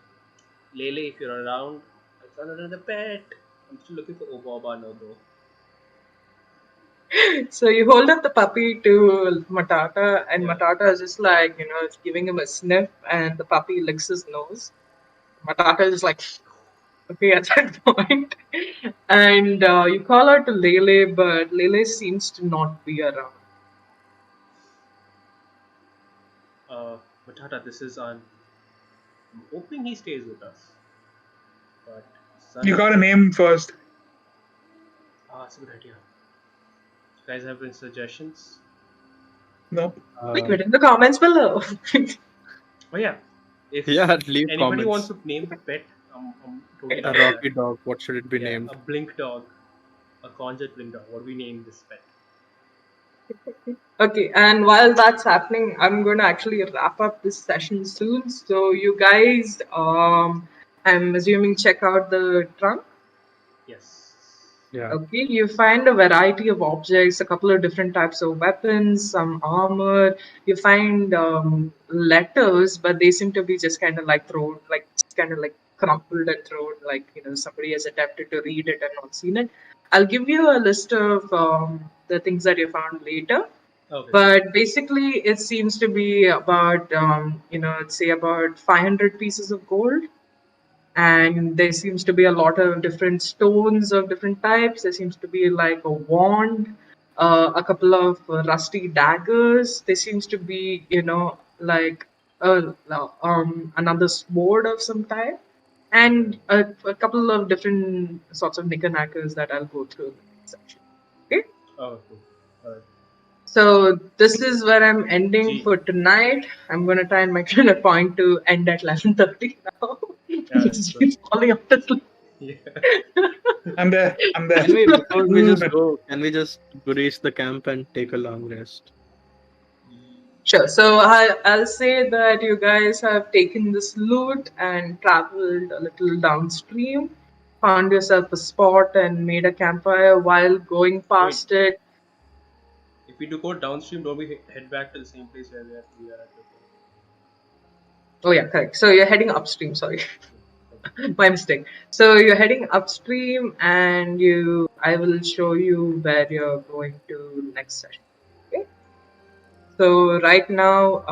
Lele, if you're around, I found another pet. I'm still looking for Obaba now, though. So you hold up the puppy to Matata, and Yeah. Matata is just like, it's giving him a sniff, and the puppy licks his nose. Matata is just like, okay, at that point. And you call out to Lele, but Lele seems to not be around. Matata, this is on. I'm hoping he stays with us. But You son, got a name first. that's a good idea. You guys have any suggestions? No. Leave it in the comments below. Oh yeah, if Yeah, leave anybody wants comments. to name the pet, I'm totally A down for rocky that. dog. What should it be Yeah, named? a blink dog, a conjured blink dog. What do we name this pet? Okay, and while that's happening, I'm going to actually wrap up this session soon. So you guys, I'm assuming check out the trunk. Yes. Yeah. Okay, you find a variety of objects, a couple of different types of weapons, some armor. You find letters, but they seem to be just kind of like thrown, like just kind of like crumpled and thrown, like somebody has attempted to read it and not seen it. I'll give you a list of the things that you found later. Okay. But basically, it seems to be about, let's say about 500 pieces of gold. And there seems to be a lot of different stones of different types. There seems to be like a wand, a couple of rusty daggers. There seems to be, like another sword of some type. And a couple of different sorts of knickerknackers that I'll go through in the next section. Okay? Oh, cool. Alright. So this is where I'm ending G. for tonight. I'm gonna try and make it a point to end at 11:30 now. Yeah, Because but he's falling off the sleep. yeah. I'm there. I'm there. Can we, before we Little just bit. go, can we just reach the camp and take a long rest? Sure. So I'll say that you guys have taken this loot and traveled a little downstream, found yourself a spot and made a campfire. While going Wait, past it, if we do go downstream, don't we head back to the same place where we are at before? oh yeah, correct. So you're heading upstream. Sorry. My mistake. So you're heading upstream, and I will show you where you're going to next session. Okay. So right now,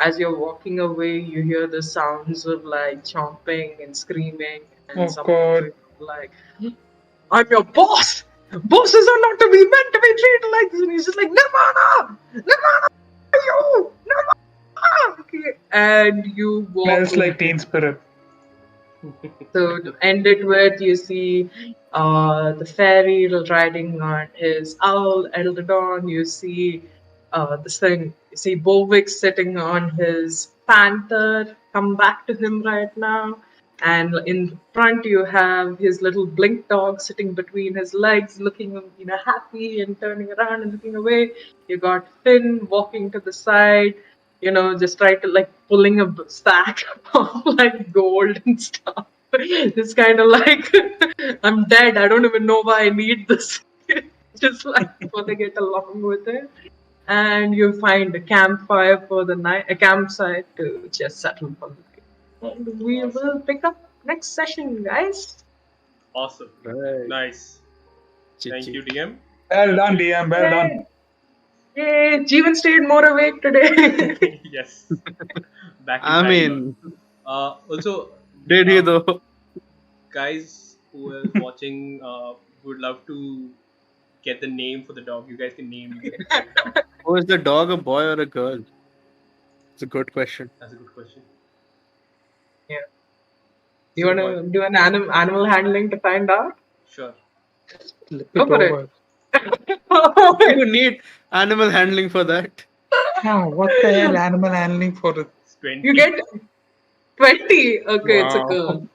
as you're walking away, you hear the sounds of like chomping and screaming, and Oh someone God. going like, "I'm your boss. Bosses are not to be meant to be treated like this." And he's just like, "Nirvana, Nirvana, you, Nirvana." Okay, and you walk Smells away. like Teen Spirit. So to end it with, you see the fairy riding on his owl, Eldon. You see this thing. You see Bovic sitting on his panther. Come back to him right now. And in front, you have his little blink dog sitting between his legs, looking, happy and turning around and looking away. You got Finn walking to the side, just try to like pulling a stack of like gold and stuff. It's kind of like, I'm dead. I don't even know why I need this. Just like before they get along with it. And you find a campfire for the night, a campsite to just settle for the night. And we will pick up next session, guys. Awesome. Right. Nice. Thank you, DM. Well done, DM. Well done. Yay! Jeevan stayed more awake today. Yes. Back in I time. mean, Also, did he though? guys who are watching would love to get the name for the dog. You guys can name the dog. Oh, is the dog a boy or a girl? It's a good question. That's a good question. Yeah. You want to do an animal handling to find out? Sure. Go for it. You need animal handling for that. Yeah, what the hell animal handling for it? It's 20. You get 20. Okay, it's a Wow. girl.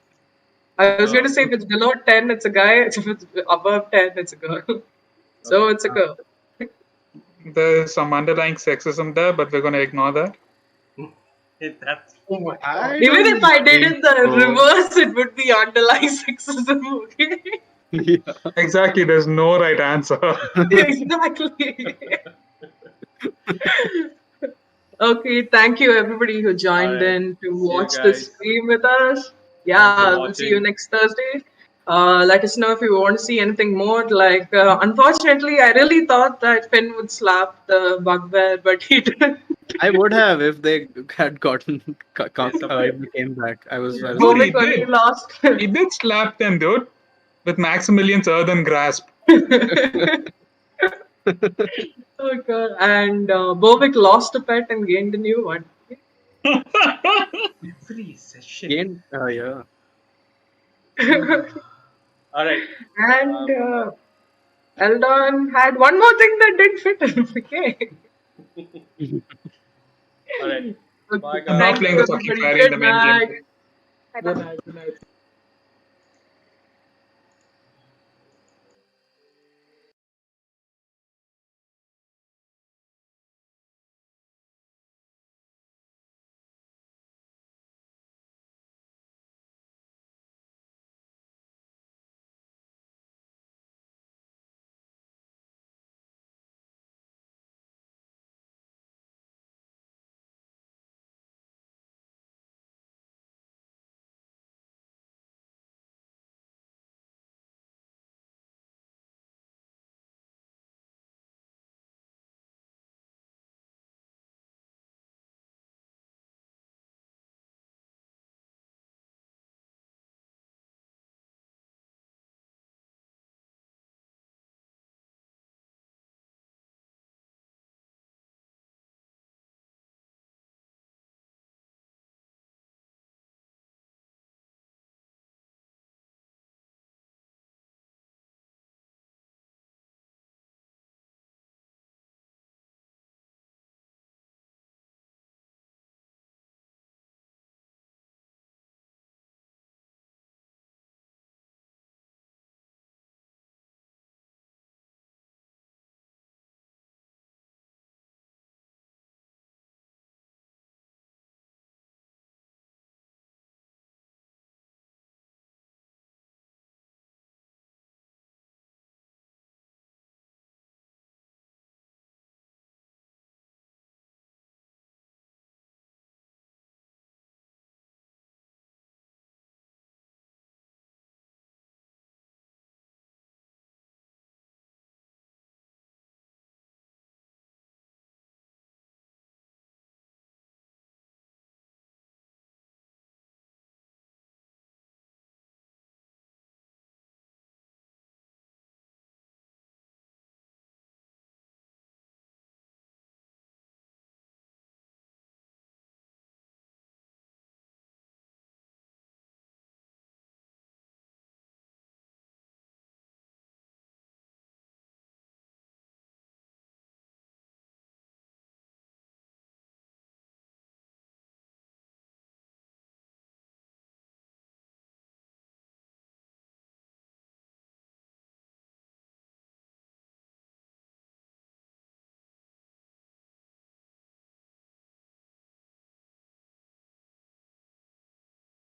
I was going to say if it's below 10, it's a guy. If it's above 10, it's a girl. So Okay. it's a girl. There's some underlying sexism there, but we're going to ignore that. That's Oh my I Even don't if I did think it the so. reverse, it would be underlying sexism. Okay? Yeah. Exactly, there's no right answer. Exactly. Okay, thank you everybody who joined Alright. in to See you watch this guys. stream with us. Thanks Yeah, for we'll see you watching. next Thursday. Let us know if you want to see anything more. Like, unfortunately, I really thought that Finn would slap the bugbear, but he didn't. I would have if they had gotten Surprise. came back. I was Dude, Bovic he only did. lost. He did slap them, dude, with Maximilian's earthen grasp. Oh god! And Bovic lost a pet and gained a new one. Every session. Again, yeah. Alright. And Eldon had one more thing that didn't fit him. Okay. Alright. Bye, I'm not guys. playing the fucking everybody. fairy in the Good main game. night. Good night. Good night.